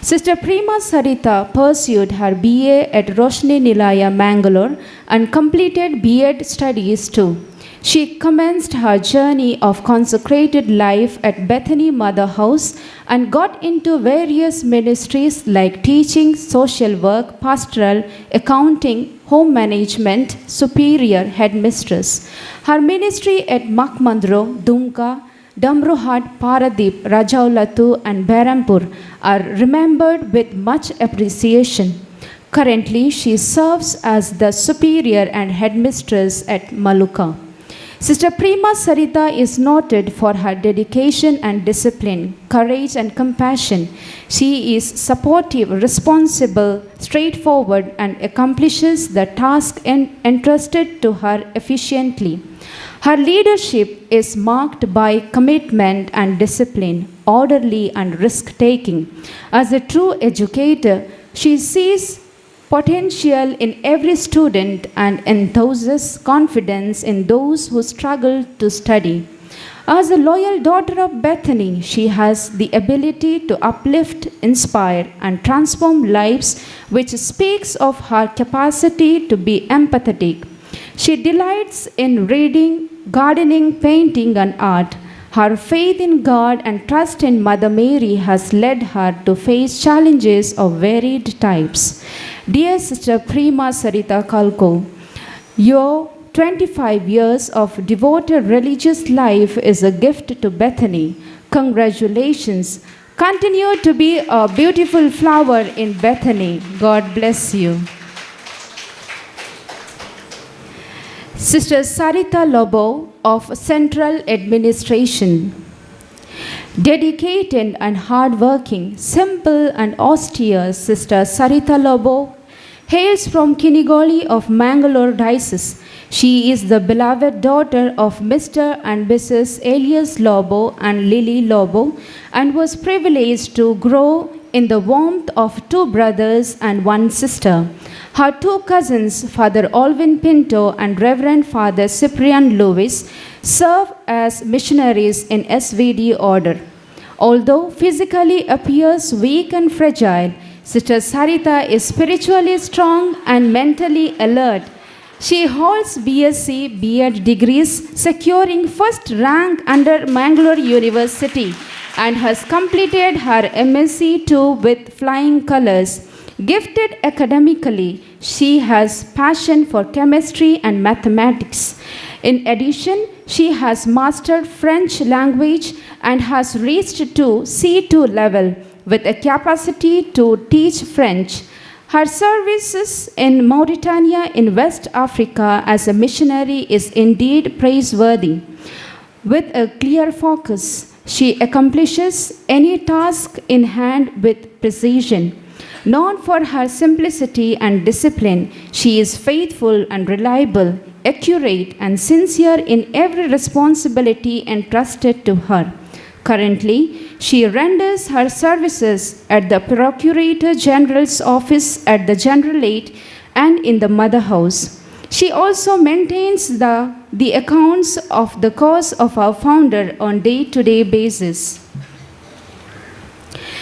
Sister Prima Sarita pursued her BA at Roshni Nilaya, Mangalore, and completed B.Ed studies too. She commenced her journey of consecrated life at Bethany Mother House and got into various ministries like teaching, social work, pastoral, accounting, home management, superior headmistress. Her ministry at Makmandro, Dumka, Damruhat, Paradip, Rajaulatu and Berampur are remembered with much appreciation. Currently, she serves as the superior and headmistress at Maluka. Sister Prima Sarita is noted for her dedication and discipline, courage and compassion. She is supportive, responsible, straightforward, and accomplishes the task entrusted to her efficiently. Her leadership is marked by commitment and discipline, orderly and risk-taking. As a true educator, she sees potential in every student and enthuses confidence in those who struggle to study. As a loyal daughter of Bethany, she has the ability to uplift, inspire, and transform lives, which speaks of her capacity to be empathetic. She delights in reading, gardening, painting, and art. Her faith in God and trust in Mother Mary has led her to face challenges of varied types. Dear Sister Prima Sarita Khalko, your 25 years of devoted religious life is a gift to Bethany. Congratulations. Continue to be a beautiful flower in Bethany. God bless you. Sister Sarita Lobo of Central Administration. Dedicated and hardworking, simple and austere, Sister Sarita Lobo hails from Kinigoli of Mangalore Diocese. She is the beloved daughter of Mr. and Mrs. Elias Lobo and Lily Lobo and was privileged to grow in the warmth of 2 brothers and 1 sister. Her 2 cousins, Father Alvin Pinto and Reverend Father Cyprian Lewis, serve as missionaries in SVD order. Although physically appears weak and fragile, Sister Sarita is spiritually strong and mentally alert. She holds BSc B.Ed degrees, securing first rank under Mangalore University, and has completed her MSc too with flying colors. Gifted academically, she has passion for chemistry and mathematics. In addition, she has mastered French language and has reached to C2 level with a capacity to teach French. Her services in Mauritania in West Africa as a missionary is indeed praiseworthy. With a clear focus, she accomplishes any task in hand with precision. Known for her simplicity and discipline, she is faithful and reliable, accurate and sincere in every responsibility entrusted to her. Currently, she renders her services at the Procurator General's office at the Generalate and in the Mother House. She also maintains the accounts of the cause of our founder on day-to-day basis.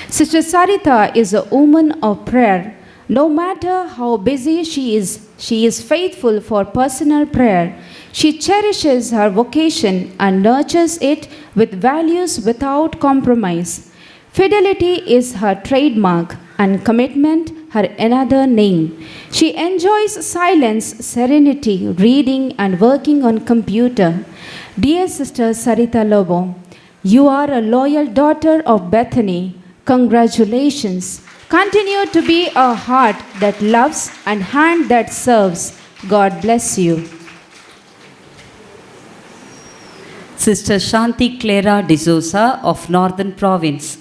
Sister Sarita is a woman of prayer. No matter how busy she is faithful for personal prayer. She cherishes her vocation and nurtures it with values without compromise. Fidelity is her trademark and commitment her another name. She enjoys silence, serenity, reading and working on computer. Dear Sister Sarita Lobo, you are a loyal daughter of Bethany. Congratulations. Continue to be a heart that loves and hand that serves. God bless you. Sister Shanti Clara D'Souza of Northern Province.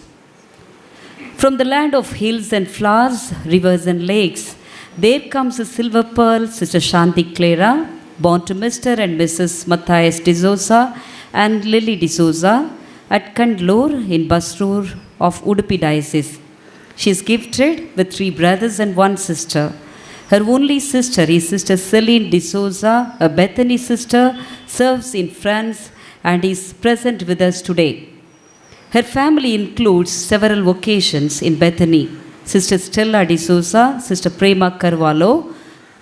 From the land of hills and flowers, rivers and lakes, there comes a silver pearl, Sister Shanti Clara, born to Mr. and Mrs. Matthias D'Souza and Lily D'Souza at Kandlur in Basrur of Udupi Diocese. She is gifted with 3 brothers and 1 sister. Her only sister is Sister Celine D'Souza, a Bethany sister, serves in France and is present with us today. Her family includes several vocations in Bethany. Sister Stella D'Souza, Sister Prema Carvalho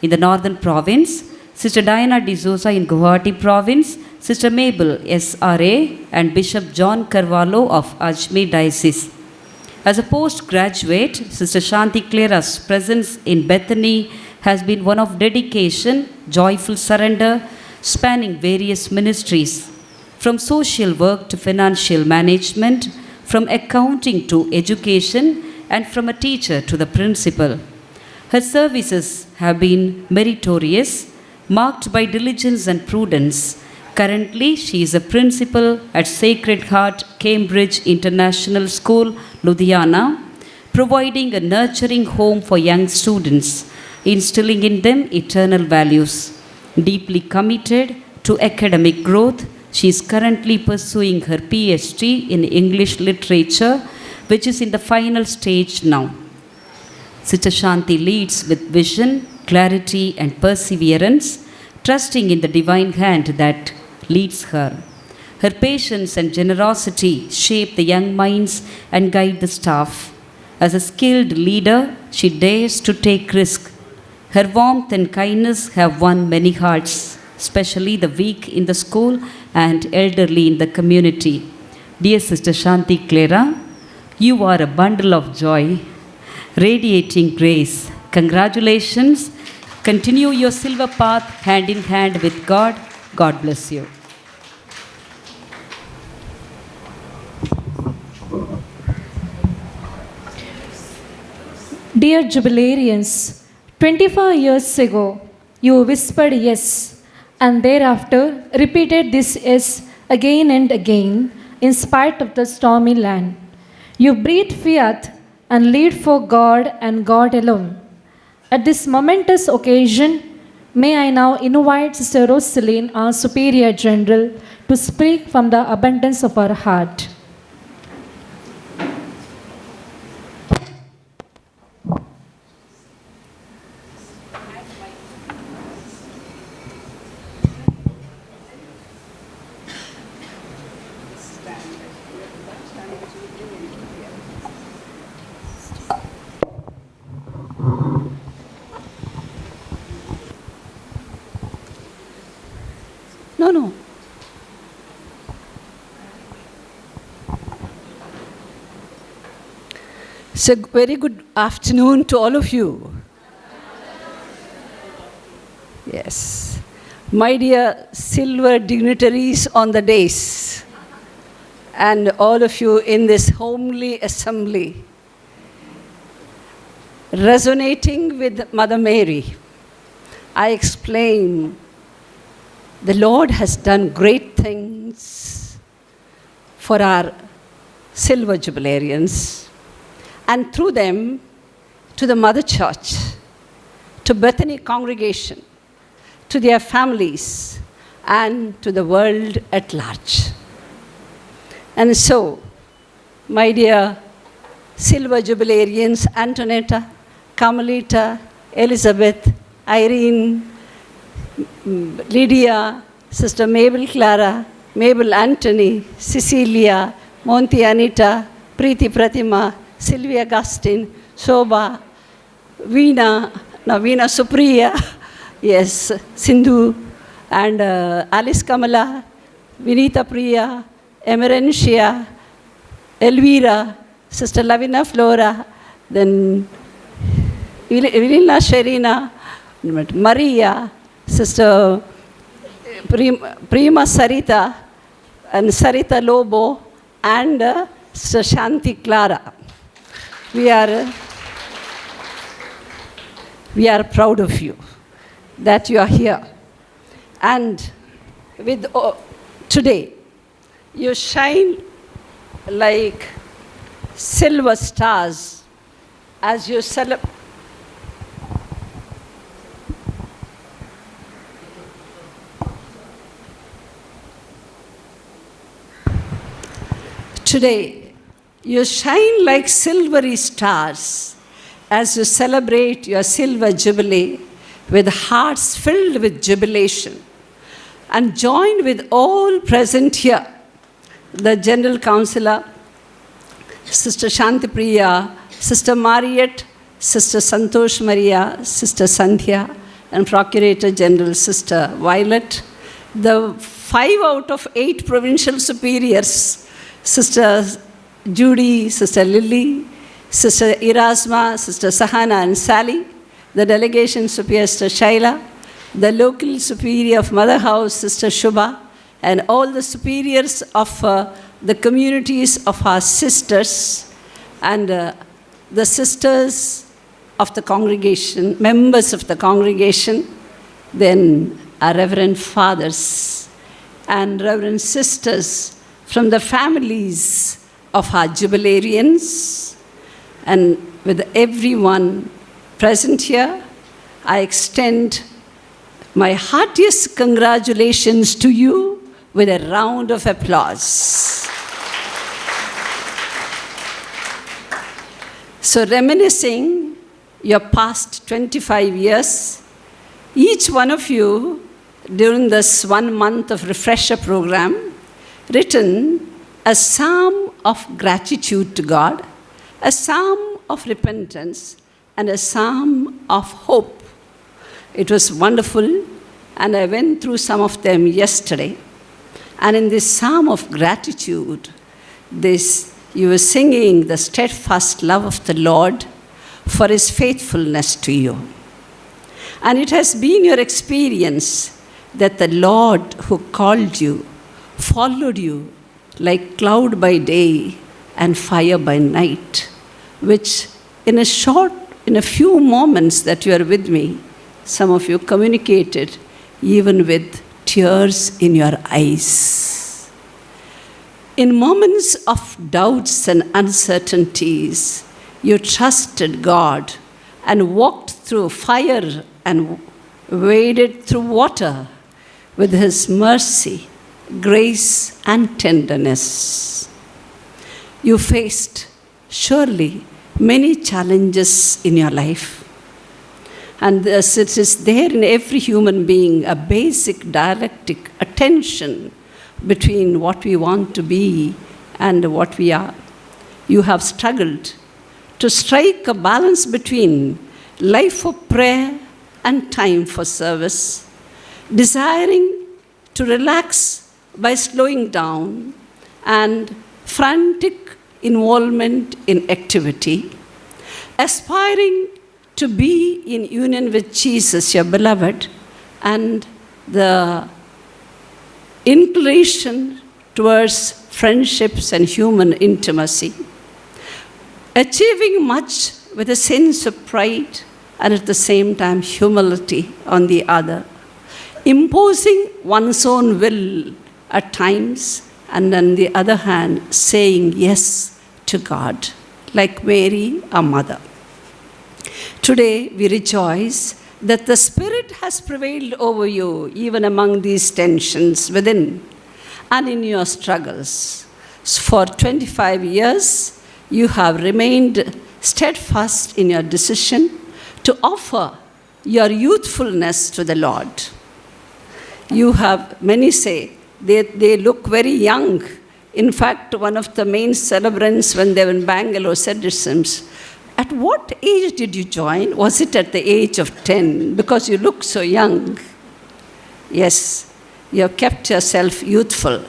in the Northern Province, Sister Diana D'Souza in Guwahati Province, Sister Mabel SRA and Bishop John Carvalho of Ajmer Diocese. As a postgraduate, Sister Shanti Clara's presence in Bethany has been one of dedication, joyful surrender, spanning various ministries, from social work to financial management, from accounting to education, and from a teacher to the principal. Her services have been meritorious, marked by diligence and prudence. Currently, she is a principal at Sacred Heart Cambridge International School, Ludhiana, providing a nurturing home for young students, instilling in them eternal values. Deeply committed to academic growth, she is currently pursuing her PhD in English Literature, which is in the final stage now. Sister Shanti leads with vision, clarity, and perseverance, trusting in the divine hand that leads her. Her patience and generosity shape the young minds and guide the staff. As a skilled leader, she dares to take risks. Her warmth and kindness have won many hearts, especially the weak in the school and elderly in the community. Dear Sister Shanti Clara, you are a bundle of joy, radiating grace. Congratulations. Continue your silver path hand in hand with God. God bless you. Dear Jubilarians, 25 years ago, you whispered yes, and thereafter repeated this yes again and again, in spite of the stormy land. You breathe fiat and lead for God and God alone. At this momentous occasion, may I now invite Sister Rosaline, our Superior General, to speak from the abundance of her heart. No. So, very good afternoon to all of you. Yes. My dear silver dignitaries on the dais, and all of you in this homely assembly, resonating with Mother Mary, I explain the Lord has done great things for our silver jubilarians, and through them to the Mother Church, to Bethany congregation, to their families, and to the world at large. And so, my dear silver jubilarians, Antonetta, Carmelita, Elizabeth, Irene, Lydia, Sister Mabel Clara, Mabel Anthony, Cecilia, Monty Anita, Preeti Pratima, Sylvia Agustin, Shobha, Veena Supriya, yes, Sindhu, and Alice Kamala, Vinita Priya, Emerencia, Elvira, Sister Lavina Flora, then Vilina Sherina, Maria, Sister Prima Sarita, and Sarita Lobo, and Sister Shanti Clara. We are proud of you that you are here. And with today, you shine like silver stars as you celebrate. Today, you shine like silvery stars as you celebrate your silver jubilee with hearts filled with jubilation, and join with all present here, the General Councillor, Sister Shanti Priya, Sister Mariette, Sister Santosh Maria, Sister Sandhya, and Procurator General Sister Violet, the 5 out of 8 provincial superiors, Sister Judy, Sister Lily, Sister Erasma, Sister Sahana and Sally, the delegation superior, Sister Shaila, the local superior of Mother House, Sister Shubha, and all the superiors of the communities of our sisters, and the sisters of the congregation, members of the congregation, then our Reverend Fathers and Reverend Sisters from the families of our jubilarians, and with everyone present here, I extend my heartiest congratulations to you with a round of applause. So, reminiscing your past 25 years, each one of you during this 1 month of refresher program written a psalm of gratitude to God, a psalm of repentance, and a psalm of hope. It was wonderful, and I went through some of them yesterday. And in this psalm of gratitude, you were singing the steadfast love of the Lord for his faithfulness to you. And it has been your experience that the Lord who called you followed you like cloud by day and fire by night, which in a few moments that you are with me, some of you communicated even with tears in your eyes. In moments of doubts and uncertainties, you trusted God and walked through fire and waded through water with his mercy, grace, and tenderness. You faced, surely, many challenges in your life. And thus it is there in every human being a basic dialectic, a tension between what we want to be and what we are. You have struggled to strike a balance between life of prayer and time for service, desiring to relax by slowing down and frantic involvement in activity, aspiring to be in union with Jesus, your beloved, and the inclination towards friendships and human intimacy, achieving much with a sense of pride and at the same time humility on the other, imposing one's own will at times, and on the other hand, saying yes to God, like Mary, our mother. Today, we rejoice that the Spirit has prevailed over you, even among these tensions within and in your struggles. For 25 years, you have remained steadfast in your decision to offer your youthfulness to the Lord. You have, many say, they look very young. In fact, one of the main celebrants when they were in Bangalore said it seems, at what age did you join? Was it at the age of 10? Because you look so young. Yes, you have kept yourself youthful.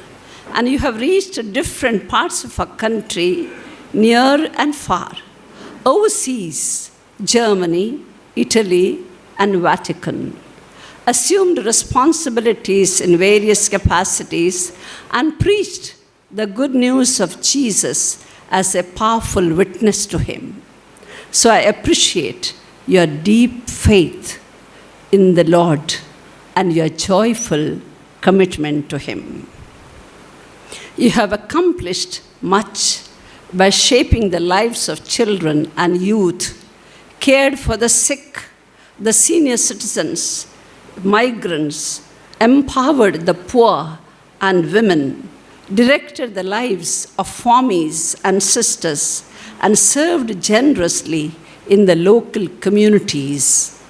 And you have reached different parts of our country, near and far. Overseas, Germany, Italy, and Vatican. Assumed responsibilities in various capacities and preached the good news of Jesus as a powerful witness to him. So I appreciate your deep faith in the Lord and your joyful commitment to him. You have accomplished much by shaping the lives of children and youth, cared for the sick, the senior citizens, migrants, empowered the poor and women, directed the lives of Swamis and sisters, and served generously in the local communities.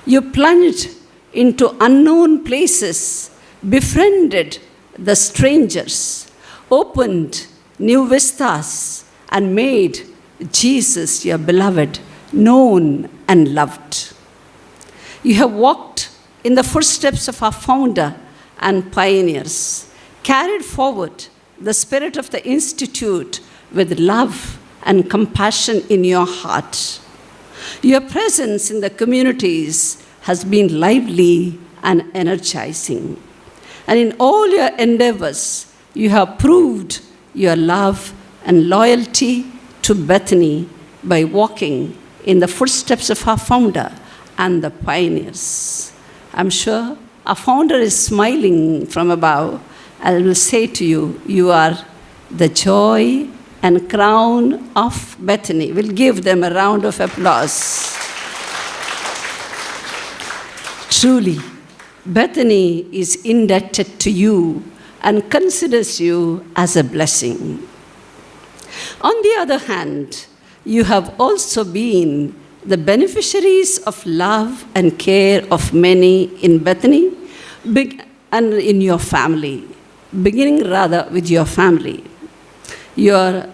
You plunged into unknown places, befriended the strangers, opened new vistas, and made Jesus, your beloved, known and loved. You have walked in the footsteps of our founder and pioneers, carried forward the spirit of the Institute with love and compassion in your heart. Your presence in the communities has been lively and energizing. And in all your endeavors, you have proved your love and loyalty to Bethany by walking in the footsteps of our founder and the pioneers. I'm sure our founder is smiling from above. I will say to you, you are the joy and crown of Bethany. We'll give them a round of applause. Truly, Bethany is indebted to you and considers you as a blessing. On the other hand, you have also been the beneficiaries of love and care of many in Bethany and in your family, beginning rather with your family. Your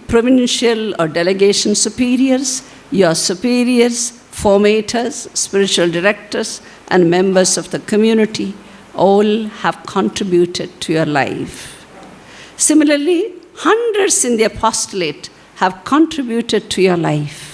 provincial or delegation superiors, your superiors, formators, spiritual directors, and members of the community all have contributed to your life. Similarly, hundreds in the apostolate have contributed to your life.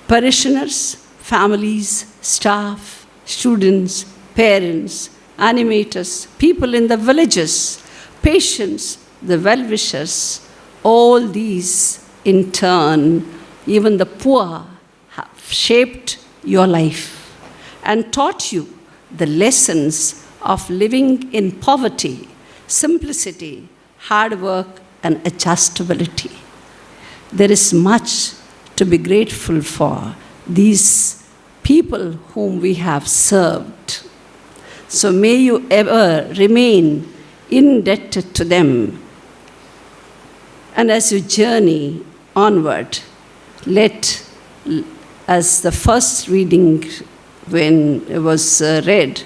Parishioners, families, staff, students, parents, animators, people in the villages, patients, the well-wishers, all these in turn, even the poor, have shaped your life and taught you the lessons of living in poverty, simplicity, hard work, and adjustability. There is much to be grateful for these people whom we have served. So may you ever remain indebted to them. And as you journey onward, let, as the first reading when it was read,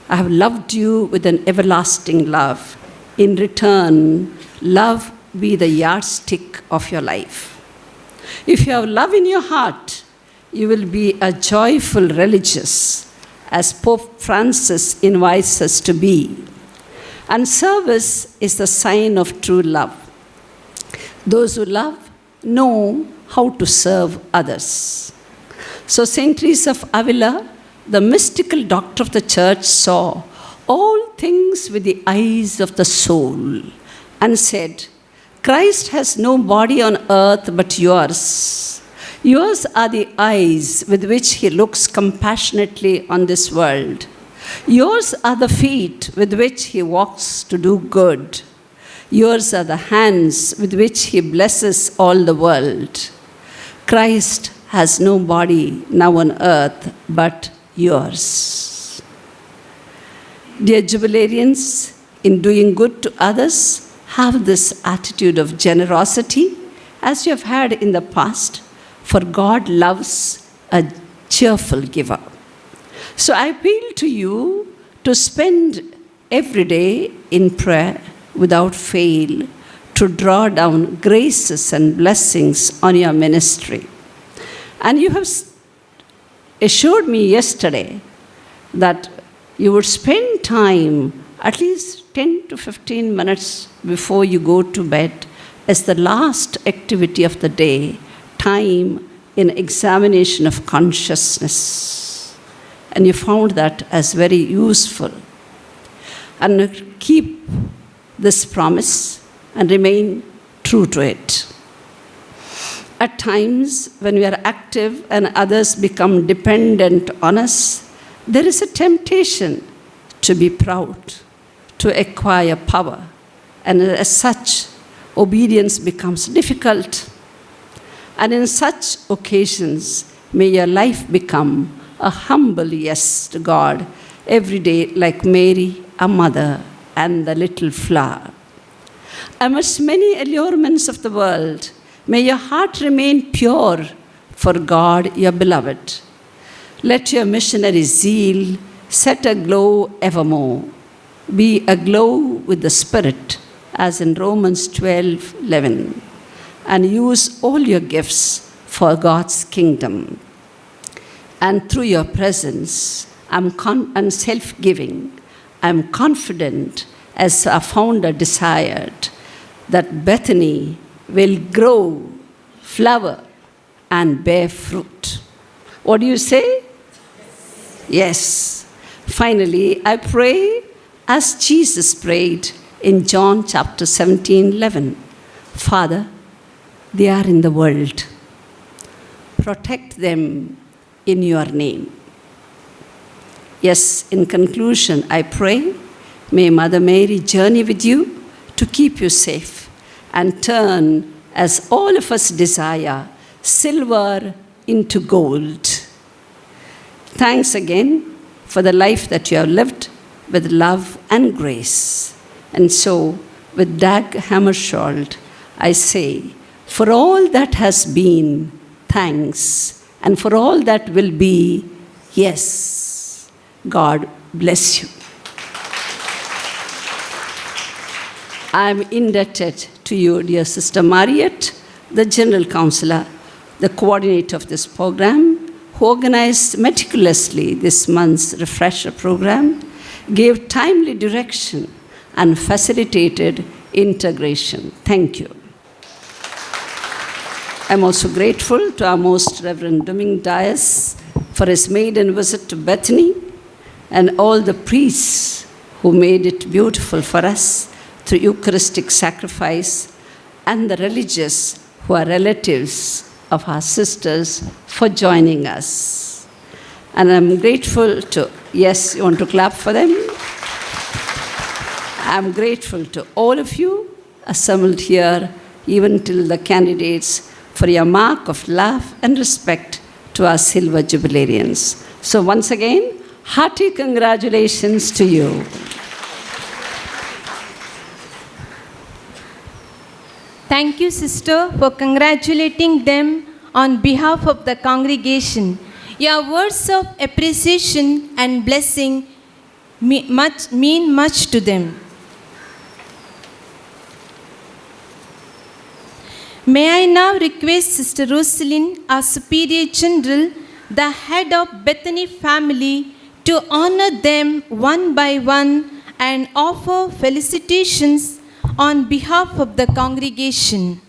I have loved you with an everlasting love. In return, love be the yardstick of your life. If you have love in your heart, you will be a joyful religious as Pope Francis invites us to be. And service is the sign of true love. Those who love know how to serve others. So St. Teresa of Avila, the mystical doctor of the church, saw all things with the eyes of the soul and said, Christ has no body on earth but yours. Yours are the eyes with which he looks compassionately on this world. Yours are the feet with which he walks to do good. Yours are the hands with which he blesses all the world. Christ has no body now on earth but yours. Dear Jubilarians, in doing good to others, have this attitude of generosity as you have had in the past, for God loves a cheerful giver. So I appeal to you to spend every day in prayer without fail, to draw down graces and blessings on your ministry. And you have assured me yesterday that you would spend time, at least 10 to 15 minutes before you go to bed, as the last activity of the day, time in examination of consciousness. And you found that as very useful. And keep this promise and remain true to it. At times, when we are active and others become dependent on us, there is a temptation to be proud, to acquire power, and as such, obedience becomes difficult. And in such occasions, may your life become a humble yes to God every day, like Mary, a mother, and the little flower. Amidst many allurements of the world, may your heart remain pure for God, your beloved. Let your missionary zeal set aglow evermore. Be aglow with the Spirit, as in Romans 12:11, and use all your gifts for God's kingdom. And through your presence and self-giving, I am confident, as our founder desired, that Bethany will grow, flower, and bear fruit. What do you say? Yes. Finally, I pray as Jesus prayed in John chapter 17:11. Father, they are in the world. Protect them in your name. Yes, in conclusion, I pray, may Mother Mary journey with you to keep you safe and turn, as all of us desire, silver into gold. Thanks again for the life that you have lived with love and grace. And so, with Dag Hammarskjöld, I say, for all that has been, thanks, and for all that will be, yes. God bless you. I am indebted to you, dear Sister Mariette, the General Counselor, the coordinator of this program, who organized meticulously this month's refresher program, gave timely direction, and facilitated integration. Thank you. I'm also grateful to our Most Reverend Domingue Dias for his maiden visit to Bethany, and all the priests who made it beautiful for us through Eucharistic sacrifice, and the religious who are relatives of our sisters for joining us. And I'm grateful to, yes, you want to clap for them? I'm grateful to all of you assembled here, even till the candidates, for your mark of love and respect to our silver jubilarians. So once again, hearty congratulations to you. Thank you, Sister, for congratulating them on behalf of the congregation. Your words of appreciation and blessing mean much to them. May I now request Sister Rosalind, our Superior General, the head of Bethany family, to honor them one by one and offer felicitations on behalf of the congregation.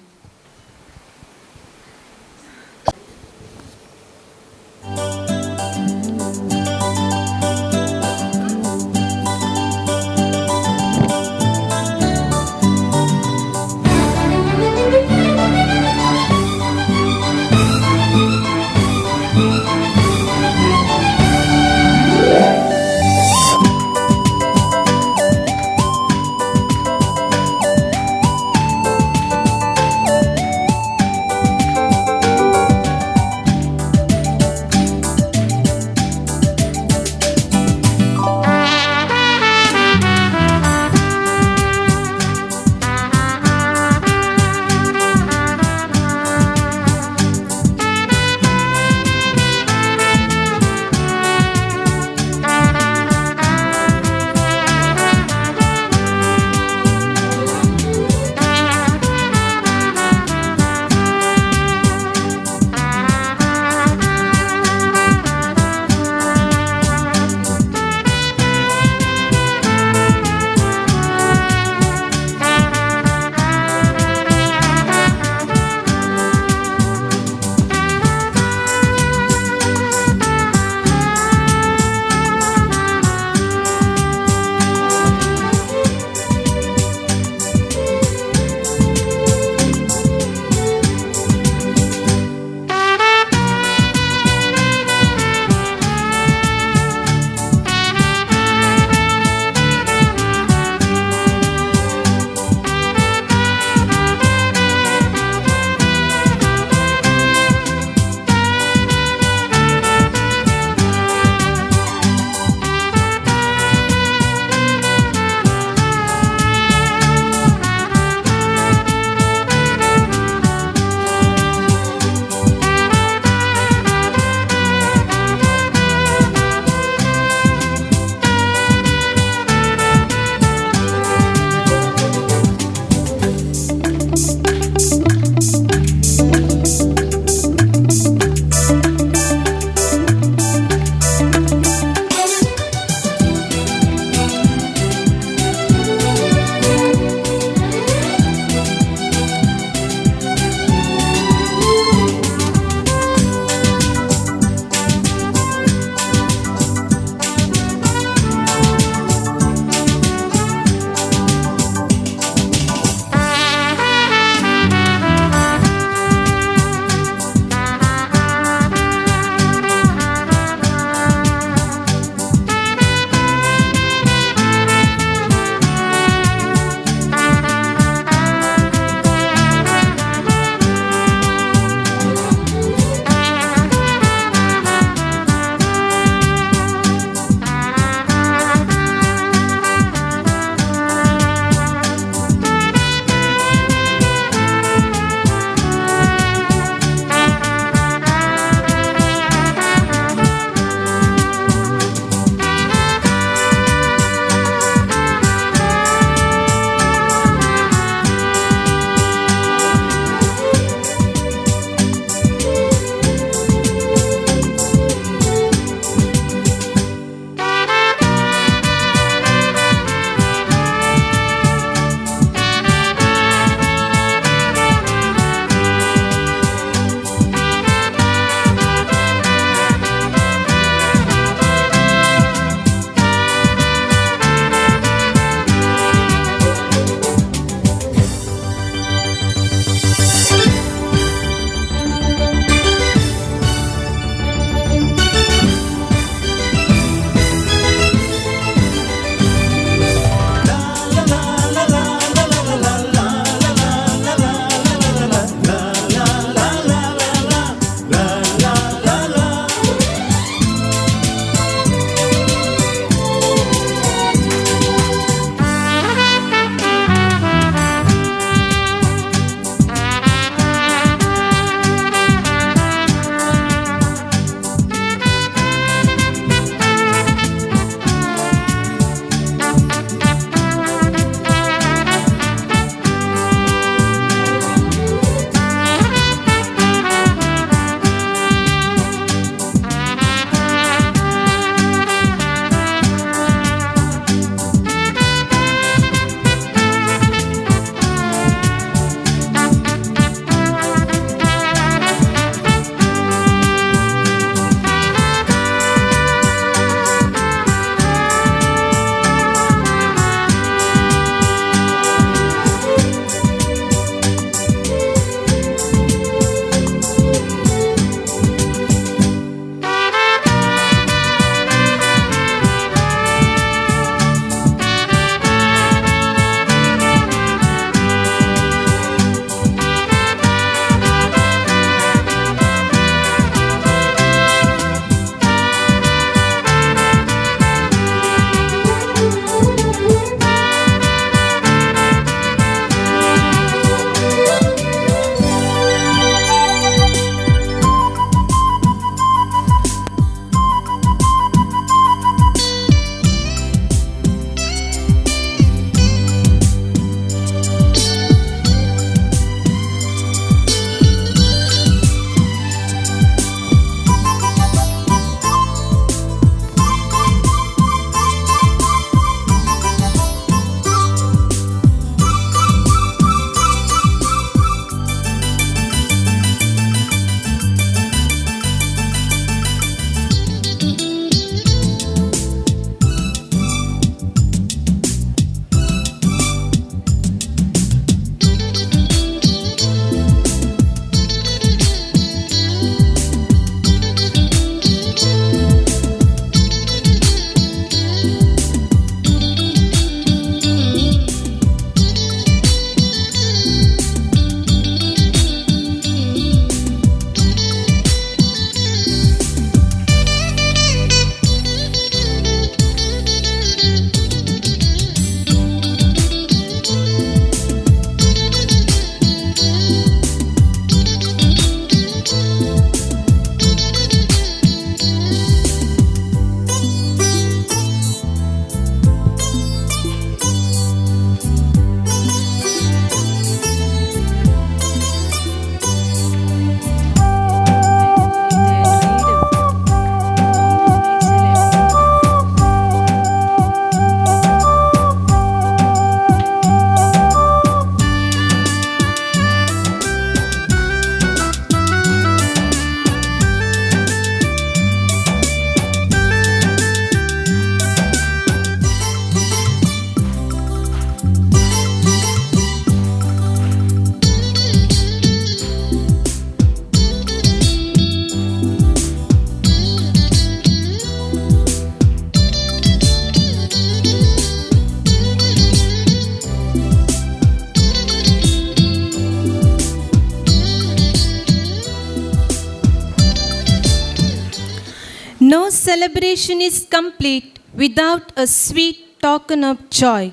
No celebration is complete without a sweet token of joy.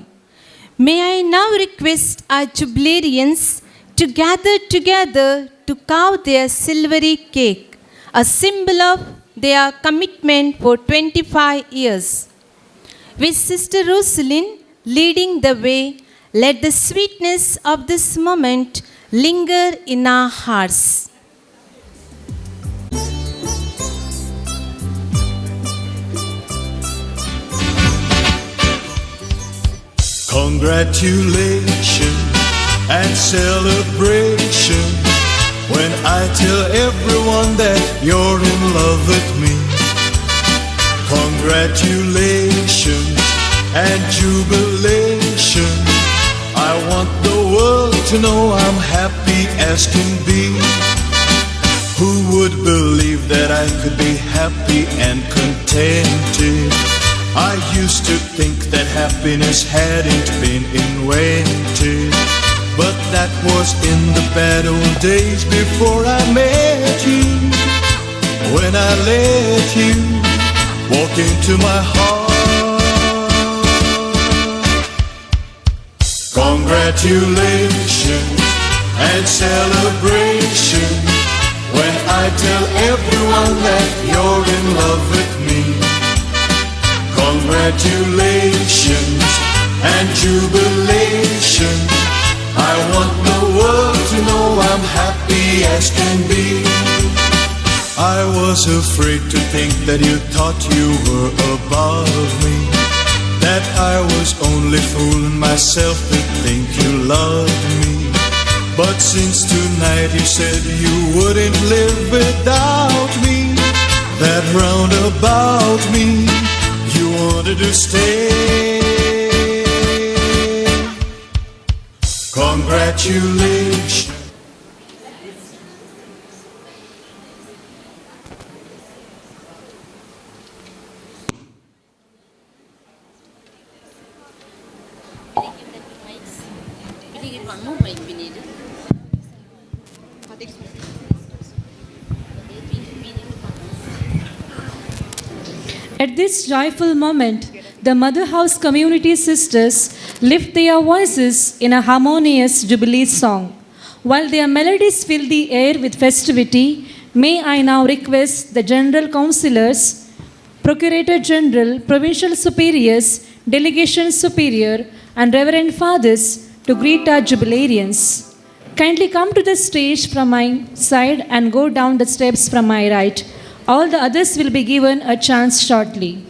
May I now request our jubilarians to gather together to carve their silvery cake, a symbol of their commitment for 25 years. With Sister Rosalind leading the way, let the sweetness of this moment linger in our hearts. Congratulations and celebration when I tell everyone that you're in love with me. Congratulations and jubilation. I want the world to know I'm happy as can be. Who would believe that I could be happy and contented? I used to think that happiness hadn't been invented, but that was in the bad old days before I met you. When I let you walk into my heart. Congratulations and celebration when I tell everyone that you're in love with me. Congratulations and jubilation. I want the world to know I'm happy as can be. I was afraid to think that you thought you were above me, that I was only fooling myself to think you loved me. But since tonight you said you wouldn't live without me, that round about me you wanted to stay. Congratulations. At this joyful moment, the Mother House community sisters lift their voices in a harmonious Jubilee song. While their melodies fill the air with festivity, may I now request the General Councillors, Procurator General, Provincial Superiors, Delegation Superior, and Reverend Fathers to greet our jubilarians. Kindly come to the stage from my side and go down the steps from my right. All the others will be given a chance shortly.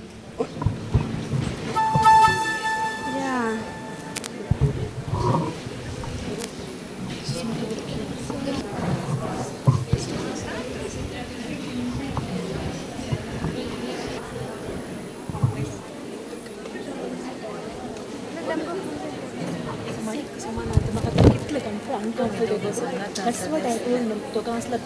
That's what I told them. To counselor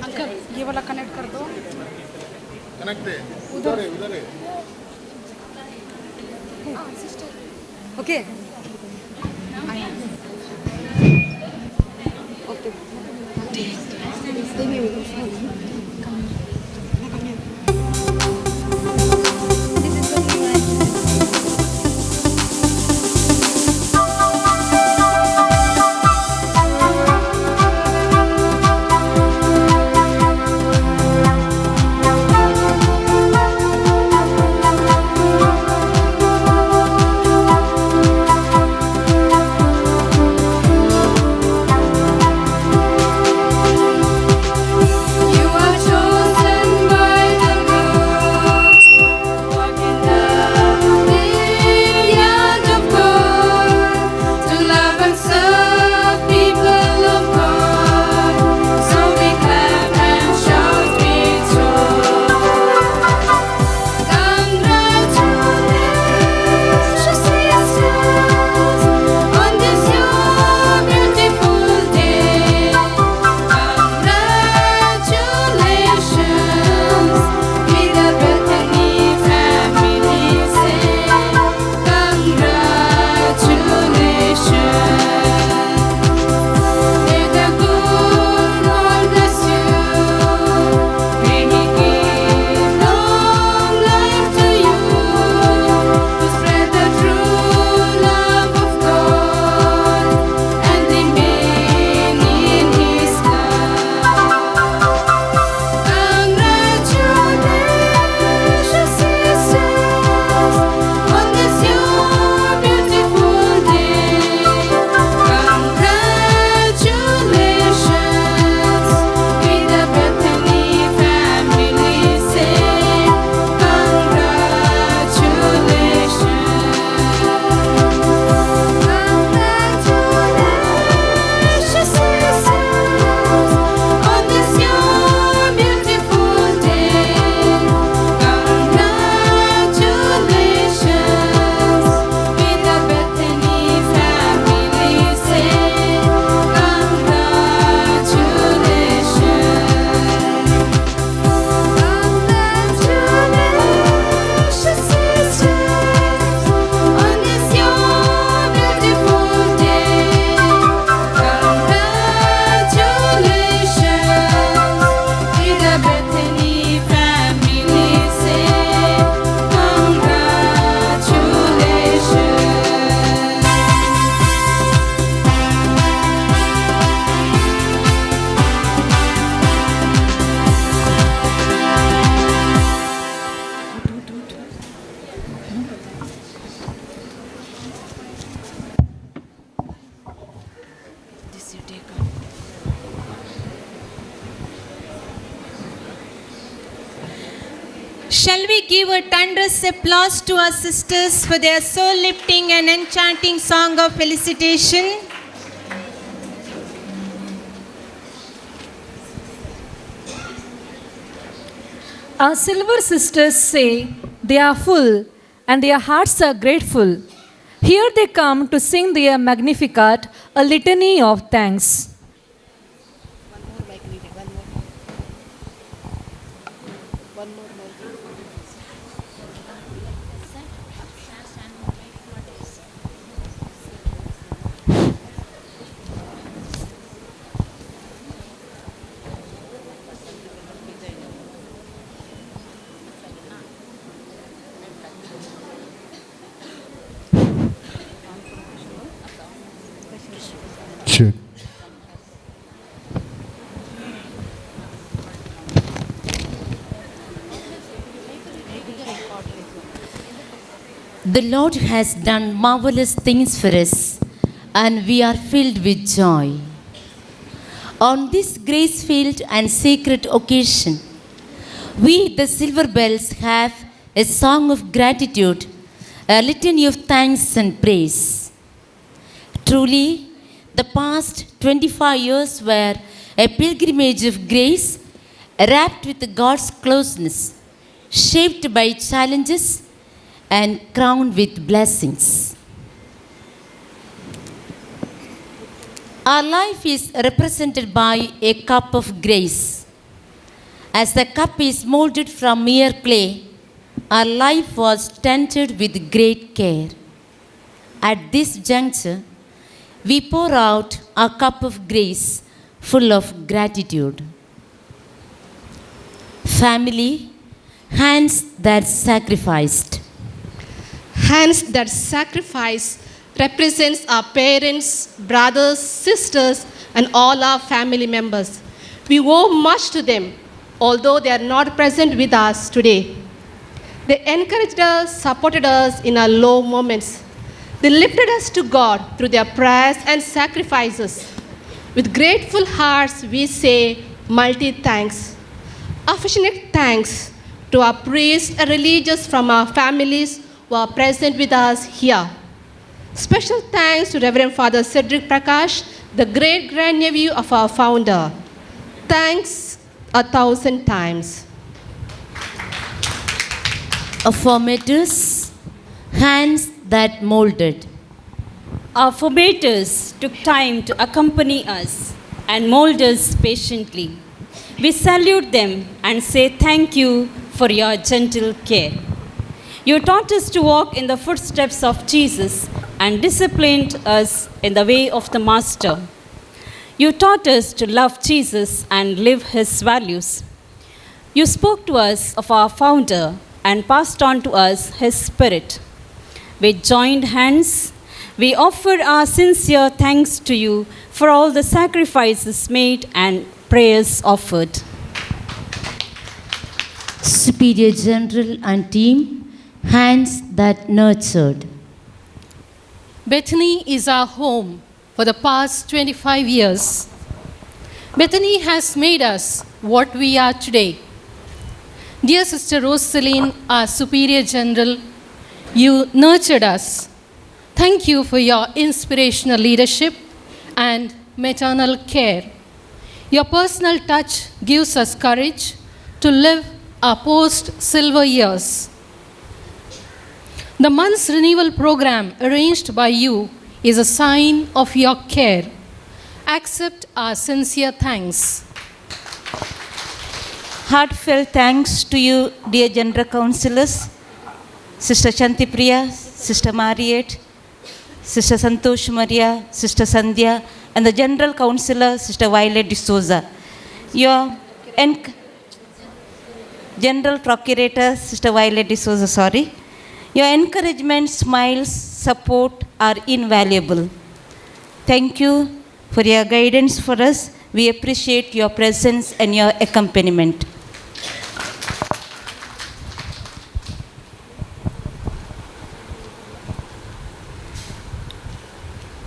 uncle ये वाला connect कर दो connect है उधर है okay You Shall we give a thunderous applause to our sisters for their soul-lifting and enchanting song of felicitation? Our silver sisters say they are full and their hearts are grateful. Here they come to sing their Magnificat, a litany of thanks. Check. The Lord has done marvelous things for us, and we are filled with joy. On this grace-filled and sacred occasion, we, the silver bells, have a song of gratitude, a litany of thanks and praise. Truly, the past 25 years were a pilgrimage of grace, wrapped with God's closeness, shaped by challenges and crowned with blessings. Our life is represented by a cup of grace. As the cup is molded from mere clay, our life was tended with great care. At this juncture, we pour out a cup of grace full of gratitude. Family, hands that sacrificed. Hands that sacrifice represents our parents, brothers, sisters, and all our family members. We owe much to them, although they are not present with us today. They encouraged us, supported us in our low moments. They lifted us to God through their prayers and sacrifices. With grateful hearts, we say multi-thanks. Affectionate thanks to our priests and religious from our families who are present with us here. Special thanks to Reverend Father Cedric Prakash, the great-grandnephew of our founder. Thanks 1,000 times. Formators, hands that molded. Our formators took time to accompany us and mold us patiently. We salute them and say thank you for your gentle care. You taught us to walk in the footsteps of Jesus and disciplined us in the way of the Master. You taught us to love Jesus and live his values. You spoke to us of our founder and passed on to us his spirit. With joined hands, we offer our sincere thanks to you for all the sacrifices made and prayers offered. Superior General and team, hands that nurtured. Bethany is our home for the past 25 years. Bethany has made us what we are today. Dear Sister Rosaline, our Superior General, you nurtured us. Thank you for your inspirational leadership and maternal care. Your personal touch gives us courage to live our post-silver years. The month's renewal program arranged by you is a sign of your care. Accept our sincere thanks. Heartfelt thanks to you, dear General Councillors, Sister Chantipriya, Sister Mariette, Sister Santosh Maria, Sister Sandhya, and the General Councillor, Sister Violet D'Souza. Your General Procurator, Sister Violet D'Souza, sorry. Your encouragement, smiles, support are invaluable. Thank you for your guidance for us. We appreciate your presence and your accompaniment.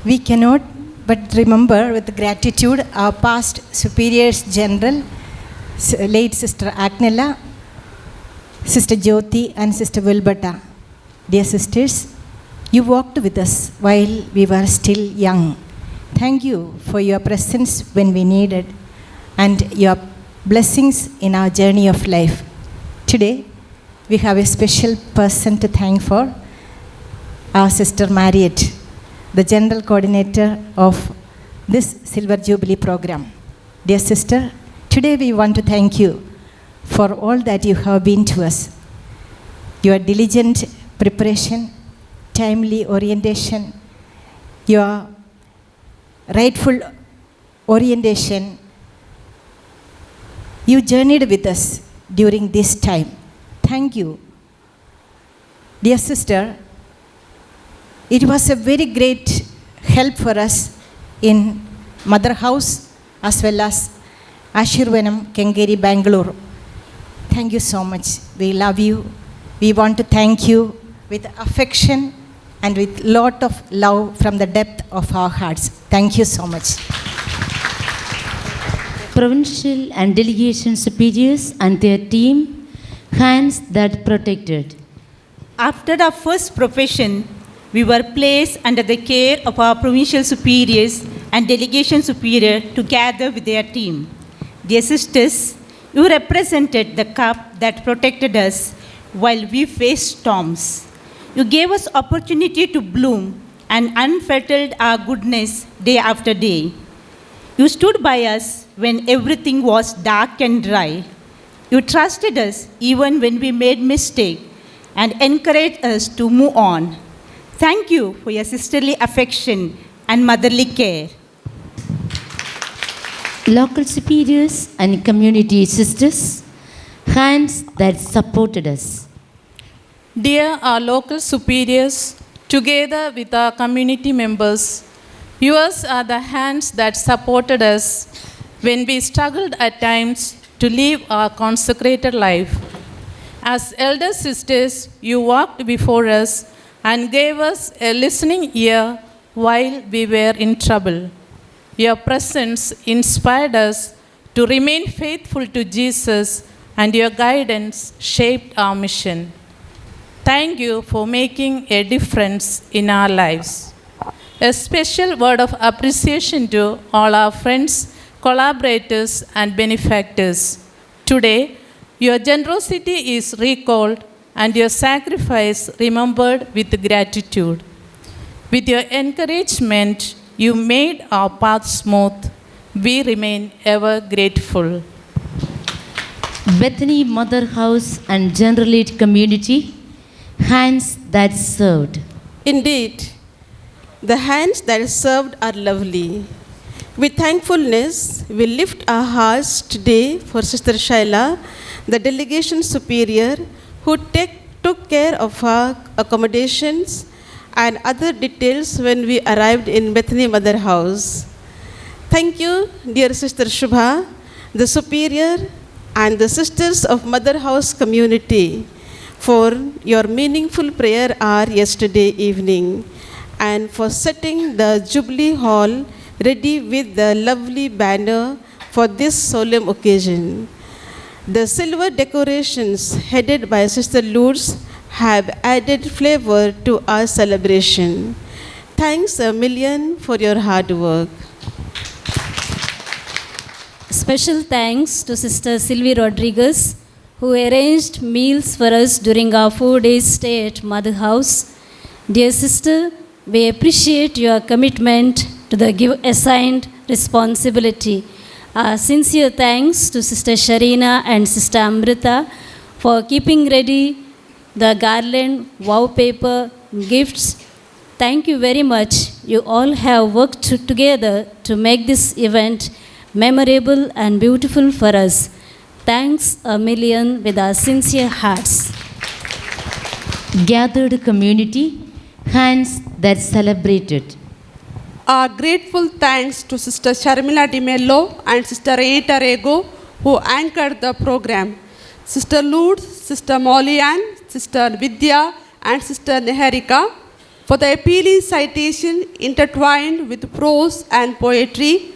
We cannot but remember with gratitude our past superiors general, late Sister Agnella, Sister Jyoti and Sister Wilberta, dear sisters, you walked with us while we were still young. Thank you for your presence when we needed and your blessings in our journey of life. Today, we have a special person to thank for, our Sister Marriott, the General Coordinator of this Silver Jubilee program. Dear sister, today we want to thank you for all that you have been to us. Your diligent preparation, timely orientation, your rightful orientation, you journeyed with us during this time. Thank you. Dear sister, it was a very great help for us in Mother House as well as Ashirvanam, Kengeri, Bangalore. Thank you so much. We love you. We want to thank you with affection and with lot of love from the depth of our hearts. Thank you so much. Provincial and delegation superiors and their team, hands that protected. After our first profession, we were placed under the care of our provincial superiors and delegation superior together with their team. Dear sisters, you represented the cup that protected us while we faced storms. You gave us opportunity to bloom and unfettered our goodness day after day. You stood by us when everything was dark and dry. You trusted us even when we made mistakes and encouraged us to move on. Thank you for your sisterly affection and motherly care. Local superiors and community sisters, hands that supported us. Dear our local superiors, together with our community members, yours are the hands that supported us when we struggled at times to live our consecrated life. As elder sisters, you walked before us and gave us a listening ear while we were in trouble. Your presence inspired us to remain faithful to Jesus, and your guidance shaped our mission. Thank you for making a difference in our lives. A special word of appreciation to all our friends, collaborators, and benefactors. Today, your generosity is recalled and your sacrifice remembered with gratitude. With your encouragement, you made our path smooth. We remain ever grateful. Bethany Mother House and General Aid Community, hands that served. Indeed, the hands that served are lovely. With thankfulness, we lift our hearts today for Sister Shaila, the delegation superior, who took care of our accommodations and other details when we arrived in Bethany Mother House. Thank you, dear Sister Shubha, the superior, and the sisters of Mother House community for your meaningful prayer hour yesterday evening and for setting the Jubilee Hall ready with the lovely banner for this solemn occasion. The silver decorations headed by Sister Lourdes have added flavor to our celebration. Thanks a million for your hard work. Special thanks to Sister Sylvie Rodriguez, who arranged meals for us during our 4-day stay at Mother House. Dear sister, we appreciate your commitment to the assigned responsibility. Sincere thanks to Sister Sharina and Sister Amrita for keeping ready the garland, wallpaper, gifts. Thank you very much. You all have worked together to make this event memorable and beautiful for us. Thanks a million with our sincere hearts. Gathered community, hands that celebrated. Our grateful thanks to Sister Sharmila Di Mello and Sister Rita Rego, who anchored the program. Sister Lourdes, Sister Molly Ann, Sister Vidya, and Sister Neharika for the appealing citation intertwined with prose and poetry.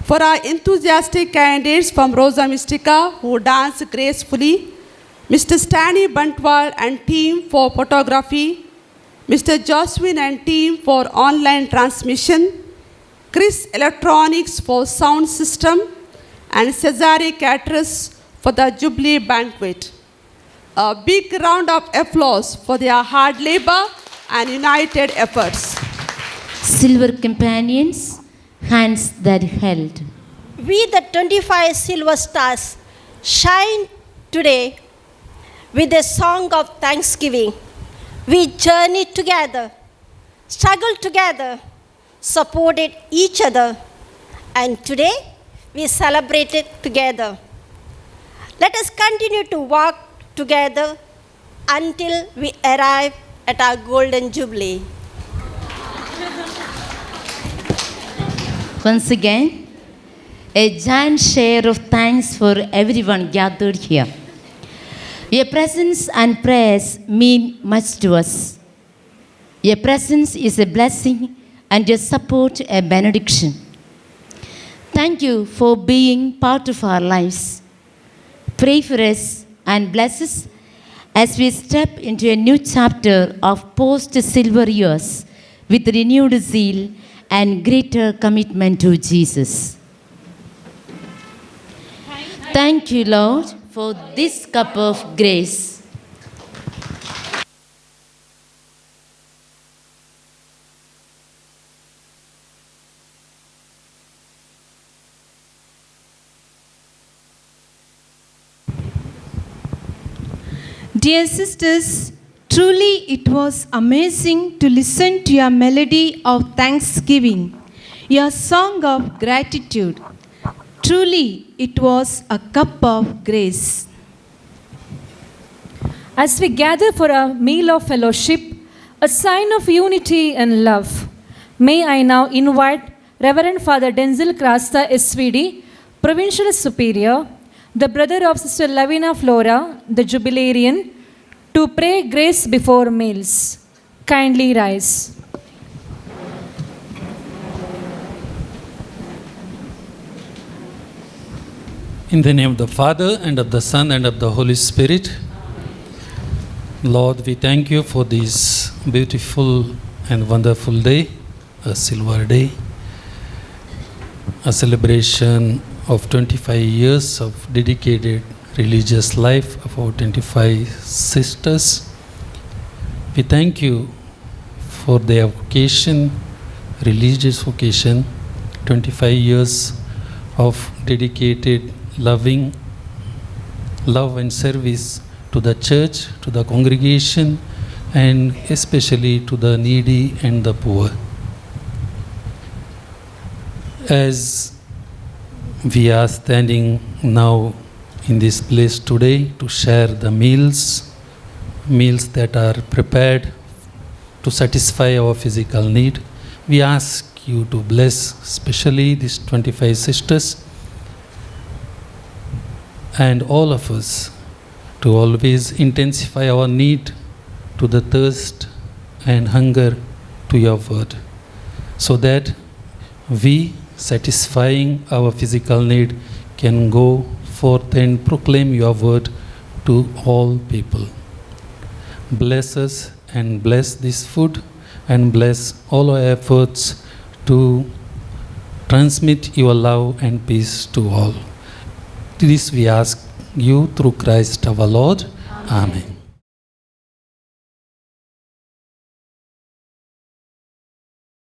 For our enthusiastic candidates from Rosa Mystica who dance gracefully. Mr. Stanley Bantwal and team for photography, Mr. Josephine and team for online transmission, Chris Electronics for sound system, and Cesare Caterers for the Jubilee banquet. A big round of applause for their hard labor and united efforts. Silver companions, hands that held. We, the 25 silver stars, shine today with a song of thanksgiving. We journeyed together, struggled together, supported each other, and today we celebrated together. Let us continue to walk together until we arrive at our golden jubilee. Once again, a giant share of thanks for everyone gathered here. Your presence and prayers mean much to us. Your presence is a blessing and your support a benediction. Thank you for being part of our lives. Pray for us and bless us as we step into a new chapter of post-silver years with renewed zeal and greater commitment to Jesus. Thank you, Lord, for this cup of grace. Dear sisters, truly it was amazing to listen to your melody of thanksgiving, your song of gratitude. Truly it was a cup of grace. As we gather for a meal of fellowship, a sign of unity and love, may I now invite Reverend Father Denzel Krasta SVD, Provincial Superior, the brother of Sister Lavina Flora, the Jubilarian, to pray grace before meals. Kindly rise. In the name of the Father, and of the Son, and of the Holy Spirit. Lord, we thank you for this beautiful and wonderful day, a silver day, a celebration of 25 years of dedicated religious life of our 25 sisters. We thank you for their vocation, religious vocation, 25 years of dedicated love and service to the church, to the congregation, and especially to the needy and the poor. As we are standing now in this place today to share the meals that are prepared to satisfy our physical need, we ask you to bless especially these 25 sisters and all of us to always intensify our need to the thirst and hunger to your word, so that we, satisfying our physical need, can go forth and proclaim your word to all people. Bless us and bless this food and bless all our efforts to transmit your love and peace to all. This we ask you through Christ our Lord. Amen.